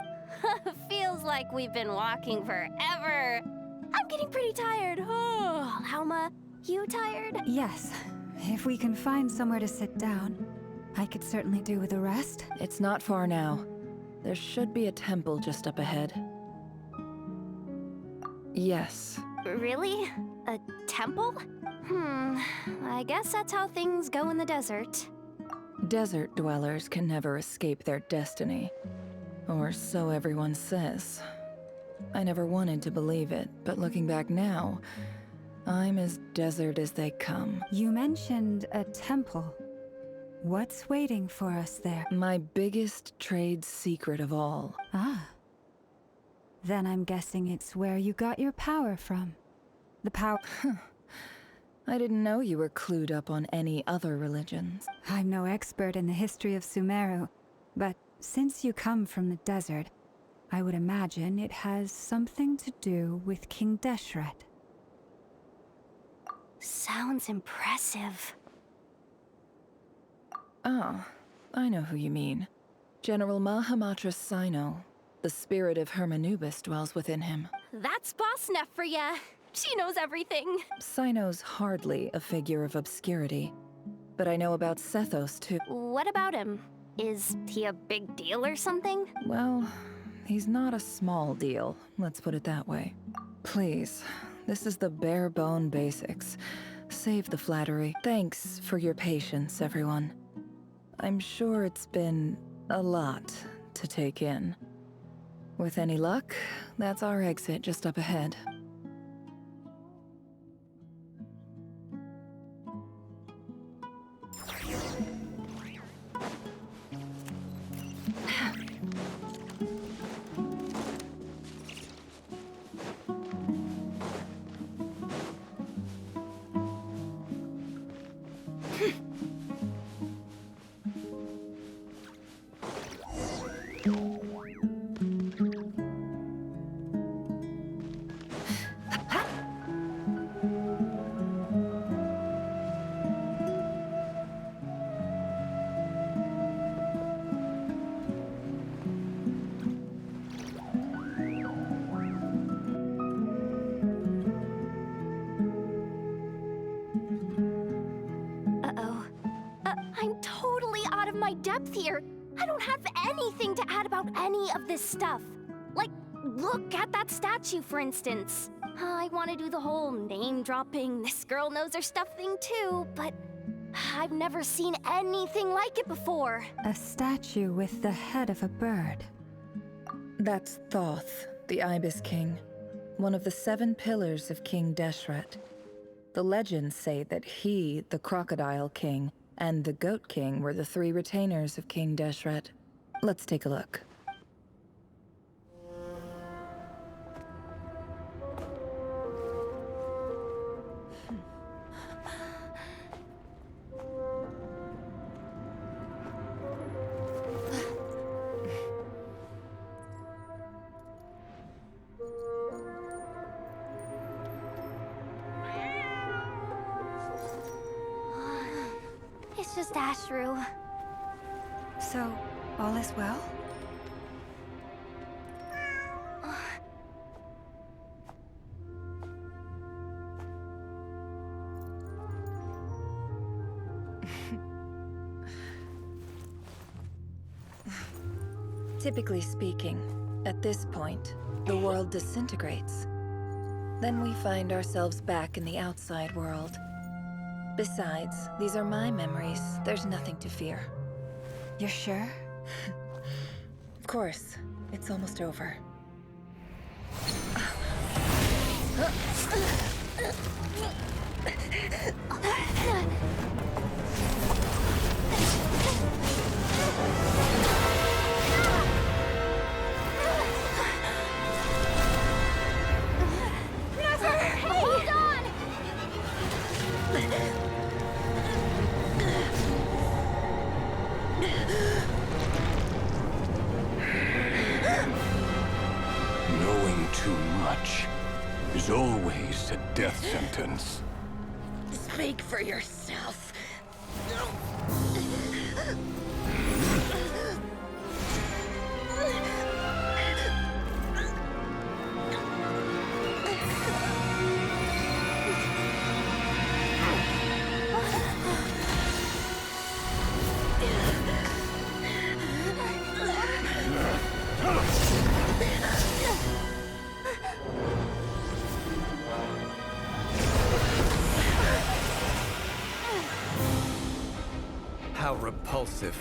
Feels like we've been walking forever. I'm getting pretty tired. Oh, Alma, you tired? Yes. If we can find somewhere to sit down, I could certainly do with a rest. It's not far now. There should be a temple just up ahead. Yes. Really? A temple? I guess that's how things go in the desert. Desert dwellers can never escape their destiny. Or so everyone says. I never wanted to believe it, but looking back now, I'm as desert as they come. You mentioned a temple. What's waiting for us there? My biggest trade secret of all. Ah. Then I'm guessing it's where you got your power from. The power... I didn't know you were clued up on any other religions. I'm no expert in the history of Sumeru, but since you come from the desert, I would imagine it has something to do with King Deshret. Sounds impressive. Ah, I know who you mean. General Mahamatra Sino. The spirit of Hermanubis dwells within him. That's Boss Neff for ya. She knows everything. Sino's hardly a figure of obscurity, but I know about Sethos too. What about him? Is he a big deal or something? Well, he's not a small deal, let's put it that way. Please, this is the bare bone basics. Save the flattery. Thanks for your patience, everyone. I'm sure it's been a lot to take in. With any luck, that's our exit just up ahead. depth here. I don't have anything to add about any of this stuff. Like, look at that statue, for instance. I want to do the whole name-dropping, this girl knows her stuff thing too, but I've never seen anything like it before. A statue with the head of a bird. That's Thoth, the Ibis King, one of the 7 pillars of King Deshret. The legends say that he, the Crocodile King, and the Goat King were the 3 retainers of King Deshret. Let's take a look. It's just Ashru. So, all is well? Typically speaking, at this point, the world disintegrates. Then we find ourselves back in the outside world. Besides, these are my memories. There's nothing to fear. You're sure? Of course. It's almost over. Knowing too much is always a death sentence. Speak for yourself. How repulsive.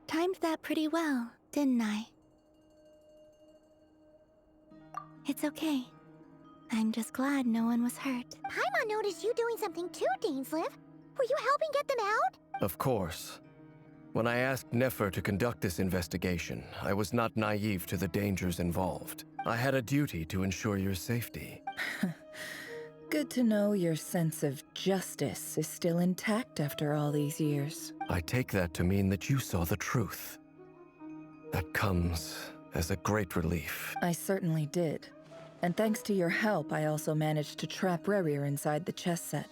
Timed that pretty well, didn't I? It's okay. I'm just glad no one was hurt. Paimon noticed you doing something too, Dainsleif. Were you helping get them out? Of course. When I asked Nefer to conduct this investigation, I was not naive to the dangers involved. I had a duty to ensure your safety. Good to know your sense of justice is still intact after all these years. I take that to mean that you saw the truth. That comes as a great relief. I certainly did. And thanks to your help, I also managed to trap Rerir inside the chess set.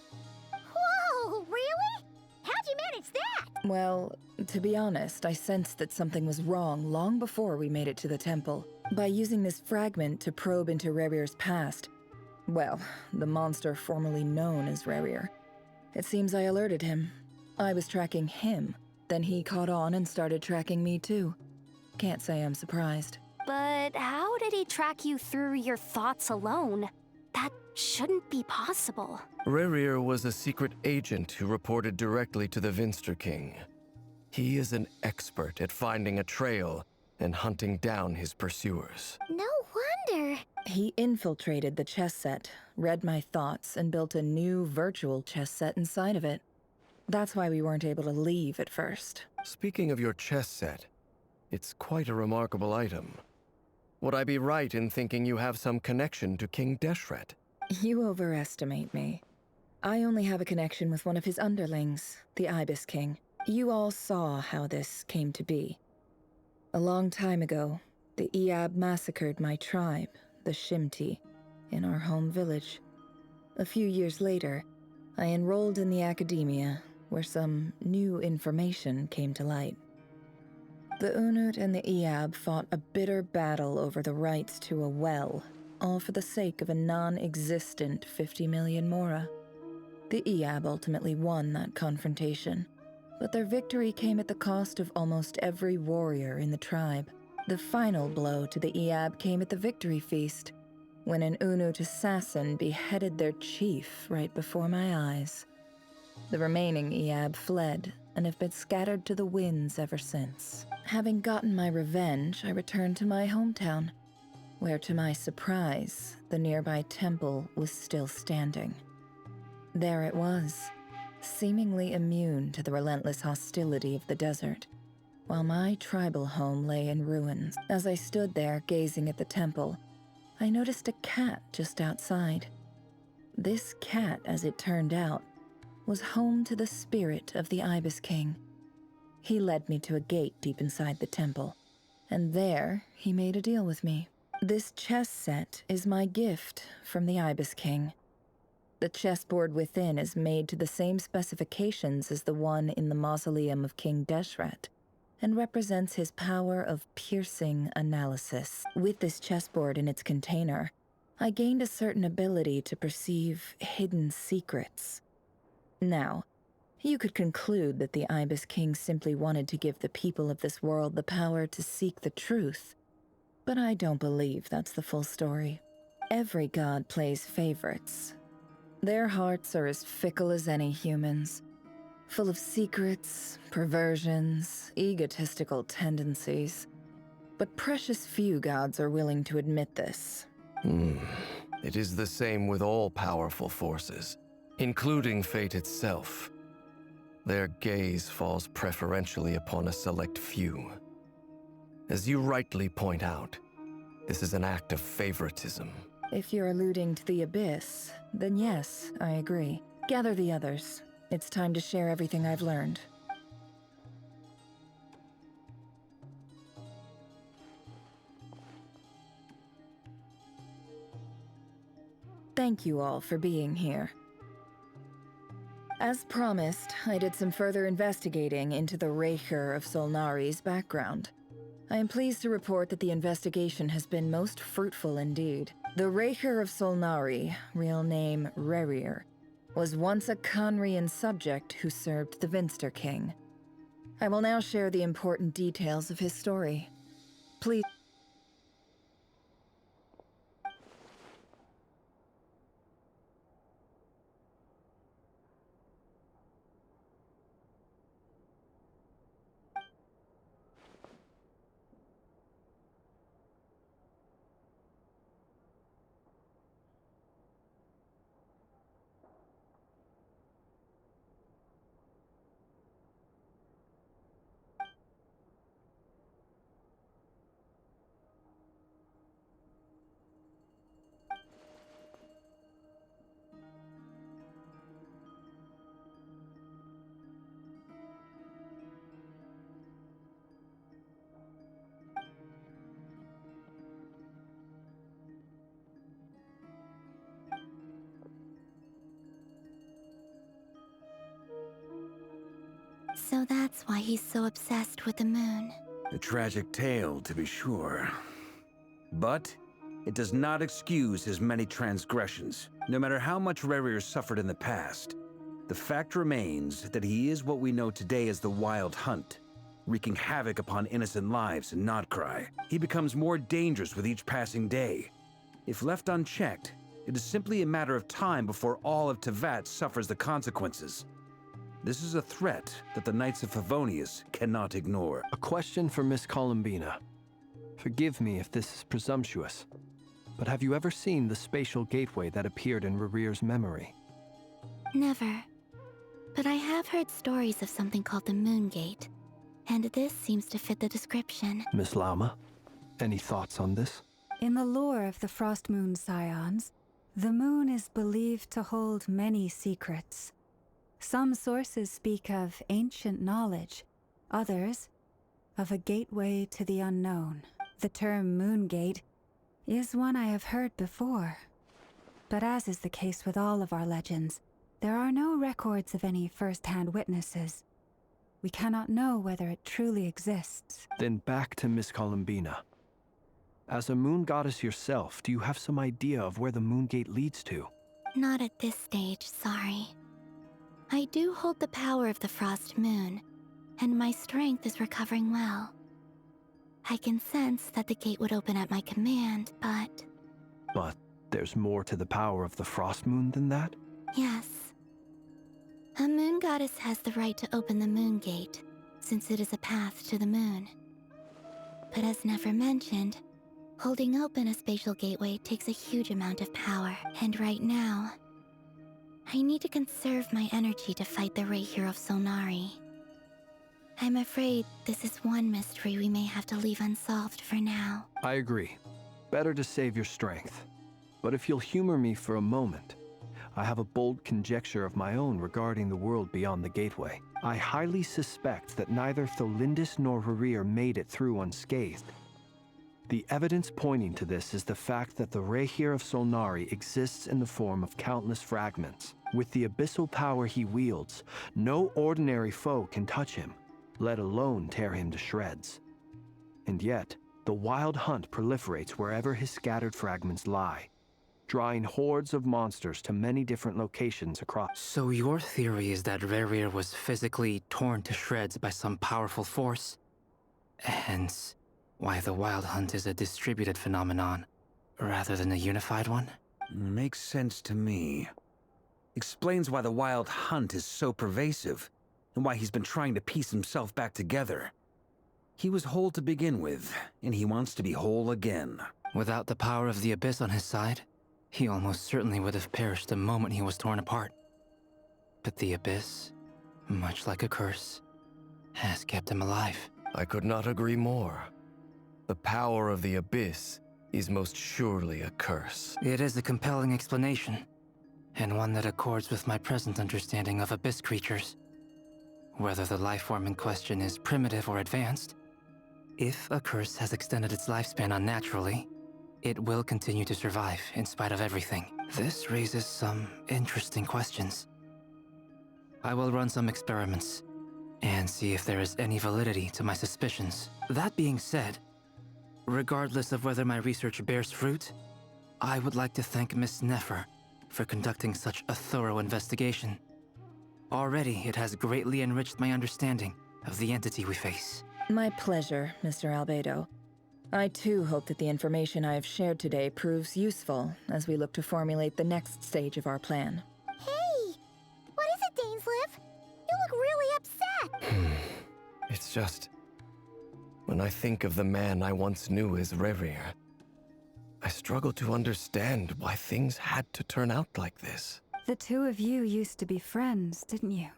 Whoa, really? How'd you manage that? Well, to be honest, I sensed that something was wrong long before we made it to the temple. By using this fragment to probe into Rerir's past, well, the monster formerly known as Rerir. It seems I alerted him. I was tracking him, then he caught on and started tracking me too. Can't say I'm surprised. But how did he track you through your thoughts alone? That shouldn't be possible. Rerir was a secret agent who reported directly to the Vinster King. He is an expert at finding a trail and hunting down his pursuers. No wonder. He infiltrated the chess set, read my thoughts, and built a new virtual chess set inside of it. That's why we weren't able to leave at first. Speaking of your chess set, it's quite a remarkable item. Would I be right in thinking you have some connection to King Deshret? You overestimate me. I only have a connection with one of his underlings, the Ibis King. You all saw how this came to be. A long time ago, the Eab massacred my tribe, the Shimti, in our home village. A few years later, I enrolled in the academia, where some new information came to light. The Unut and the Eab fought a bitter battle over the rights to a well, all for the sake of a non-existent 50 million mora. The Eab ultimately won that confrontation, but their victory came at the cost of almost every warrior in the tribe. The final blow to the Eab came at the victory feast, when an Unut assassin beheaded their chief right before my eyes. The remaining Eab fled and have been scattered to the winds ever since. Having gotten my revenge, I returned to my hometown, where to my surprise, the nearby temple was still standing. There it was, seemingly immune to the relentless hostility of the desert, while my tribal home lay in ruins. As I stood there gazing at the temple, I noticed a cat just outside. This cat, as it turned out, was home to the spirit of the Ibis King. He led me to a gate deep inside the temple, and there he made a deal with me. This chess set is my gift from the Ibis King. The chessboard within is made to the same specifications as the one in the mausoleum of King Deshret, and represents his power of piercing analysis. With this chessboard in its container, I gained a certain ability to perceive hidden secrets. Now, you could conclude that the Ibis King simply wanted to give the people of this world the power to seek the truth, but I don't believe that's the full story. Every god plays favorites. Their hearts are as fickle as any human's, full of secrets, perversions, egotistical tendencies. But precious few gods are willing to admit this. It is the same with all powerful forces, including fate itself. Their gaze falls preferentially upon a select few. As you rightly point out, this is an act of favoritism. If you're alluding to the Abyss, then yes, I agree. Gather the others. It's time to share everything I've learned. Thank you all for being here. As promised, I did some further investigating into the Raker of Solnari's background. I am pleased to report that the investigation has been most fruitful indeed. The Raker of Solnari, real name Rerir, was once a Conrian subject who served the Vinster King. I will now share the important details of his story. Please. So that's why he's so obsessed with the moon. A tragic tale, to be sure. But it does not excuse his many transgressions. No matter how much Rerir suffered in the past, the fact remains that he is what we know today as the Wild Hunt, wreaking havoc upon innocent lives in Notcry. He becomes more dangerous with each passing day. If left unchecked, it is simply a matter of time before all of Teyvat suffers the consequences. This is a threat that the Knights of Favonius cannot ignore. A question for Miss Columbina. Forgive me if this is presumptuous, but have you ever seen the spatial gateway that appeared in Rerear's memory? Never. But I have heard stories of something called the Moon Gate, and this seems to fit the description. Miss Lama, any thoughts on this? In the lore of the Frost Moon Scions, the moon is believed to hold many secrets. Some sources speak of ancient knowledge, others of a gateway to the unknown. The term Moon Gate is one I have heard before. But as is the case with all of our legends, there are no records of any first-hand witnesses. We cannot know whether it truly exists. Then back to Miss Columbina. As a moon goddess yourself, do you have some idea of where the Moon Gate leads to? Not at this stage, sorry. I do hold the power of the Frost Moon, and my strength is recovering well. I can sense that the gate would open at my command, but... But there's more to the power of the Frost Moon than that? Yes. A moon goddess has the right to open the Moon Gate, since it is a path to the moon. But as Nefer mentioned, holding open a spatial gateway takes a huge amount of power, and right now, I need to conserve my energy to fight the Rahier of Solnari. I'm afraid this is one mystery we may have to leave unsolved for now. I agree. Better to save your strength. But if you'll humor me for a moment, I have a bold conjecture of my own regarding the world beyond the gateway. I highly suspect that neither Tholindis nor Rerear made it through unscathed. The evidence pointing to this is the fact that the Rahier of Solnari exists in the form of countless fragments. With the abyssal power he wields, no ordinary foe can touch him, let alone tear him to shreds. And yet, the wild hunt proliferates wherever his scattered fragments lie, drawing hordes of monsters to many different locations across. So your theory is that Rerir was physically torn to shreds by some powerful force? Hence, why the wild hunt is a distributed phenomenon, rather than a unified one? Makes sense to me. Explains why the wild hunt is so pervasive, and why he's been trying to piece himself back together. He was whole to begin with, and he wants to be whole again. Without the power of the Abyss on his side, he almost certainly would have perished the moment he was torn apart. But the Abyss, much like a curse, has kept him alive. I could not agree more. The power of the Abyss is most surely a curse. It is a compelling explanation, and one that accords with my present understanding of Abyss creatures. Whether the life form in question is primitive or advanced, if a curse has extended its lifespan unnaturally, it will continue to survive in spite of everything. This raises some interesting questions. I will run some experiments and see if there is any validity to my suspicions. That being said, regardless of whether my research bears fruit, I would like to thank Miss Nefer for conducting such a thorough investigation. Already, it has greatly enriched my understanding of the entity we face. My pleasure, Mr. Albedo. I too hope that the information I have shared today proves useful as we look to formulate the next stage of our plan. Hey! What is it, Dainsleif? You look really upset! It's just... when I think of the man I once knew as Rerir, I struggle to understand why things had to turn out like this. The two of you used to be friends, didn't you?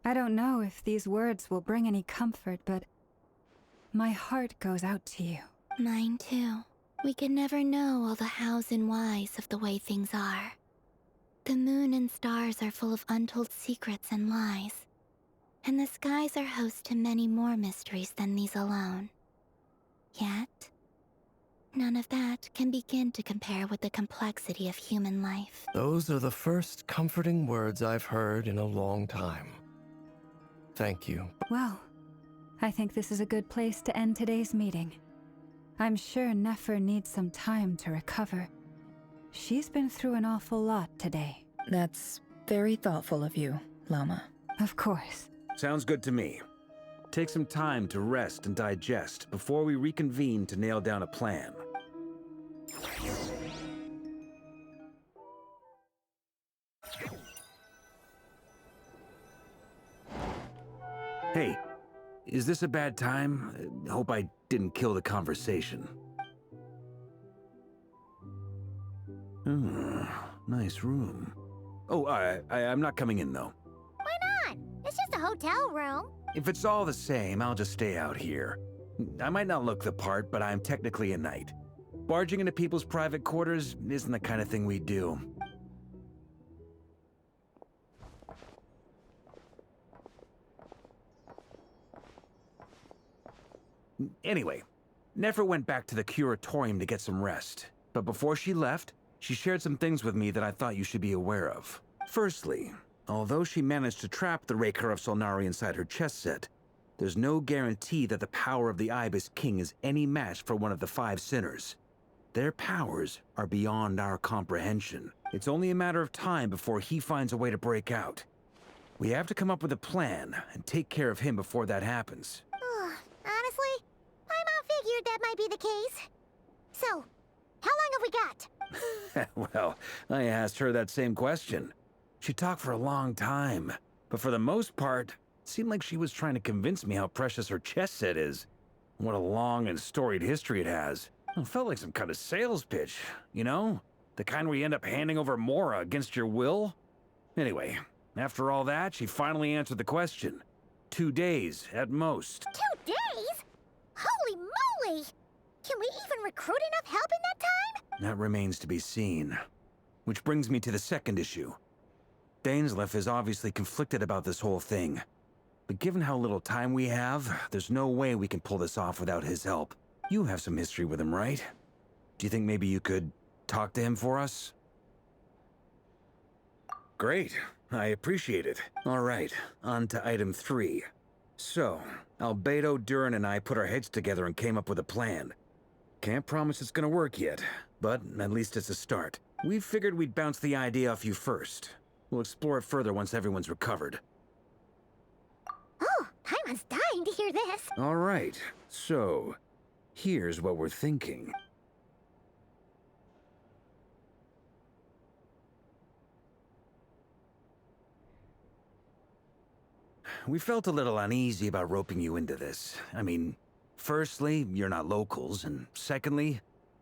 I don't know if these words will bring any comfort, but my heart goes out to you. Mine too. We can never know all the hows and whys of the way things are. The moon and stars are full of untold secrets and lies, and the skies are host to many more mysteries than these alone. Yet, none of that can begin to compare with the complexity of human life. Those are the first comforting words I've heard in a long time. Thank you. Well, I think this is a good place to end today's meeting. I'm sure Nefer needs some time to recover. She's been through an awful lot today. That's very thoughtful of you, Lama. Of course. Sounds good to me. Take some time to rest and digest before we reconvene to nail down a plan. Hey, is this a bad time? Hope I didn't kill the conversation. Nice room. Oh, I'm not coming in, though. Why not? It's just a hotel room. If it's all the same, I'll just stay out here. I might not look the part, but I'm technically a knight. Barging into people's private quarters isn't the kind of thing we do. Anyway, Nefer went back to the curatorium to get some rest. But before she left, she shared some things with me that I thought you should be aware of. Firstly, although she managed to trap the Raker of Solnari inside her chest set, there's no guarantee that the power of the Ibis King is any match for one of the 5 sinners. Their powers are beyond our comprehension. It's only a matter of time before he finds a way to break out. We have to come up with a plan and take care of him before that happens. Honestly, my mom figured that might be the case. So, how long have we got? Well, I asked her that same question. She talked for a long time, but for the most part, it seemed like she was trying to convince me how precious her chess set is. What a long and storied history it has. It felt like some kind of sales pitch, you know? The kind where you end up handing over Mora against your will? Anyway, after all that, she finally answered the question. 2 days, at most. 2 days? Holy moly! Can we even recruit enough help in that time? That remains to be seen. Which brings me to the second issue. Dainsleif is obviously conflicted about this whole thing. But given how little time we have, there's no way we can pull this off without his help. You have some history with him, right? Do you think maybe you could talk to him for us? Great. I appreciate it. All right, on to item 3. So, Albedo, Durin, and I put our heads together and came up with a plan. Can't promise it's gonna work yet, but at least it's a start. We figured we'd bounce the idea off you first. We'll explore it further once everyone's recovered. Oh, Paimon's dying to hear this. All right, so here's what we're thinking. We felt a little uneasy about roping you into this. I mean, firstly, you're not locals, and secondly,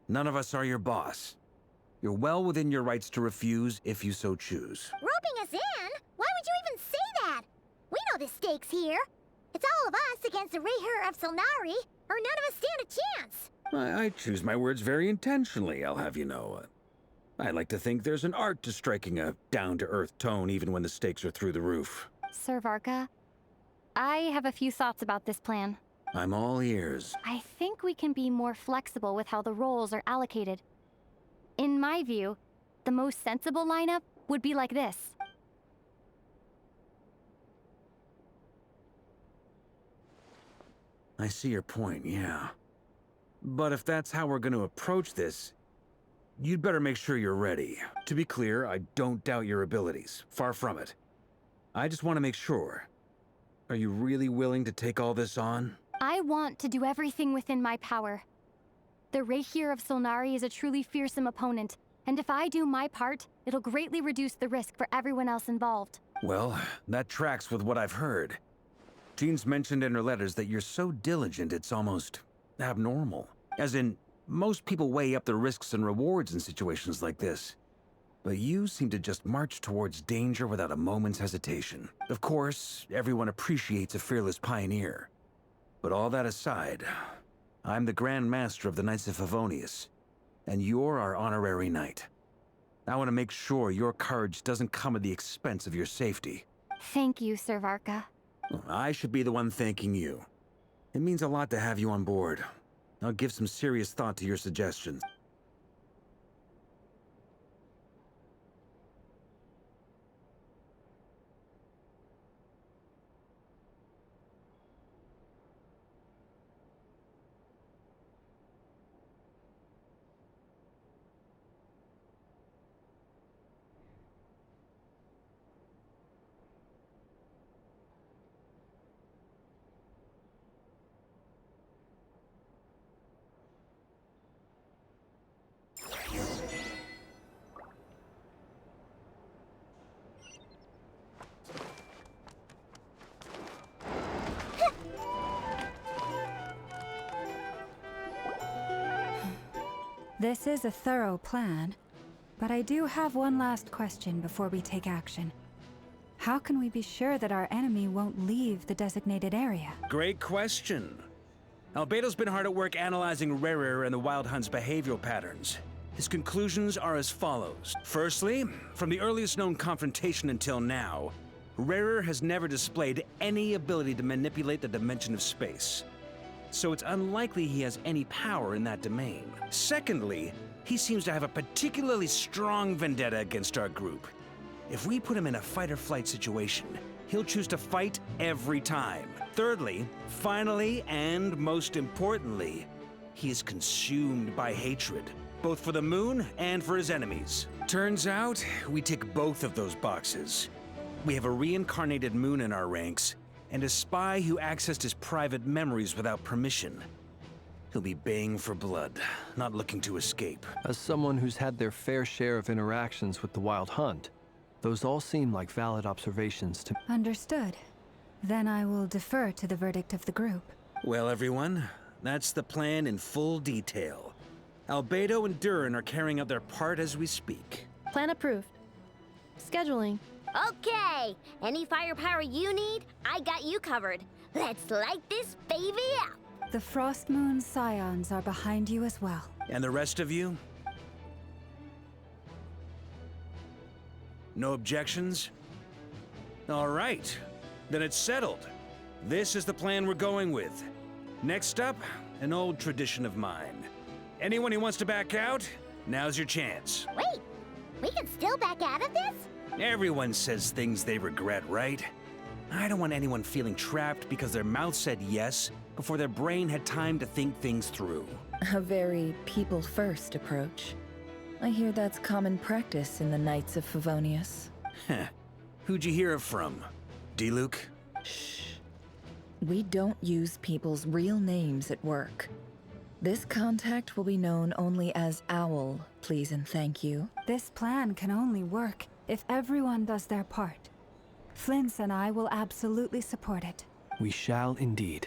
none of us are your boss. You're well within your rights to refuse if you so choose. Roping us in? Why would you even say that? We know the stakes here. It's all of us against the Raher of Solnari, or none of us stand a chance. I choose my words very intentionally, I'll have you know. I like to think there's an art to striking a down-to-earth tone even when the stakes are through the roof. Sir Varka, I have a few thoughts about this plan. I'm all ears. I think we can be more flexible with how the roles are allocated. In my view, the most sensible lineup would be like this. I see your point, yeah. But if that's how we're going to approach this, you'd better make sure you're ready. To be clear, I don't doubt your abilities. Far from it. I just want to make sure. Are you really willing to take all this on? I want to do everything within my power. The Raher of Solnari is a truly fearsome opponent, and if I do my part, it'll greatly reduce the risk for everyone else involved. Well, that tracks with what I've heard. Jean's mentioned in her letters that you're so diligent it's almost abnormal. As in, most people weigh up the risks and rewards in situations like this. But you seem to just march towards danger without a moment's hesitation. Of course, everyone appreciates a fearless pioneer. But all that aside, I'm the Grand Master of the Knights of Favonius, and you're our honorary knight. I want to make sure your courage doesn't come at the expense of your safety. Thank you, Sir Varka. I should be the one thanking you. It means a lot to have you on board. I'll give some serious thought to your suggestions. This is a thorough plan. But I do have one last question before we take action. How can we be sure that our enemy won't leave the designated area? Great question. Albedo's been hard at work analyzing Rerir and the Wild Hunt's behavioral patterns. His conclusions are as follows. Firstly, from the earliest known confrontation until now, Rerir has never displayed any ability to manipulate the dimension of space. So it's unlikely he has any power in that domain. Secondly, he seems to have a particularly strong vendetta against our group. If we put him in a fight-or-flight situation, he'll choose to fight every time. Thirdly, finally, and most importantly, he is consumed by hatred, both for the moon and for his enemies. Turns out, we tick both of those boxes. We have a reincarnated moon in our ranks, and a spy who accessed his private memories without permission. He'll be baying for blood, not looking to escape. As someone who's had their fair share of interactions with the Wild Hunt, those all seem like valid observations to me. Understood. Then I will defer to the verdict of the group. Well, everyone, that's the plan in full detail. Albedo and Durin are carrying out their part as we speak. Plan approved. Scheduling. Okay, any firepower you need, I got you covered. Let's light this baby up. The Frost Moon Scions are behind you as well. And the rest of you? No objections? All right, then it's settled. This is the plan we're going with. Next up, an old tradition of mine. Anyone who wants to back out, now's your chance. Wait, we can still back out of this? Everyone says things they regret, right? I don't want anyone feeling trapped because their mouth said yes before their brain had time to think things through. A very people-first approach. I hear that's common practice in the Knights of Favonius. Heh. Who'd you hear it from? D-Luke? Shh. We don't use people's real names at work. This contact will be known only as Owl, please and thank you. This plan can only work if everyone does their part. Flint's and I will absolutely support it. We shall indeed.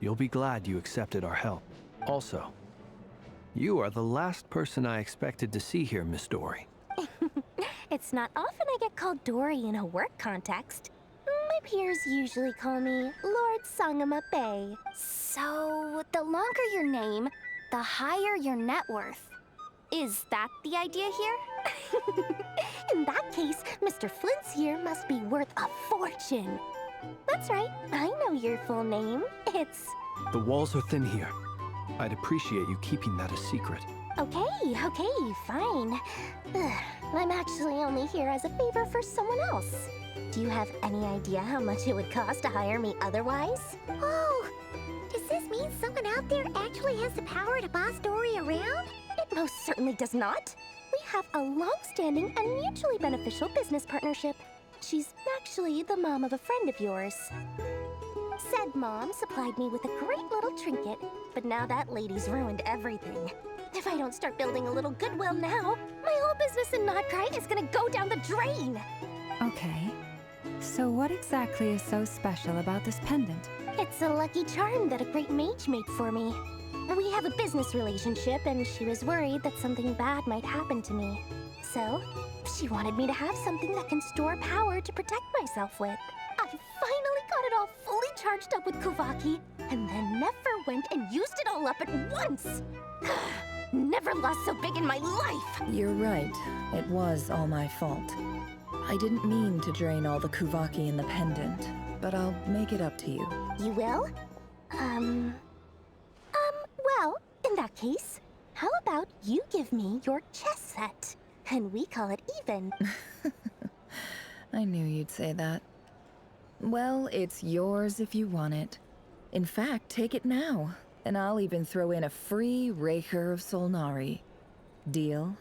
You'll be glad you accepted our help. Also, you are the last person I expected to see here, Miss Dory. It's not often I get called Dory in a work context. My peers usually call me Lord Sangamabe. So, the longer your name, the higher your net worth. Is that the idea here? In that case, Mr. Flint's here must be worth a fortune. That's right, I know your full name. It's... The walls are thin here. I'd appreciate you keeping that a secret. Okay, fine. I'm actually only here as a favor for someone else. Do you have any idea how much it would cost to hire me otherwise? Oh, does this mean someone out there actually has the power to boss Dory around? It most certainly does not. We have a long-standing and mutually beneficial business partnership. She's actually the mom of a friend of yours. Said mom supplied me with a great little trinket, but now that lady's ruined everything. If I don't start building a little goodwill now, my whole business in Notcry is gonna go down the drain. Okay. So what exactly is so special about this pendant? It's a lucky charm that a great mage made for me. We have a business relationship, and she was worried that something bad might happen to me. So, she wanted me to have something that can store power to protect myself with. I finally got it all fully charged up with Kuvaki, and then never went and used it all up at once. Never lost so big in my life! You're right. It was all my fault. I didn't mean to drain all the Kuvaki in the pendant, but I'll make it up to you. You will? Well, in that case, how about you give me your chess set, and we call it even? I knew you'd say that. Well, it's yours if you want it. In fact, take it now, and I'll even throw in a free Raker of Solnari. Deal?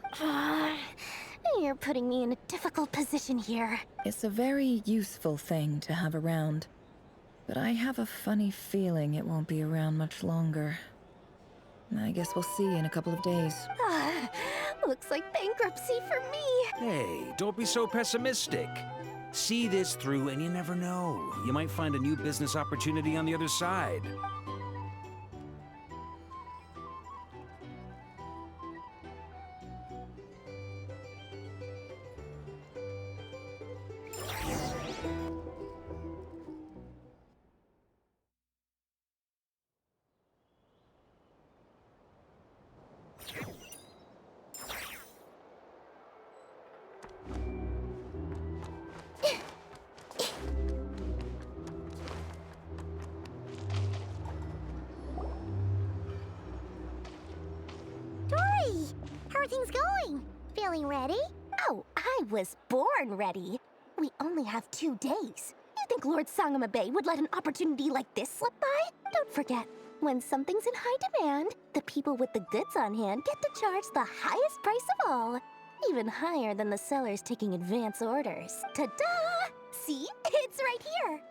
You're putting me in a difficult position here. It's a very useful thing to have around, but I have a funny feeling it won't be around much longer. I guess we'll see in a couple of days. Looks like bankruptcy for me. Hey, don't be so pessimistic. See this through and you never know. You might find a new business opportunity on the other side. things going? Feeling ready? Oh, I was born ready. We only have 2 days. You think Lord Sangamabe would let an opportunity like this slip by? Don't forget, when something's in high demand, the people with the goods on hand get to charge the highest price of all. Even higher than the sellers taking advance orders. Ta-da! See? It's right here.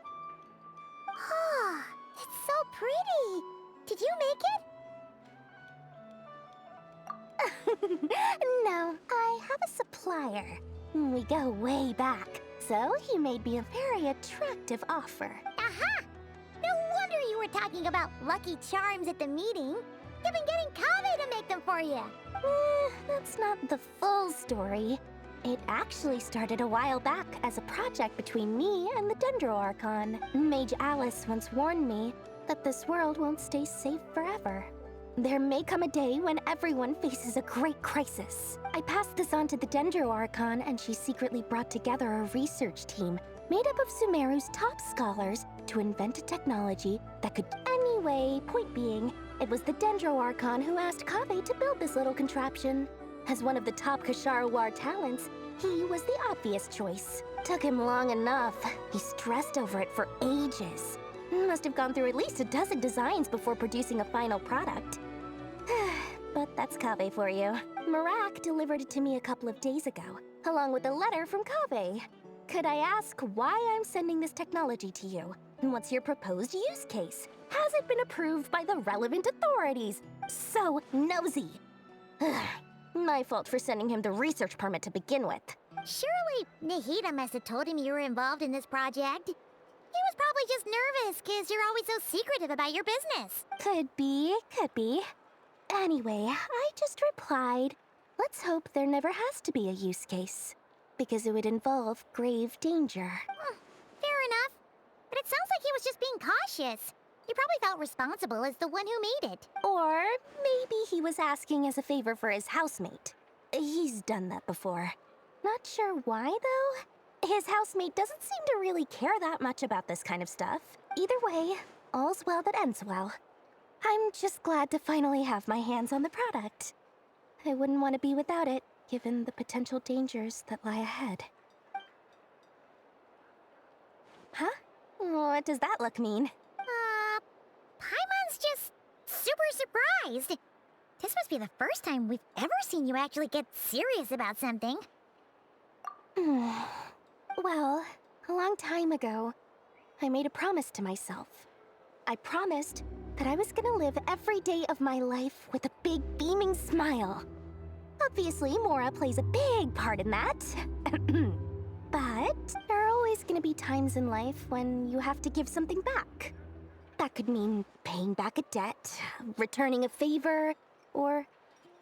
Ah, it's so pretty. Did you make it? No, I have a supplier. We go way back, so he made me a very attractive offer. Aha! No wonder you were talking about Lucky Charms at the meeting. You've been getting Kaveh to make them for you. That's not the full story. It actually started a while back as a project between me and the Dendro Archon. Mage Alice once warned me that this world won't stay safe forever. There may come a day when everyone faces a great crisis. I passed this on to the Dendro Archon, and she secretly brought together a research team made up of Sumeru's top scholars to invent a technology that could... Anyway, point being, it was the Dendro Archon who asked Kaveh to build this little contraption. As one of the top Kashara War talents, he was the obvious choice. Took him long enough. He stressed over it for ages. Must have gone through at least a dozen designs before producing a final product. But that's Kaveh for you. Marak delivered it to me a couple of days ago, along with a letter from Kaveh. Could I ask why I'm sending this technology to you? And what's your proposed use case? Has it been approved by the relevant authorities? So nosy. My fault for sending him the research permit to begin with. Surely Nahida must have told him you were involved in this project. He was probably just nervous because you're always so secretive about your business. Could be, could be. Anyway, I just replied, let's hope there never has to be a use case, because it would involve grave danger. Fair enough. But it sounds like he was just being cautious. He probably felt responsible as the one who made it. Or maybe he was asking as a favor for his housemate. He's done that before. Not sure why, though. His housemate doesn't seem to really care that much about this kind of stuff. Either way, all's well that ends well. I'm just glad to finally have my hands on the product. I wouldn't want to be without it, given the potential dangers that lie ahead. Huh? What does that look mean? Paimon's just super surprised. This must be the first time we've ever seen you actually get serious about something. Well, a long time ago, I made a promise to myself. I promised that I was gonna live every day of my life with a big beaming smile. Obviously, Mora plays a big part in that. But there are always gonna be times in life when you have to give something back. That could mean paying back a debt, returning a favor, or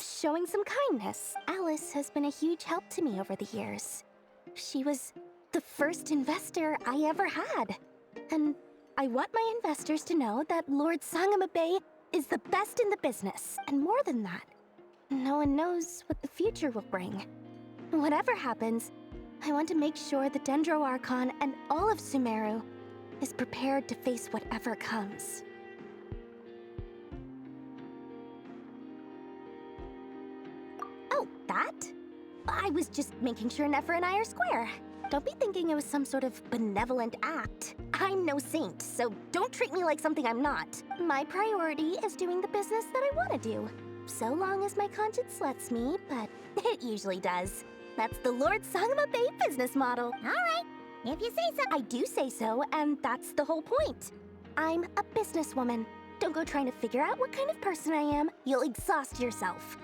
showing some kindness. Alice has been a huge help to me over the years. She was the first investor I ever had. And I want my investors to know that Lord Sangamabe is the best in the business. And more than that, no one knows what the future will bring. Whatever happens, I want to make sure the Dendro Archon and all of Sumeru is prepared to face whatever comes. Oh, that? I was just making sure Nefer and I are square. Don't be thinking it was some sort of benevolent act. I'm no saint, so don't treat me like something I'm not. My priority is doing the business that I want to do. So long as my conscience lets me, but it usually does. That's the Lord Sangamabe business model. All right, if you say so. I do say so, and that's the whole point. I'm a businesswoman. Don't go trying to figure out what kind of person I am. You'll exhaust yourself.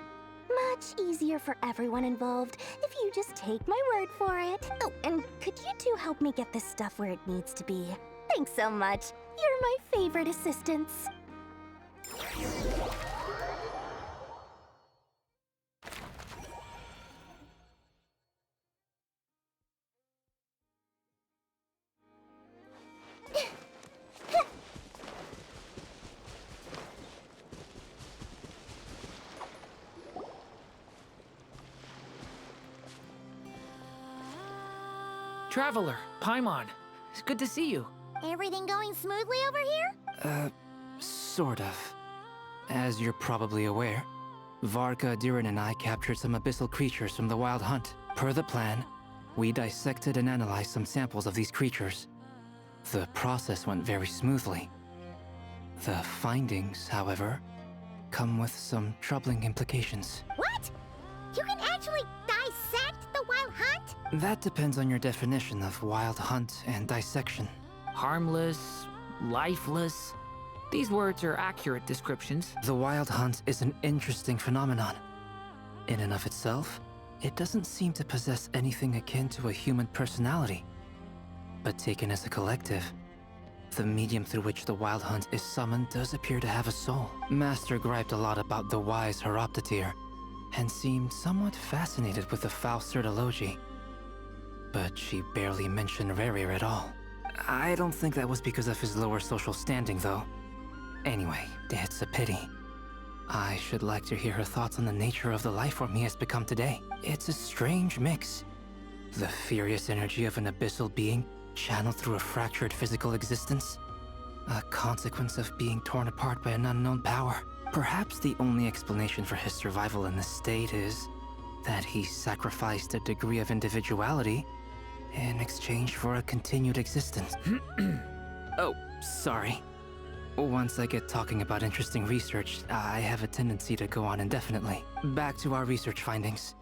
Much easier for everyone involved if you just take my word for it. Oh, and could you two help me get this stuff where it needs to be? Thanks so much. You're my favorite assistants. Traveler, Paimon, it's good to see you. Everything going smoothly over here? Sort of. As you're probably aware, Varka, Durin, and I captured some abyssal creatures from the Wild Hunt. Per the plan, we dissected and analyzed some samples of these creatures. The process went very smoothly. The findings, however, come with some troubling implications. What? You can actually dissect the Wild Hunt? That depends on your definition of Wild Hunt and dissection. Harmless, lifeless. These words are accurate descriptions. The Wild Hunt is an interesting phenomenon. In and of itself, it doesn't seem to possess anything akin to a human personality. But taken as a collective, the medium through which the Wild Hunt is summoned does appear to have a soul. Master griped a lot about the wise Horoptetyr, and seemed somewhat fascinated with the Fausted Elegy. But she barely mentioned Rerir at all. I don't think that was because of his lower social standing, though. Anyway, it's a pity. I should like to hear her thoughts on the nature of the lifeform he has become today. It's a strange mix. The furious energy of an abyssal being channeled through a fractured physical existence. A consequence of being torn apart by an unknown power. Perhaps the only explanation for his survival in this state is that he sacrificed a degree of individuality in exchange for a continued existence. Oh, sorry. Once I get talking about interesting research, I have a tendency to go on indefinitely. Back to our research findings.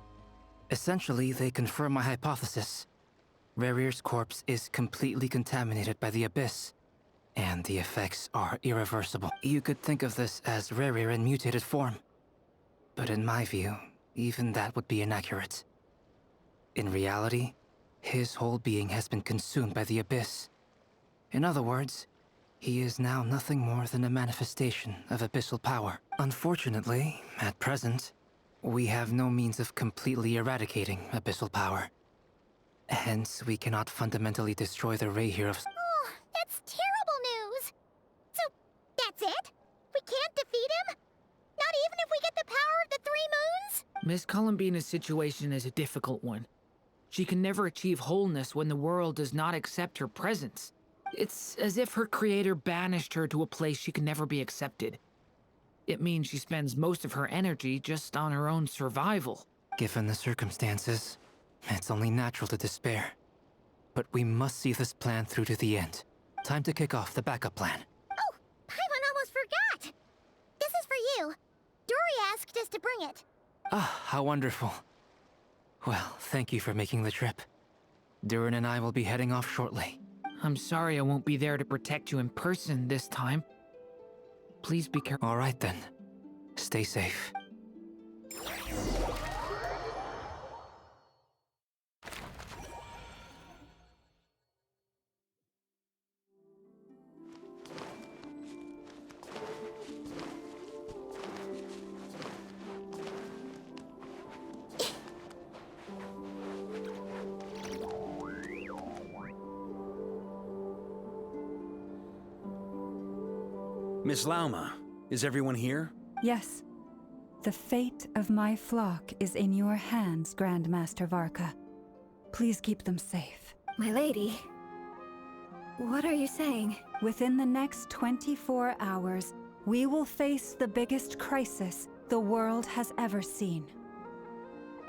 Essentially, they confirm my hypothesis. Rerir's corpse is completely contaminated by the Abyss, and the effects are irreversible. You could think of this as Rerir in mutated form. But in my view, even that would be inaccurate. In reality, his whole being has been consumed by the Abyss. In other words, he is now nothing more than a manifestation of abyssal power. Unfortunately, at present, we have no means of completely eradicating abyssal power. Hence, we cannot fundamentally destroy the Rerir of... Oh, that's terrible news! So, that's it? We can't defeat him? Not even if we get the power of the Three Moons? Miss Columbina's situation is a difficult one. She can never achieve wholeness when the world does not accept her presence. It's as if her creator banished her to a place she can never be accepted. It means she spends most of her energy just on her own survival. Given the circumstances, it's only natural to despair. But we must see this plan through to the end. Time to kick off the backup plan. Oh, Paimon almost forgot! This is for you. Dory asked us to bring it. Ah, how wonderful. Well, thank you for making the trip. Durin and I will be heading off shortly. I'm sorry I won't be there to protect you in person this time. Please be careful. All right then. Stay safe. Miss Lauma, is everyone here? Yes. The fate of my flock is in your hands, Grand Master Varka. Please keep them safe. My lady, what are you saying? Within the next 24 hours, we will face the biggest crisis the world has ever seen.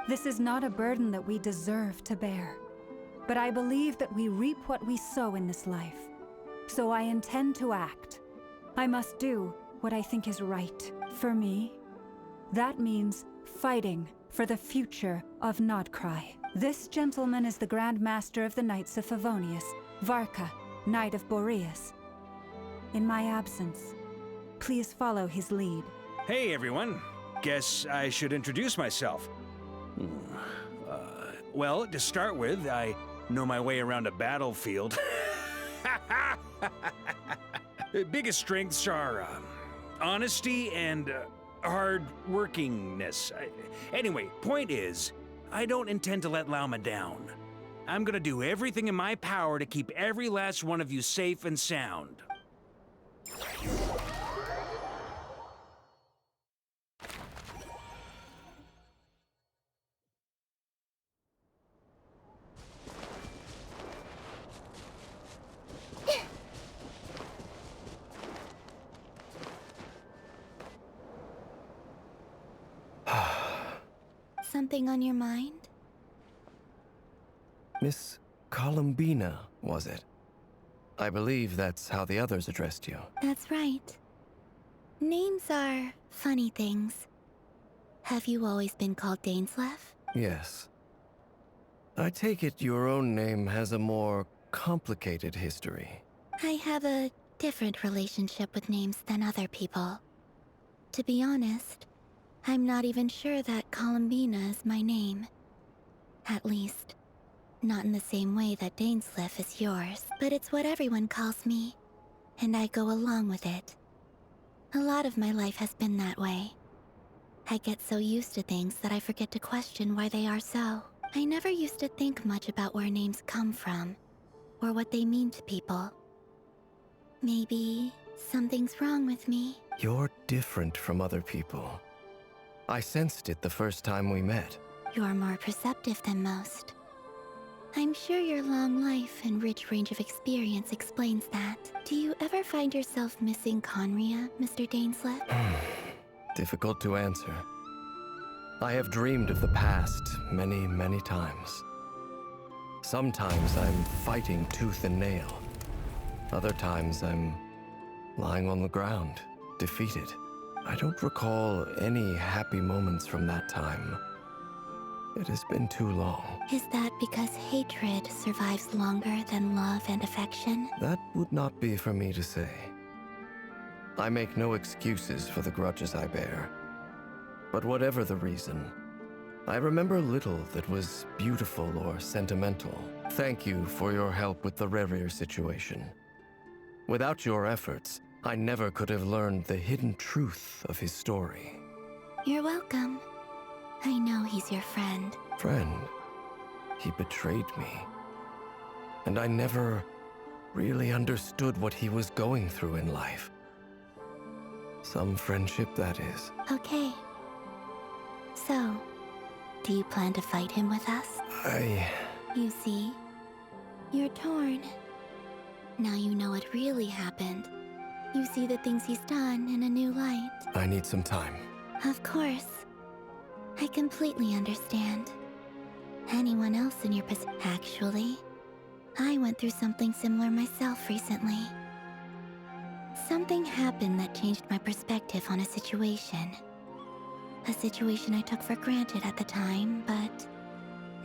This is not a burden that we deserve to bear, but I believe that we reap what we sow in this life. So I intend to act. I must do what I think is right. For me, that means fighting for the future of Nodcry. This gentleman is the Grand Master of the Knights of Favonius, Varka, Knight of Boreas. In my absence, please follow his lead. Hey, everyone. Guess I should introduce myself. Well, to start with, I know my way around a battlefield. Biggest strengths are honesty and hard-workingness. Anyway, point is, I don't intend to let Lauma down. I'm gonna do everything in my power to keep every last one of you safe and sound. something on your mind? Miss Columbina, was it? I believe that's how the others addressed you. That's right. Names are funny things. Have you always been called Dainsleif? Yes. I take it your own name has a more complicated history. I have a different relationship with names than other people. To be honest, I'm not even sure that Columbina is my name. At least, not in the same way that Dainsleif is yours. But it's what everyone calls me, and I go along with it. A lot of my life has been that way. I get so used to things that I forget to question why they are so. I never used to think much about where names come from, or what they mean to people. Maybe something's wrong with me. You're different from other people. I sensed it the first time we met. You're more perceptive than most. I'm sure your long life and rich range of experience explains that. Do you ever find yourself missing Conria, Mr. Dainsleif? Difficult to answer. I have dreamed of the past many, many times. Sometimes I'm fighting tooth and nail. Other times I'm lying on the ground, defeated. I don't recall any happy moments from that time. It has been too long. Is that because hatred survives longer than love and affection? That would not be for me to say. I make no excuses for the grudges I bear. But whatever the reason, I remember little that was beautiful or sentimental. Thank you for your help with the Rerir situation. Without your efforts, I never could have learned the hidden truth of his story. You're welcome. I know he's your friend. Friend, he betrayed me. And I never really understood what he was going through in life. Some friendship, that is. Okay. So, do you plan to fight him with us? You see, you're torn. Now you know what really happened. You see the things he's done in a new light. I need some time. Of course. I completely understand. Anyone else in your position? Actually, I went through something similar myself recently. Something happened that changed my perspective on a situation. A situation I took for granted at the time, but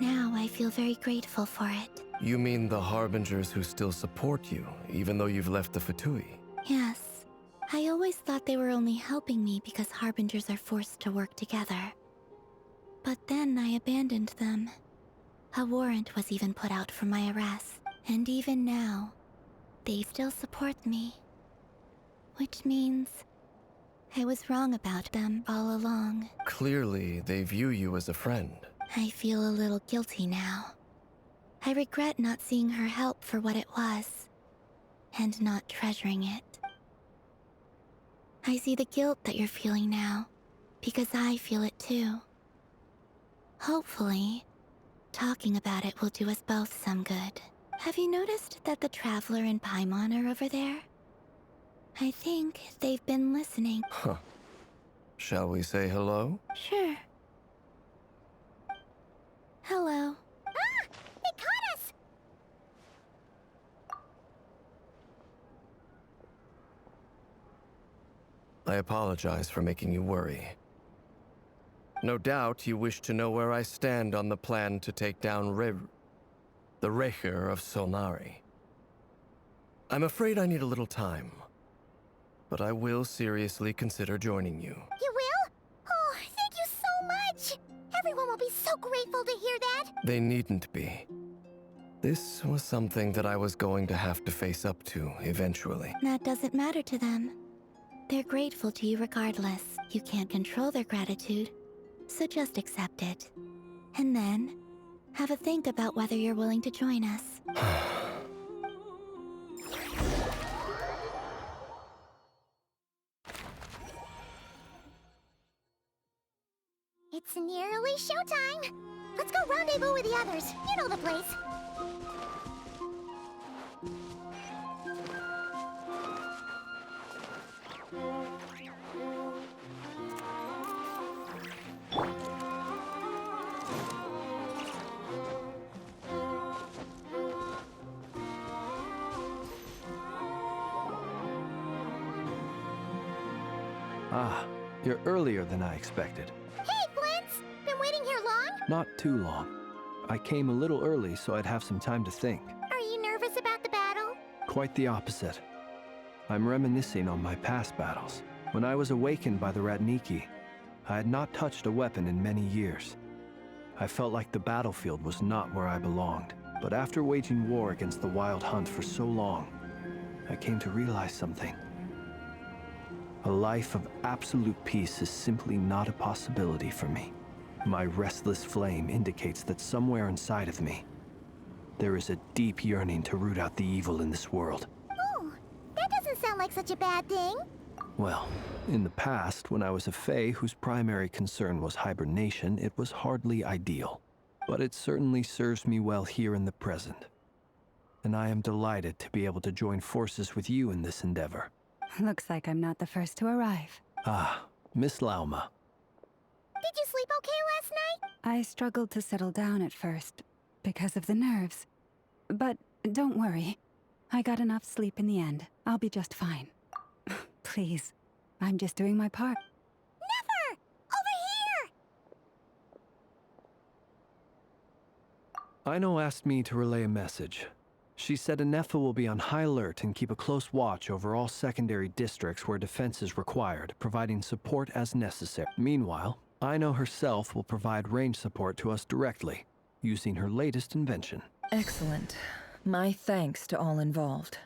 now I feel very grateful for it. You mean the Harbingers who still support you, even though you've left the Fatui? Yes. I always thought they were only helping me because Harbingers are forced to work together. But then I abandoned them. A warrant was even put out for my arrest. And even now, they still support me. Which means I was wrong about them all along. Clearly, they view you as a friend. I feel a little guilty now. I regret not seeing her help for what it was, and not treasuring it. I see the guilt that you're feeling now, because I feel it too. Hopefully, talking about it will do us both some good. Have you noticed that the Traveler and Paimon are over there? I think they've been listening. Huh. Shall we say hello? Sure. Hello. Ah! It caught us! I apologize for making you worry. No doubt you wish to know where I stand on the plan to take down the Rerir of Solnari. I'm afraid I need a little time, but I will seriously consider joining you. You will? Oh, thank you so much! Everyone will be so grateful to hear that! They needn't be. This was something that I was going to have to face up to eventually. That doesn't matter to them. They're grateful to you regardless. You can't control their gratitude, so just accept it. And then, have a think about whether you're willing to join us. It's nearly showtime! Let's go rendezvous with the others. You know the place. Ah, you're earlier than I expected. Hey, Flints! Been waiting here long? Not too long. I came a little early so I'd have some time to think. Are you nervous about the battle? Quite the opposite. I'm reminiscing on my past battles. When I was awakened by the Ratniki, I had not touched a weapon in many years. I felt like the battlefield was not where I belonged. But after waging war against the Wild Hunt for so long, I came to realize something. A life of absolute peace is simply not a possibility for me. My restless flame indicates that somewhere inside of me, there is a deep yearning to root out the evil in this world. Oh, that doesn't sound like such a bad thing. Well, in the past, when I was a Fae whose primary concern was hibernation, it was hardly ideal. But it certainly serves me well here in the present. And I am delighted to be able to join forces with you in this endeavor. Looks like I'm not the first to arrive. Ah, Miss Lauma. Did you sleep okay last night? I struggled to settle down at first, because of the nerves. But don't worry. I got enough sleep in the end. I'll be just fine. Please, I'm just doing my part. Never! Over here! Aino asked me to relay a message. She said Anefa will be on high alert and keep a close watch over all secondary districts where defense is required, providing support as necessary. Meanwhile, Aino herself will provide range support to us directly, using her latest invention. Excellent. My thanks to all involved.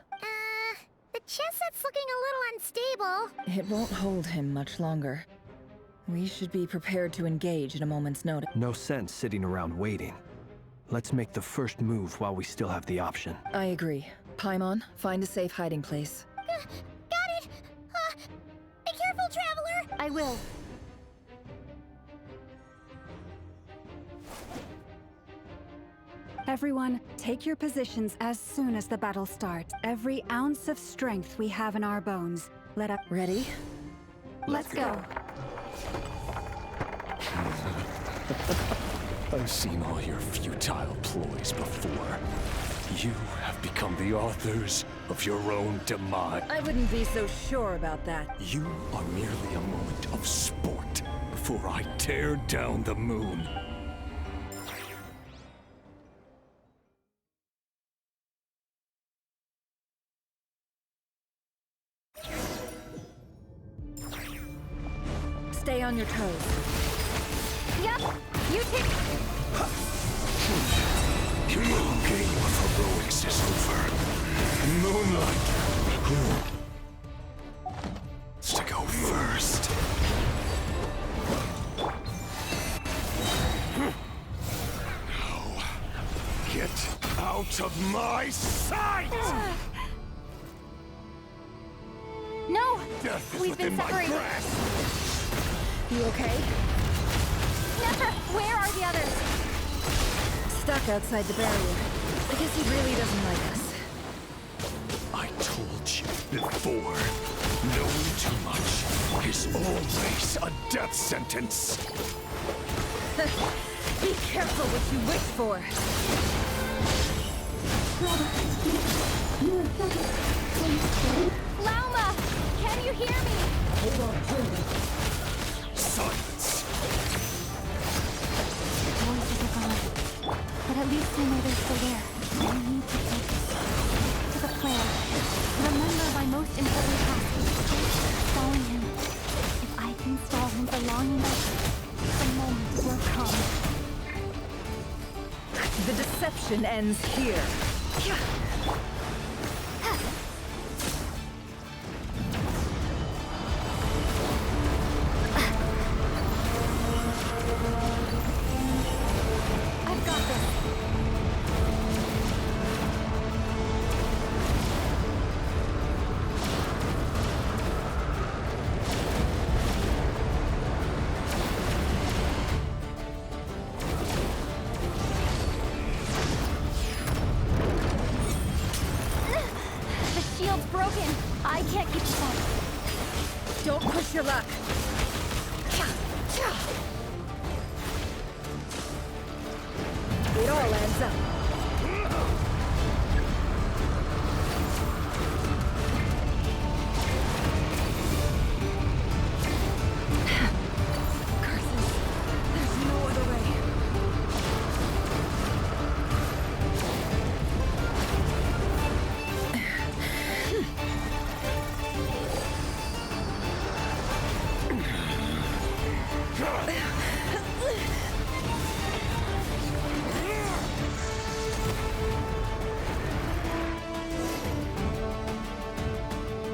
The chest set's looking a little unstable. It won't hold him much longer. We should be prepared to engage at a moment's notice. No sense sitting around waiting. Let's make the first move while we still have the option. I agree. Paimon, find a safe hiding place. Got it! Be careful, Traveler! I will. Everyone, take your positions as soon as the battle starts. Every ounce of strength we have in our bones. Let up. Ready? Let's go. I've seen all your futile ploys before. You have become the authors of your own demise. I wouldn't be so sure about that. You are merely a moment of sport before I tear down the moon. Stay on your toes. Yep, you take... Your game of heroics is over. Moonlight. Who's to go first? No. Get out of my sight! No! Death is We've been within my separated. grasp! You okay? Never! Where are the others? Stuck outside the barrier. I guess he really doesn't like us. I told you before, knowing too much is always a death sentence. Be careful what you wish for. Lauma! Can you hear me? Silence. Voices are gone. But at least I know they're still there. I need to focus. To the plan. Remember my most important task is stalling him. If I can stall him for long enough, the moment will come. The deception ends here. I've got this. The shield's broken. I can't keep this up. Don't push your luck. It all adds up.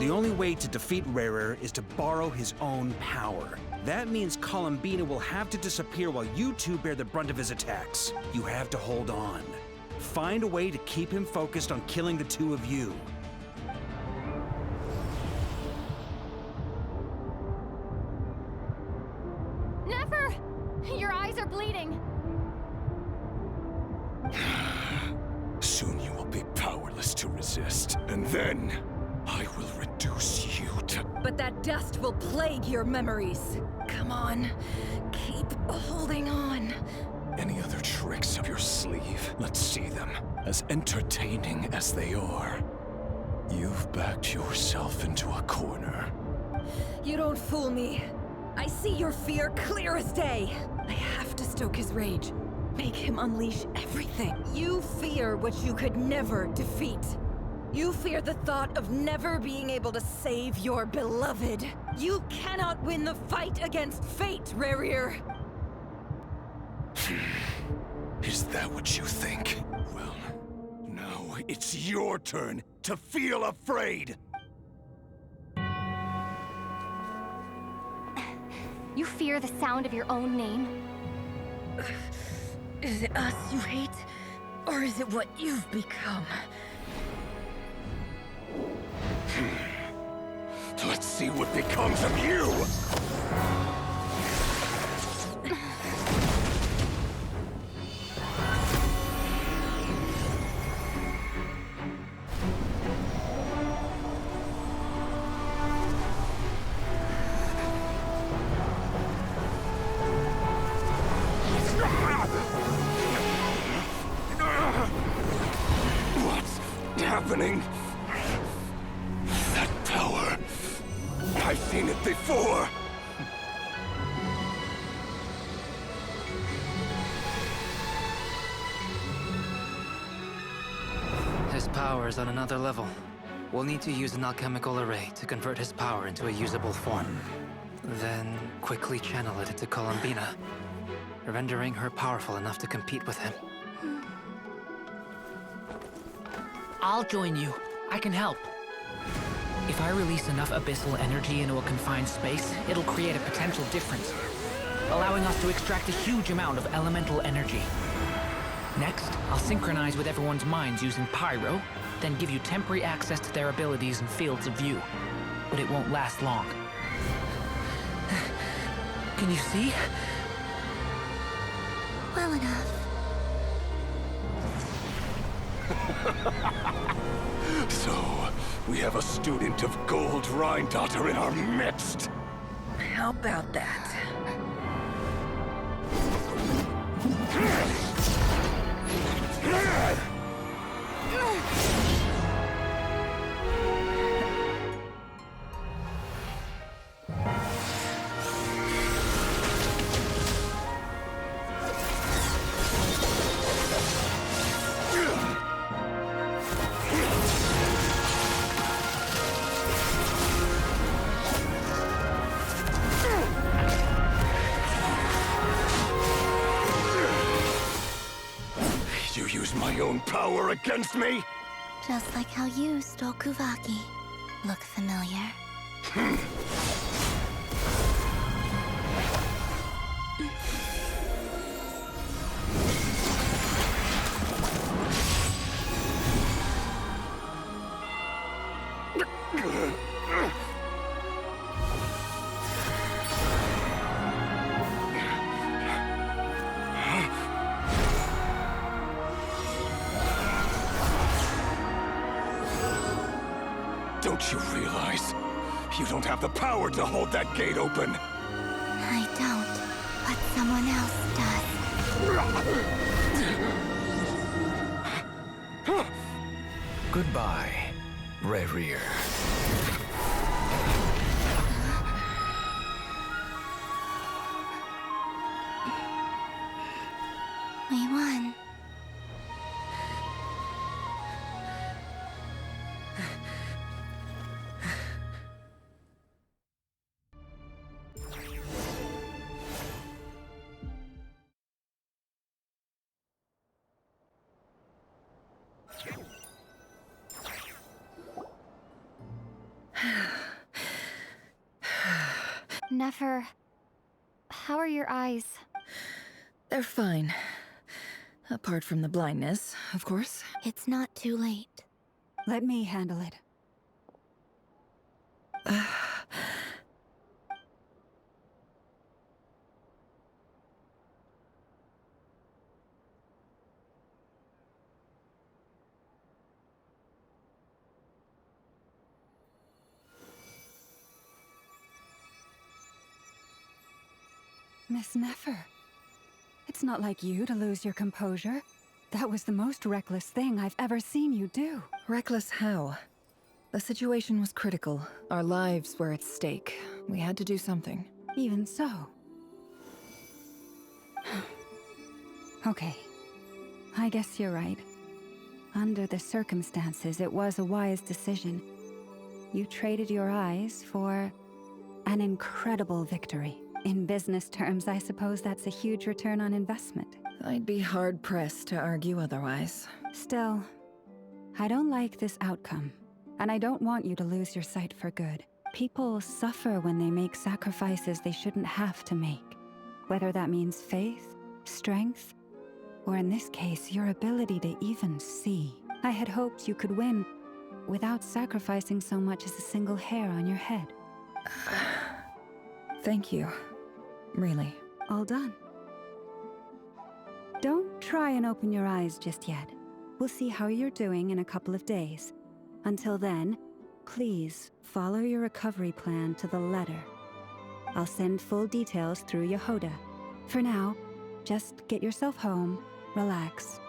The only way to defeat Rarer is to borrow his own power. That means Columbina will have to disappear while you two bear the brunt of his attacks. You have to hold on. Find a way to keep him focused on killing the two of you. Never! Your eyes are bleeding. Soon you will be powerless to resist, and then I will reduce you to... But that dust will plague your memories. Come on, keep holding on. Any other tricks up your sleeve? Let's see them. As entertaining as they are. You've backed yourself into a corner. You don't fool me. I see your fear clear as day. I have to stoke his rage. Make him unleash everything. You fear what you could never defeat. You fear the thought of never being able to save your beloved. You cannot win the fight against fate, Rarir. Is that what you think? Well, now it's your turn to feel afraid! You fear the sound of your own name? Is it us you hate? Or is it what you've become? Let's see what becomes of you! What's happening? That power. I've seen it before. His power is on another level. We'll need to use an alchemical array to convert his power into a usable form. Then quickly channel it into Columbina, rendering her powerful enough to compete with him. I'll join you. I can help. If I release enough abyssal energy into a confined space, it'll create a potential difference, allowing us to extract a huge amount of elemental energy. Next, I'll synchronize with everyone's minds using Pyro, then give you temporary access to their abilities and fields of view. But it won't last long. Can you see? Well enough. So, we have a student of Gold Rheindotter in our midst. How about that? You use my own power against me? Just like how you stole Kuvaki. Look familiar? Don't you realize? You don't have the power to hold that gate open. I don't, but someone else does. Goodbye, Rarir. We won. Nefer, how are your eyes? They're fine. Apart from the blindness, of course. It's not too late. Let me handle it. Miss Nefer, it's not like you to lose your composure. That was the most reckless thing I've ever seen you do. Reckless how? The situation was critical. Our lives were at stake. We had to do something. Even so. Okay. I guess you're right. Under the circumstances, it was a wise decision. You traded your eyes for an incredible victory. In business terms, I suppose that's a huge return on investment. I'd be hard-pressed to argue otherwise. Still, I don't like this outcome, and I don't want you to lose your sight for good. People suffer when they make sacrifices they shouldn't have to make, whether that means faith, strength, or in this case, your ability to even see. I had hoped you could win without sacrificing so much as a single hair on your head. Thank you. Really. All done. Don't try and open your eyes just yet. We'll see how you're doing in a couple of days. Until then, please follow your recovery plan to the letter. I'll send full details through Yehoda. For now, just get yourself home, relax,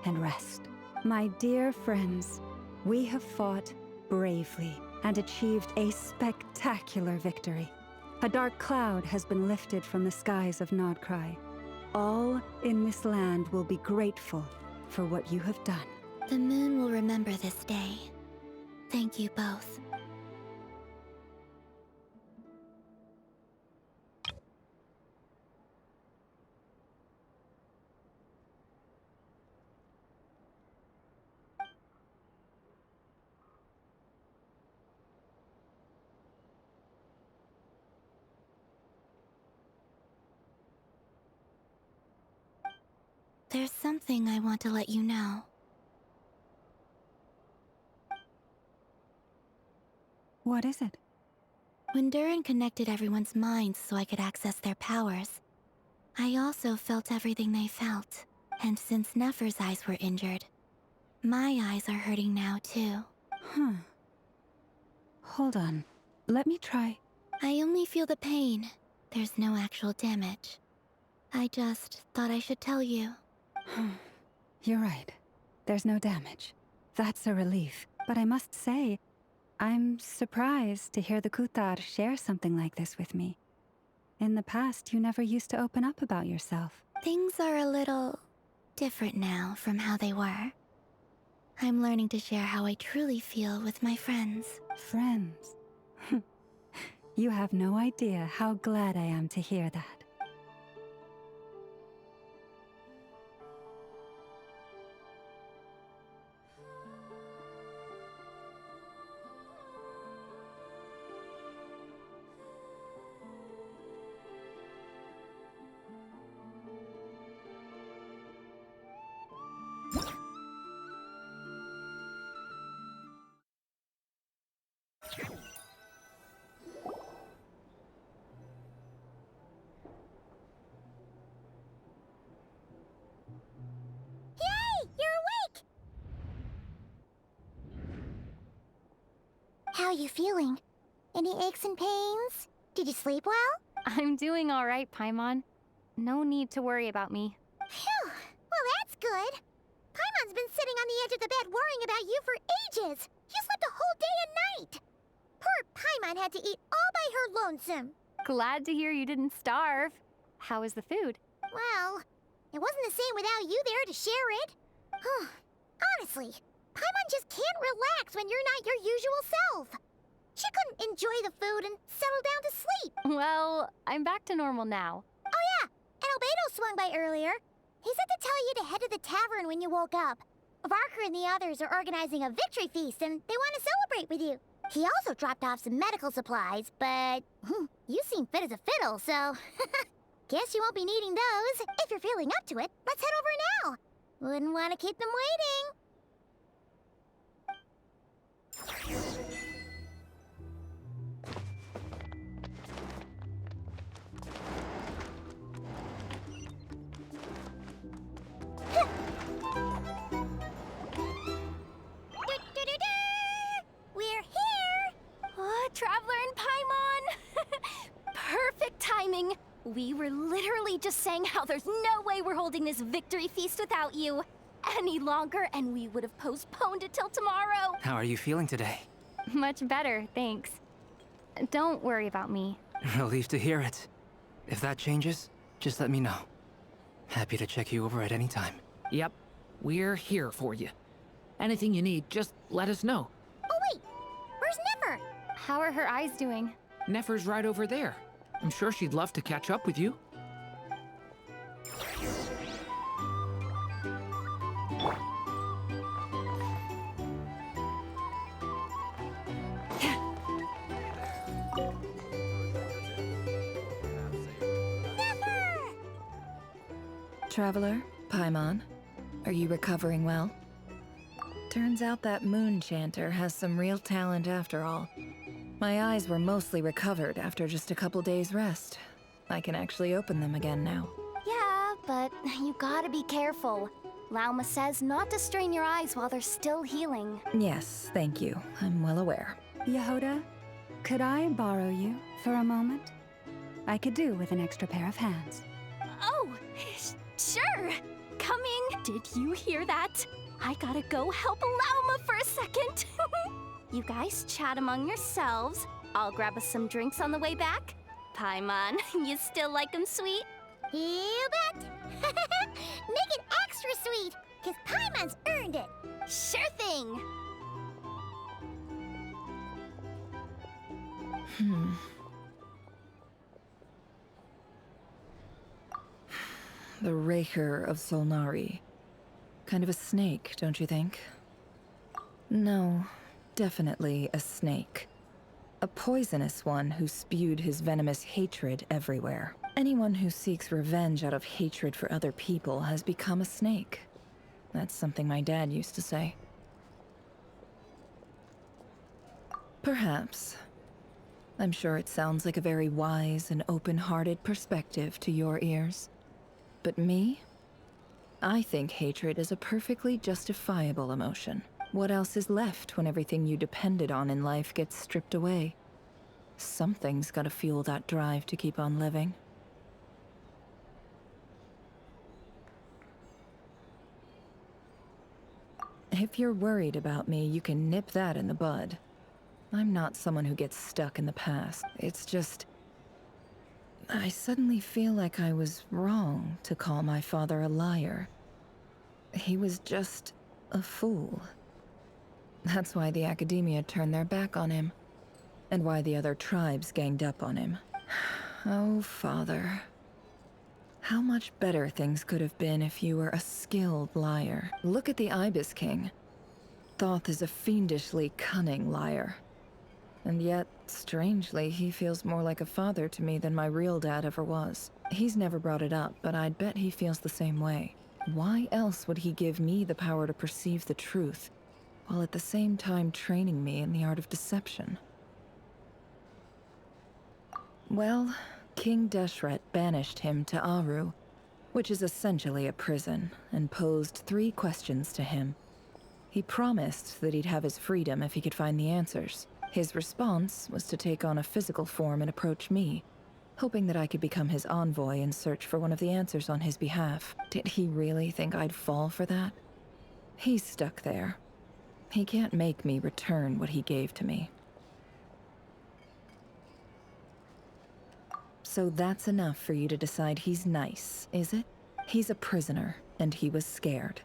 and rest. My dear friends, we have fought bravely and achieved a spectacular victory. A dark cloud has been lifted from the skies of Nodcry. All in this land will be grateful for what you have done. The moon will remember this day. Thank you both. There's something I want to let you know. What is it? When Durin connected everyone's minds so I could access their powers, I also felt everything they felt. And since Nefer's eyes were injured, my eyes are hurting now too. Huh. Hold on. Let me try. I only feel the pain. There's no actual damage. I just thought I should tell you. You're right. There's no damage. That's a relief. But I must say, I'm surprised to hear the Kutar share something like this with me. In the past, you never used to open up about yourself. Things are a little different now from how they were. I'm learning to share how I truly feel with my friends. Friends? You have no idea how glad I am to hear that. How are you feeling? Any aches and pains? Did you sleep well? I'm doing all right, Paimon. No need to worry about me. Phew! Well, that's good. Paimon's been sitting on the edge of the bed worrying about you for ages. You slept a whole day and night. Poor Paimon had to eat all by her lonesome. Glad to hear you didn't starve. How was the food? Well, it wasn't the same without you there to share it. Honestly, Paimon just can't relax when you're not your usual self. She couldn't enjoy the food and settle down to sleep. Well, I'm back to normal now. Oh yeah, and Albedo swung by earlier. He said to tell you to head to the tavern when you woke up. Varker and the others are organizing a victory feast and they want to celebrate with you. He also dropped off some medical supplies, but you seem fit as a fiddle, so guess you won't be needing those. If you're feeling up to it, let's head over now. Wouldn't want to keep them waiting. We're here! Oh, Traveler and Paimon! Perfect timing! We were literally just saying how there's no way we're holding this victory feast without you. Any longer, and we would have postponed it till tomorrow. How are you feeling today? Much better, thanks. Don't worry about me. Relieved to hear it. If that changes, just let me know. Happy to check you over at any time. Yep, we're here for you. Anything you need, just let us know. Oh wait, where's Nefer? How are her eyes doing? Nefer's right over there. I'm sure she'd love to catch up with you. Traveler, Paimon, are you recovering well? Turns out that moon chanter has some real talent after all. My eyes were mostly recovered after just a couple days rest. I can actually open them again now. Yeah, but you gotta be careful. Lauma says not to strain your eyes while they're still healing. Yes, thank you. I'm well aware. Yehoda, could I borrow you for a moment? I could do with an extra pair of hands. Oh, sure. Coming. Did you hear that? I gotta go help Lauma for a second. You guys chat among yourselves. I'll grab us some drinks on the way back. Paimon, you still like them sweet? You bet! Make it extra sweet, because Paimon's earned it. Sure thing. The Raker of Solnari. Kind of a snake, don't you think? No, definitely a snake. A poisonous one who spewed his venomous hatred everywhere. Anyone who seeks revenge out of hatred for other people has become a snake. That's something my dad used to say. Perhaps. I'm sure it sounds like a very wise and open-hearted perspective to your ears. But me? I think hatred is a perfectly justifiable emotion. What else is left when everything you depended on in life gets stripped away? Something's gotta fuel that drive to keep on living. If you're worried about me, you can nip that in the bud. I'm not someone who gets stuck in the past. It's just... I suddenly feel like I was wrong to call my father a liar. He was just a fool. That's why the Academia turned their back on him, and why the other tribes ganged up on him. Oh, Father. How much better things could have been if you were a skilled liar. Look at the Ibis King. Thoth is a fiendishly cunning liar. And yet, strangely, he feels more like a father to me than my real dad ever was. He's never brought it up, but I'd bet he feels the same way. Why else would he give me the power to perceive the truth, while at the same time training me in the art of deception? Well, King Deshret banished him to Aru, which is essentially a prison, and posed 3 questions to him. He promised that he'd have his freedom if he could find the answers. His response was to take on a physical form and approach me, hoping that I could become his envoy and search for one of the answers on his behalf. Did he really think I'd fall for that? He's stuck there. He can't make me return what he gave to me. So that's enough for you to decide he's nice, is it? He's a prisoner, and he was scared.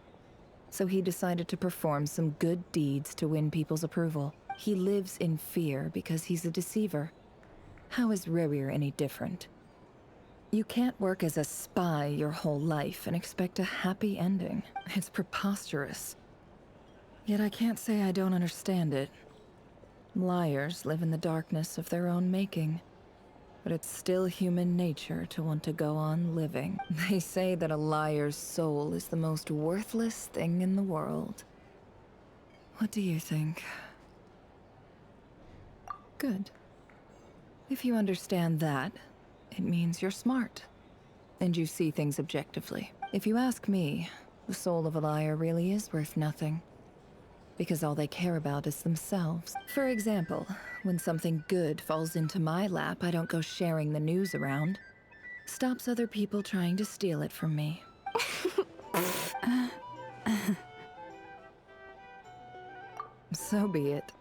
So he decided to perform some good deeds to win people's approval. He lives in fear because he's a deceiver. How is Rerir any different? You can't work as a spy your whole life and expect a happy ending. It's preposterous. Yet I can't say I don't understand it. Liars live in the darkness of their own making. But it's still human nature to want to go on living. They say that a liar's soul is the most worthless thing in the world. What do you think? Good. If you understand that, it means you're smart. And you see things objectively. If you ask me, the soul of a liar really is worth nothing. Because all they care about is themselves. For example, when something good falls into my lap, I don't go sharing the news around. Stops other people trying to steal it from me. So be it.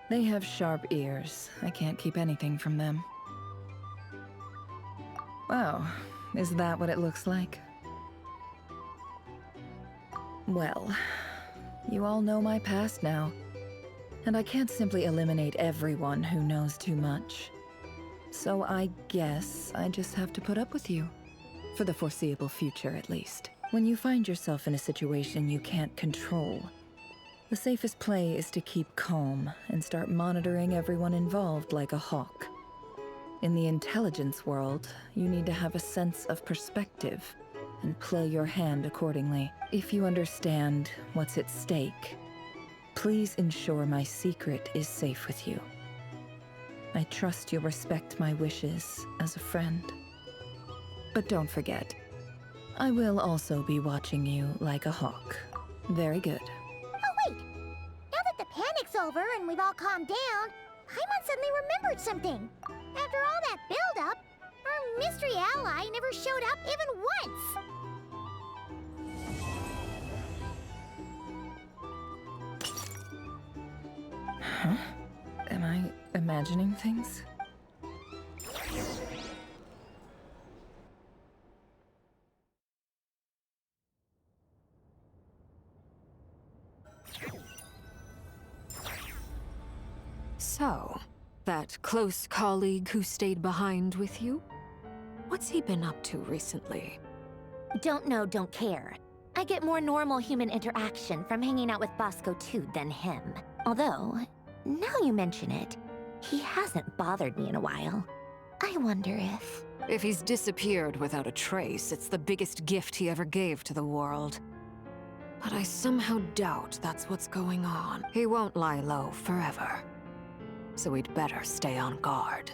They have sharp ears. I can't keep anything from them. Wow, is that what it looks like? Well, you all know my past now, and I can't simply eliminate everyone who knows too much. So I guess I just have to put up with you. For the foreseeable future, at least. When you find yourself in a situation you can't control, the safest play is to keep calm and start monitoring everyone involved like a hawk. In the intelligence world, you need to have a sense of perspective and play your hand accordingly. If you understand what's at stake, please ensure my secret is safe with you. I trust you'll respect my wishes as a friend. But don't forget, I will also be watching you like a hawk. Very good. Oh wait! Now that the panic's over and we've all calmed down, Paimon suddenly remembered something. After all that build-up, our mystery ally never showed up even once. Huh? Am I imagining things? So, that close colleague who stayed behind with you? What's he been up to recently? Don't know, don't care. I get more normal human interaction from hanging out with Bosco too than him. Although, now you mention it, he hasn't bothered me in a while. I wonder if... If he's disappeared without a trace, it's the biggest gift he ever gave to the world. But I somehow doubt that's what's going on. He won't lie low forever. So we'd better stay on guard.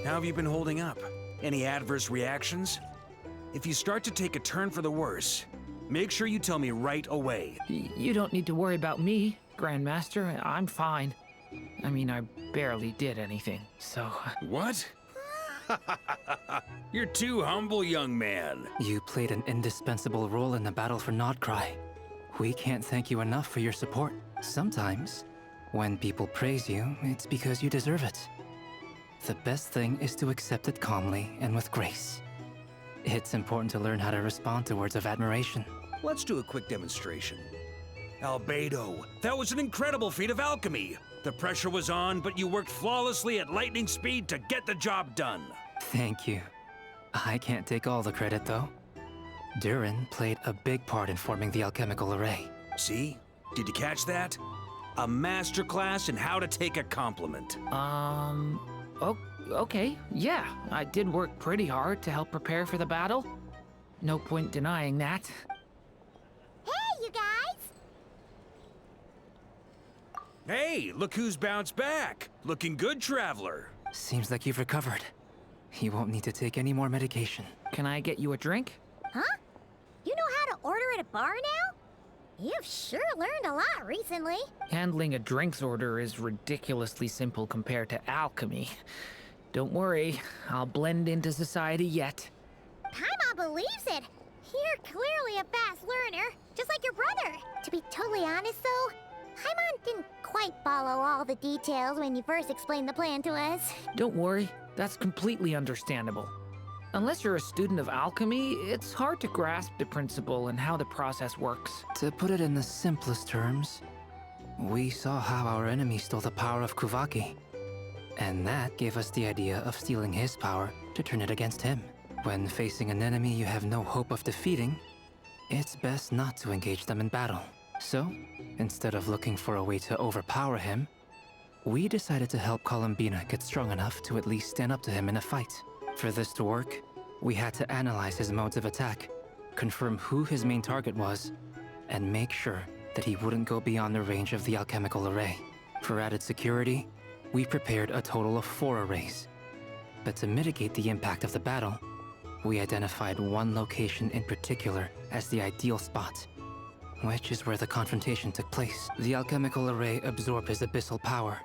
How have you been holding up? Any adverse reactions? If you start to take a turn for the worse, make sure you tell me right away. You don't need to worry about me, Grandmaster. I'm fine. I mean, I barely did anything, so... What? You're too humble, young man. You played an indispensable role in the battle for Nodcry. We can't thank you enough for your support. Sometimes, when people praise you, it's because you deserve it. The best thing is to accept it calmly and with grace. It's important to learn how to respond to words of admiration. Let's do a quick demonstration. Albedo, that was an incredible feat of alchemy. The pressure was on, but you worked flawlessly at lightning speed to get the job done. Thank you. I can't take all the credit, though. Durin played a big part in forming the alchemical array. See? Did you catch that? A masterclass in how to take a compliment. Okay, yeah. I did work pretty hard to help prepare for the battle. No point denying that. Hey, you guys! Hey, look who's bounced back. Looking good, Traveler. Seems like you've recovered. You won't need to take any more medication. Can I get you a drink? Huh? You know how to order at a bar now? You've sure learned a lot recently. Handling a drinks order is ridiculously simple compared to alchemy. Don't worry, I'll blend into society yet. Paimon believes it. You're clearly a fast learner, just like your brother. To be totally honest, though, follow all the details when you first explained the plan to us. Don't worry, that's completely understandable. Unless you're a student of alchemy, it's hard to grasp the principle and how the process works. To put it in the simplest terms, we saw how our enemy stole the power of Kuvaki. And that gave us the idea of stealing his power to turn it against him. When facing an enemy you have no hope of defeating, it's best not to engage them in battle. So, instead of looking for a way to overpower him, we decided to help Columbina get strong enough to at least stand up to him in a fight. For this to work, we had to analyze his modes of attack, confirm who his main target was, and make sure that he wouldn't go beyond the range of the alchemical array. For added security, we prepared a total of 4 arrays. But to mitigate the impact of the battle, we identified one location in particular as the ideal spot, which is where the confrontation took place. The alchemical array absorbed his abyssal power.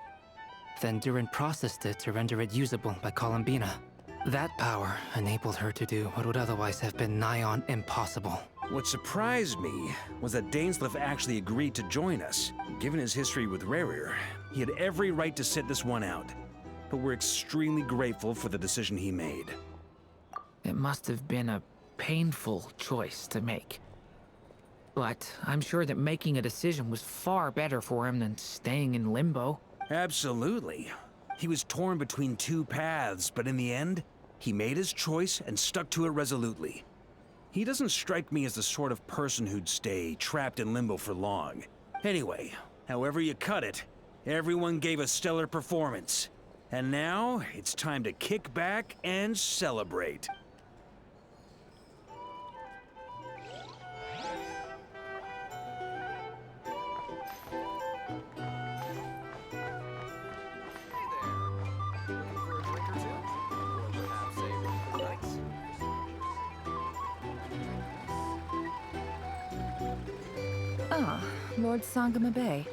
Then Durin processed it to render it usable by Columbina. That power enabled her to do what would otherwise have been nigh on impossible. What surprised me was that Dainsleif actually agreed to join us. Given his history with Rerir, he had every right to sit this one out. But we're extremely grateful for the decision he made. It must have been a painful choice to make. But I'm sure that making a decision was far better for him than staying in limbo. Absolutely. He was torn between 2 paths, but in the end, he made his choice and stuck to it resolutely. He doesn't strike me as the sort of person who'd stay trapped in limbo for long. Anyway, however you cut it, everyone gave a stellar performance. And now, it's time to kick back and celebrate. Ah, Lord Sangama Bay.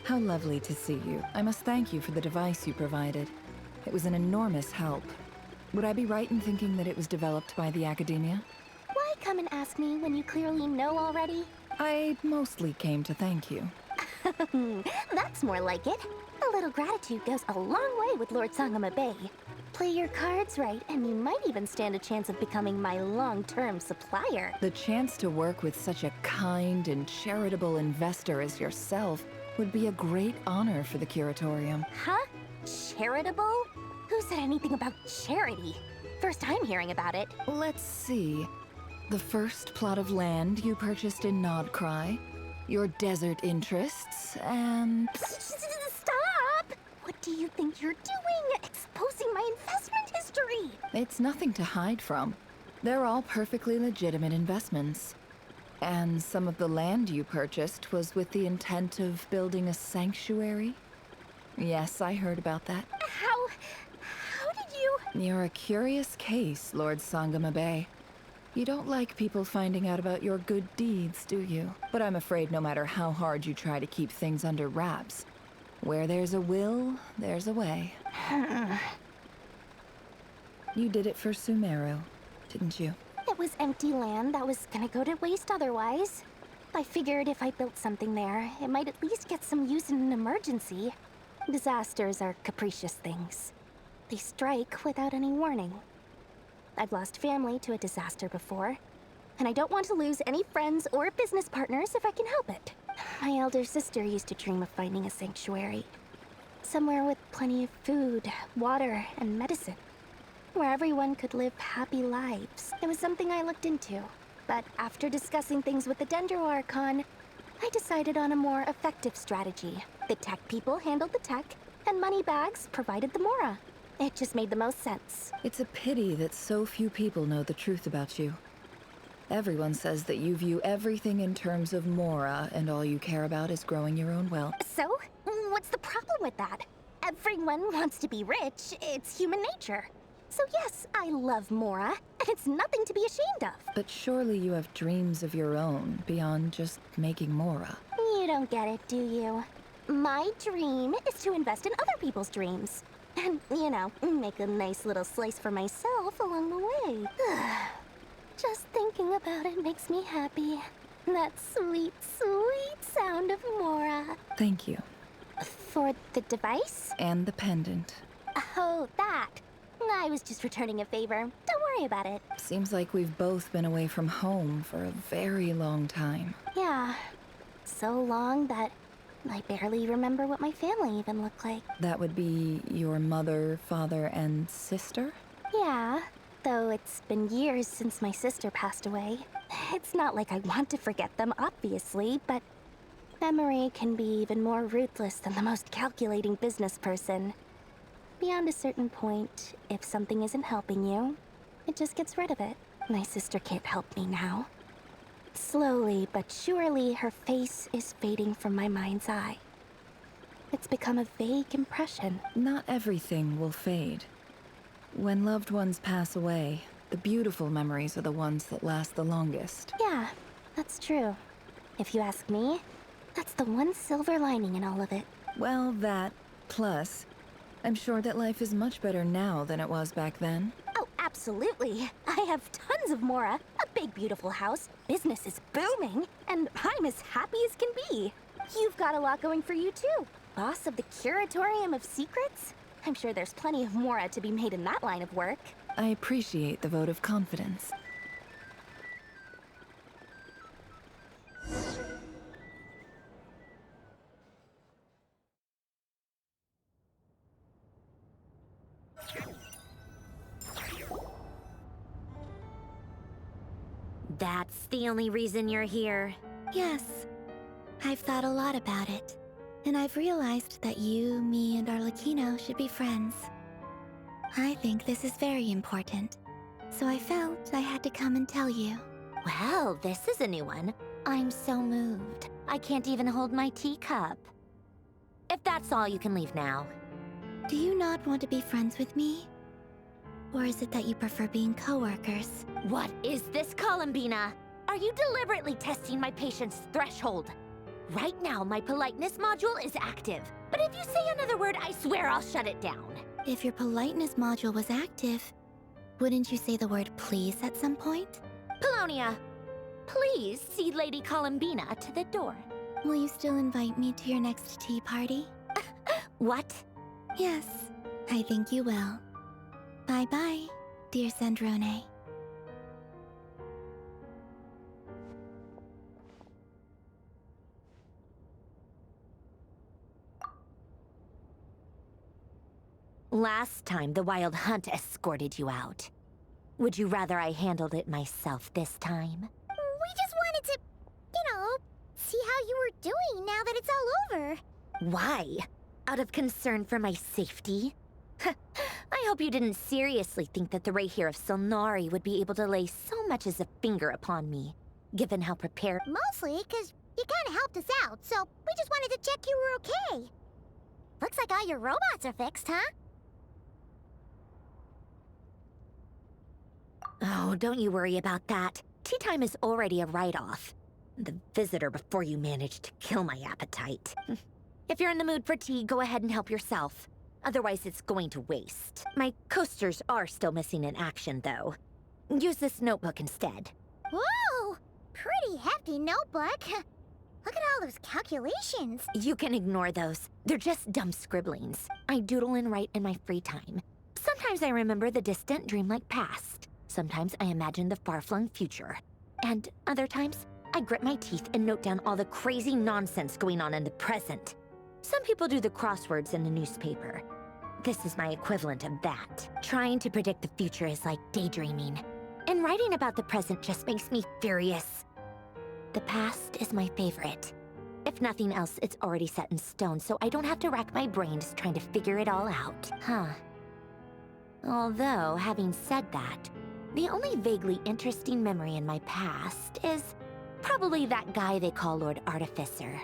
How lovely to see you. I must thank you for the device you provided. It was an enormous help. Would I be right in thinking that it was developed by the Academia? Why come and ask me when you clearly know already? I mostly came to thank you. That's more like it. A little gratitude goes a long way with Lord Sangama Bay. Play your cards right, and you might even stand a chance of becoming my long-term supplier. The chance to work with such a kind and charitable investor as yourself would be a great honor for the Curatorium. Huh? Charitable? Who said anything about charity? First time hearing about it. Let's see. The first plot of land you purchased in Nodcry, your desert interests, and... Stop! What do you think you're doing? Exposing my investment history! It's nothing to hide from. They're all perfectly legitimate investments. And some of the land you purchased was with the intent of building a sanctuary? Yes, I heard about that. How did you... You're a curious case, Lord Sangama Bay. You don't like people finding out about your good deeds, do you? But I'm afraid no matter how hard you try to keep things under wraps, where there's a will, there's a way. You did it for Sumeru, didn't you? It was empty land that was gonna go to waste otherwise. I figured if I built something there, it might at least get some use in an emergency. Disasters are capricious things. They strike without any warning. I've lost family to a disaster before, and I don't want to lose any friends or business partners if I can help it. My elder sister used to dream of finding a sanctuary. Somewhere with plenty of food, water, and medicine. Where everyone could live happy lives. It was something I looked into, but after discussing things with the Dendro Archon, I decided on a more effective strategy. The tech people handled the tech, and Moneybags provided the Mora. It just made the most sense. It's a pity that so few people know the truth about you. Everyone says that you view everything in terms of Mora, and all you care about is growing your own wealth. So, what's the problem with that? Everyone wants to be rich. It's human nature. So yes, I love Mora, and it's nothing to be ashamed of. But surely you have dreams of your own, beyond just making Mora. You don't get it, do you? My dream is to invest in other people's dreams. And, you know, make a nice little slice for myself along the way. Just thinking about it makes me happy. That sweet, sweet sound of Mora. Thank you. For the device? And the pendant. Oh, that. I was just returning a favor. Don't worry about it. Seems like we've both been away from home for a very long time. Yeah. So long that I barely remember what my family even looked like. That would be your mother, father, and sister? Yeah, though it's been years since my sister passed away. It's not like I want to forget them, obviously, but memory can be even more ruthless than the most calculating business person. Beyond a certain point, if something isn't helping you, it just gets rid of it. My sister can't help me now. Slowly but surely, her face is fading from my mind's eye. It's become a vague impression. Not everything will fade. When loved ones pass away, the beautiful memories are the ones that last the longest. Yeah, that's true. If you ask me, that's the one silver lining in all of it. Well, that, plus, I'm sure that life is much better now than it was back then. Oh, absolutely. I have tons of Mora, a big beautiful house, business is booming, and I'm as happy as can be. You've got a lot going for you too. Boss of the Curatorium of Secrets? I'm sure there's plenty of Mora to be made in that line of work. I appreciate the vote of confidence. That's the only reason you're here. Yes. I've thought a lot about it. And I've realized that you, me, and Arlecchino should be friends. I think this is very important. So I felt I had to come and tell you. Well, this is a new one. I'm so moved. I can't even hold my teacup. If that's all, you can leave now. Do you not want to be friends with me? Or is it that you prefer being co-workers? What is this, Columbina? Are you deliberately testing my patience threshold? Right now, my politeness module is active. But if you say another word, I swear I'll shut it down. If your politeness module was active, wouldn't you say the word please at some point? Polonia, please see Lady Columbina to the door. Will you still invite me to your next tea party? What? Yes, I think you will. Bye-bye, dear Sandrone. Last time, the Wild Hunt escorted you out. Would you rather I handled it myself this time? We just wanted to, see how you were doing now that it's all over. Why? Out of concern for my safety? I hope you didn't seriously think that the Rayhir of Solnari would be able to lay so much as a finger upon me, given how prepared— Mostly because you kind of helped us out, so we just wanted to check you were okay. Looks like all your robots are fixed, huh? Oh, don't you worry about that. Tea time is already a write-off. The visitor before you managed to kill my appetite. If you're in the mood for tea, go ahead and help yourself. Otherwise, it's going to waste. My coasters are still missing in action, though. Use this notebook instead. Whoa! Pretty hefty notebook. Look at all those calculations. You can ignore those. They're just dumb scribblings. I doodle and write in my free time. Sometimes I remember the distant dreamlike past. Sometimes I imagine the far-flung future. And other times, I grit my teeth and note down all the crazy nonsense going on in the present. Some people do the crosswords in the newspaper. This is my equivalent of that. Trying to predict the future is like daydreaming. And writing about the present just makes me furious. The past is my favorite. If nothing else, it's already set in stone, so I don't have to rack my brains trying to figure it all out. Although, having said that, the only vaguely interesting memory in my past is probably that guy they call Lord Artificer.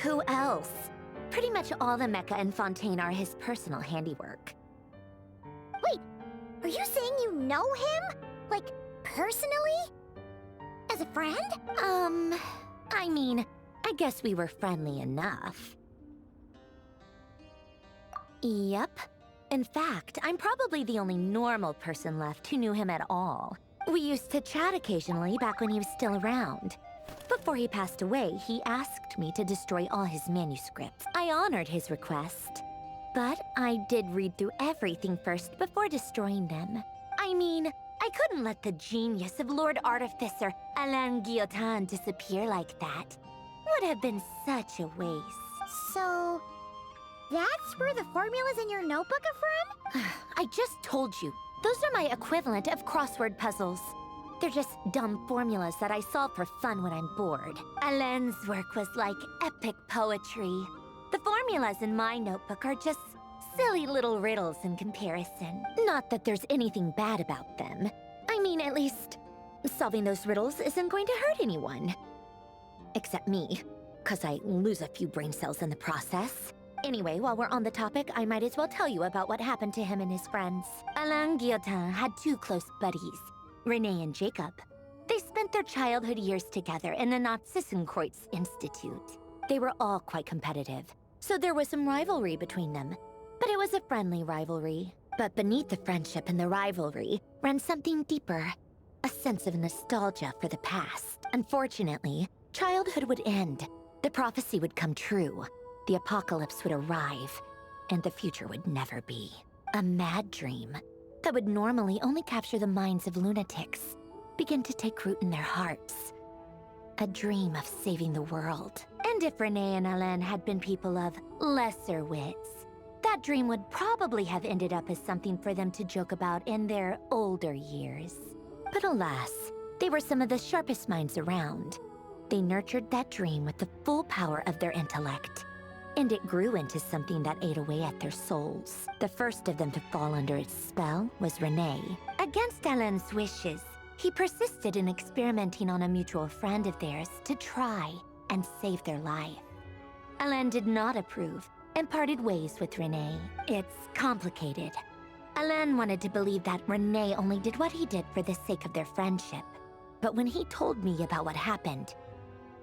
Who else? Pretty much all the mecha in Fontaine are his personal handiwork. Wait, are you saying you know him? Like, personally? As a friend? I mean, I guess we were friendly enough. Yep. In fact, I'm probably the only normal person left who knew him at all. We used to chat occasionally back when he was still around. Before he passed away, he asked me to destroy all his manuscripts. I honored his request, but I did read through everything first before destroying them. I mean, I couldn't let the genius of Lord Artificer Alain Guillotin disappear like that. Would have been such a waste. So, that's where the formulas in your notebook are from? I just told you. Those are my equivalent of crossword puzzles. They're just dumb formulas that I solve for fun when I'm bored. Alain's work was like epic poetry. The formulas in my notebook are just silly little riddles in comparison. Not that there's anything bad about them. I mean, at least, solving those riddles isn't going to hurt anyone. Except me, 'cause I lose a few brain cells in the process. Anyway, while we're on the topic, I might as well tell you about what happened to him and his friends. Alain Guillotin had two close buddies, Renee and Jacob. They spent their childhood years together in the Narzissenkreuz Institute. They were all quite competitive, so there was some rivalry between them. But it was a friendly rivalry. But beneath the friendship and the rivalry ran something deeper, a sense of nostalgia for the past. Unfortunately, childhood would end. The prophecy would come true. The apocalypse would arrive, and the future would never be. A mad dream that would normally only capture the minds of lunatics begin to take root in their hearts. A dream of saving the world. And if Renee and Alain had been people of lesser wits, that dream would probably have ended up as something for them to joke about in their older years. But alas, they were some of the sharpest minds around. They nurtured that dream with the full power of their intellect, and it grew into something that ate away at their souls. The first of them to fall under its spell was Renee. Against Alain's wishes, he persisted in experimenting on a mutual friend of theirs to try and save their life. Alain did not approve and parted ways with Renee. It's complicated. Alain wanted to believe that Renee only did what he did for the sake of their friendship. But when he told me about what happened,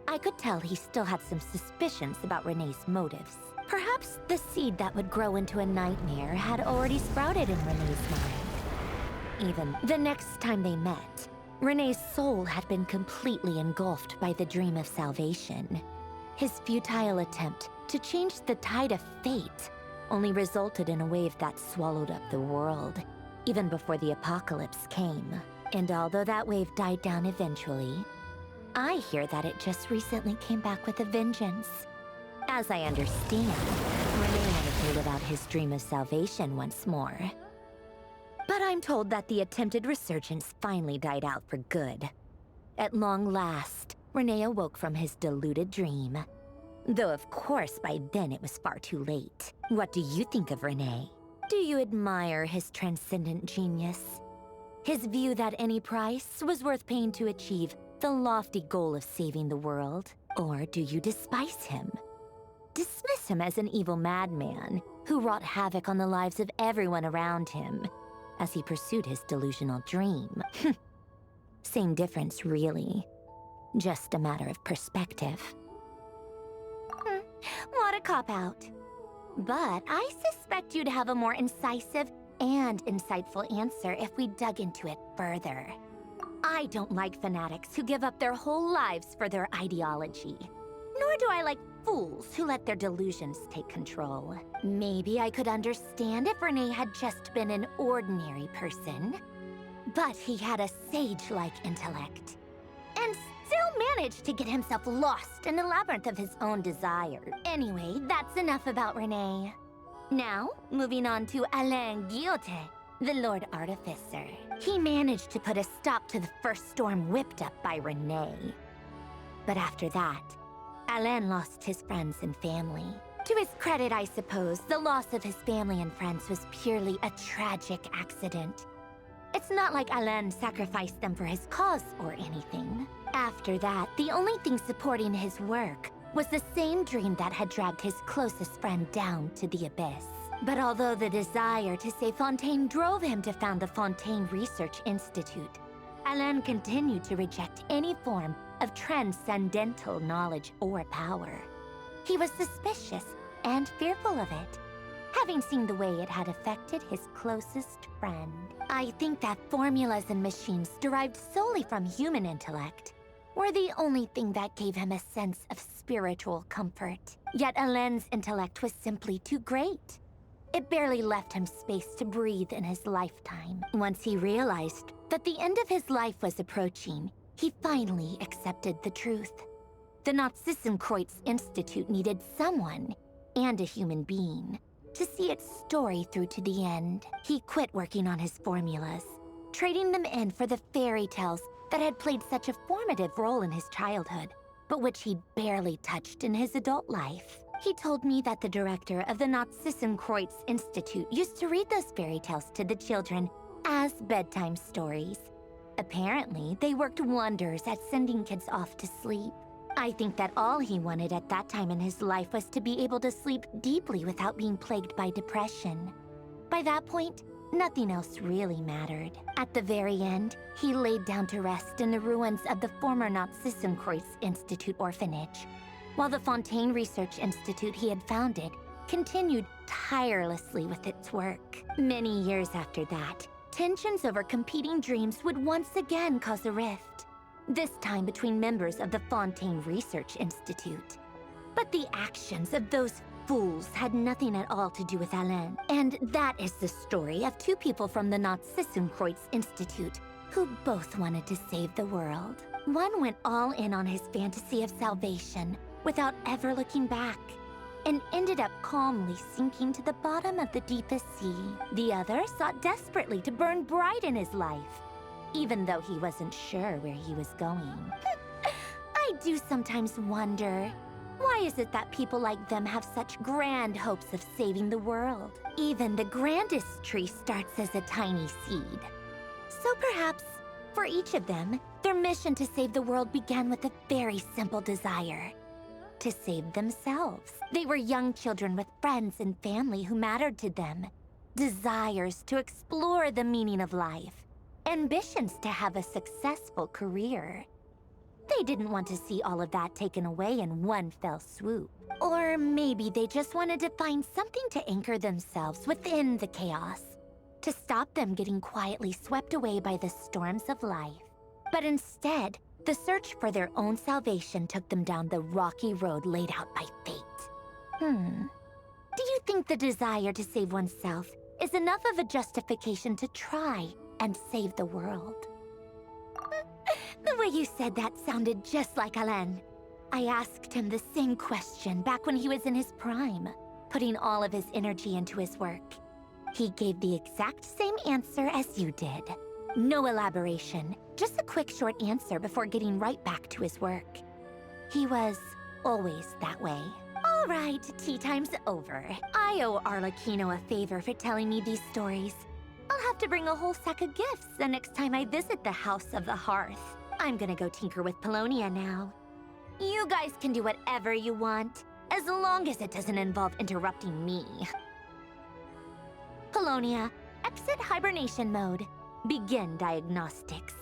I could tell he still had some suspicions about Renee's motives. Perhaps the seed that would grow into a nightmare had already sprouted in Renee's mind. Even the next time they met, Renee's soul had been completely engulfed by the dream of salvation. His futile attempt to change the tide of fate only resulted in a wave that swallowed up the world, even before the apocalypse came. And although that wave died down eventually, I hear that it just recently came back with a vengeance. As I understand, Renee wanted to live out his dream of salvation once more. But I'm told that the attempted resurgence finally died out for good. At long last, Renee awoke from his deluded dream. Though of course by then it was far too late. What do you think of Renee? Do you admire his transcendent genius? His view that any price was worth paying to achieve the lofty goal of saving the world? Or do you despise him? Dismiss him as an evil madman who wrought havoc on the lives of everyone around him as he pursued his delusional dream? Same difference, really. Just a matter of perspective. What a cop-out. But I suspect you'd have a more incisive and insightful answer if we dug into it further. I don't like fanatics who give up their whole lives for their ideology. Nor do I like fools who let their delusions take control. Maybe I could understand if Renee had just been an ordinary person. But he had a sage-like intellect, and still managed to get himself lost in the labyrinth of his own desires. Anyway, that's enough about Renee. Now, moving on to Alain Guillotin, the Lord Artificer. He managed to put a stop to the first storm whipped up by Renee. But after that, Alain lost his friends and family. To his credit, I suppose, the loss of his family and friends was purely a tragic accident. It's not like Alain sacrificed them for his cause or anything. After that, the only thing supporting his work was the same dream that had dragged his closest friend down to the abyss. But although the desire to save Fontaine drove him to found the Fontaine Research Institute, Alain continued to reject any form of transcendental knowledge or power. He was suspicious and fearful of it, having seen the way it had affected his closest friend. I think that formulas and machines derived solely from human intellect were the only thing that gave him a sense of spiritual comfort. Yet Helen's intellect was simply too great. It barely left him space to breathe in his lifetime. Once he realized that the end of his life was approaching, he finally accepted the truth. The Nazissenkreuz Institute needed someone, and a human being, to see its story through to the end. He quit working on his formulas, trading them in for the fairy tales that had played such a formative role in his childhood, but which he'd barely touched in his adult life. He told me that the director of the Nazissenkreuz Institute used to read those fairy tales to the children as bedtime stories. Apparently, they worked wonders at sending kids off to sleep. I think that all he wanted at that time in his life was to be able to sleep deeply without being plagued by depression. By that point, nothing else really mattered. At the very end, he laid down to rest in the ruins of the former Nazissenkreuz Institute orphanage, while the Fontaine Research Institute he had founded continued tirelessly with its work. Many years after that, tensions over competing dreams would once again cause a rift, this time between members of the Fontaine Research Institute. But the actions of those fools had nothing at all to do with Alain. And that is the story of two people from the Nazissenkreuz Institute who both wanted to save the world. One went all in on his fantasy of salvation without ever looking back, and ended up calmly sinking to the bottom of the deepest sea. The other sought desperately to burn bright in his life, even though he wasn't sure where he was going. I do sometimes wonder, why is it that people like them have such grand hopes of saving the world? Even the grandest tree starts as a tiny seed. So perhaps, for each of them, their mission to save the world began with a very simple desire: to save themselves. They were young children with friends and family who mattered to them, desires to explore the meaning of life, ambitions to have a successful career. They didn't want to see all of that taken away in one fell swoop. Or maybe they just wanted to find something to anchor themselves within the chaos, to stop them getting quietly swept away by the storms of life. But instead, the search for their own salvation took them down the rocky road laid out by fate. Do you think the desire to save oneself is enough of a justification to try and save the world? The way you said that sounded just like Alain. I asked him the same question back when he was in his prime, putting all of his energy into his work. He gave the exact same answer as you did. No elaboration, just a quick short answer before getting right back to his work. He was always that way. All right, tea time's over. I owe Arlecchino a favor for telling me these stories. I'll have to bring a whole sack of gifts the next time I visit the House of the Hearth. I'm gonna go tinker with Polonia now. You guys can do whatever you want, as long as it doesn't involve interrupting me. Polonia, exit hibernation mode. Begin diagnostics.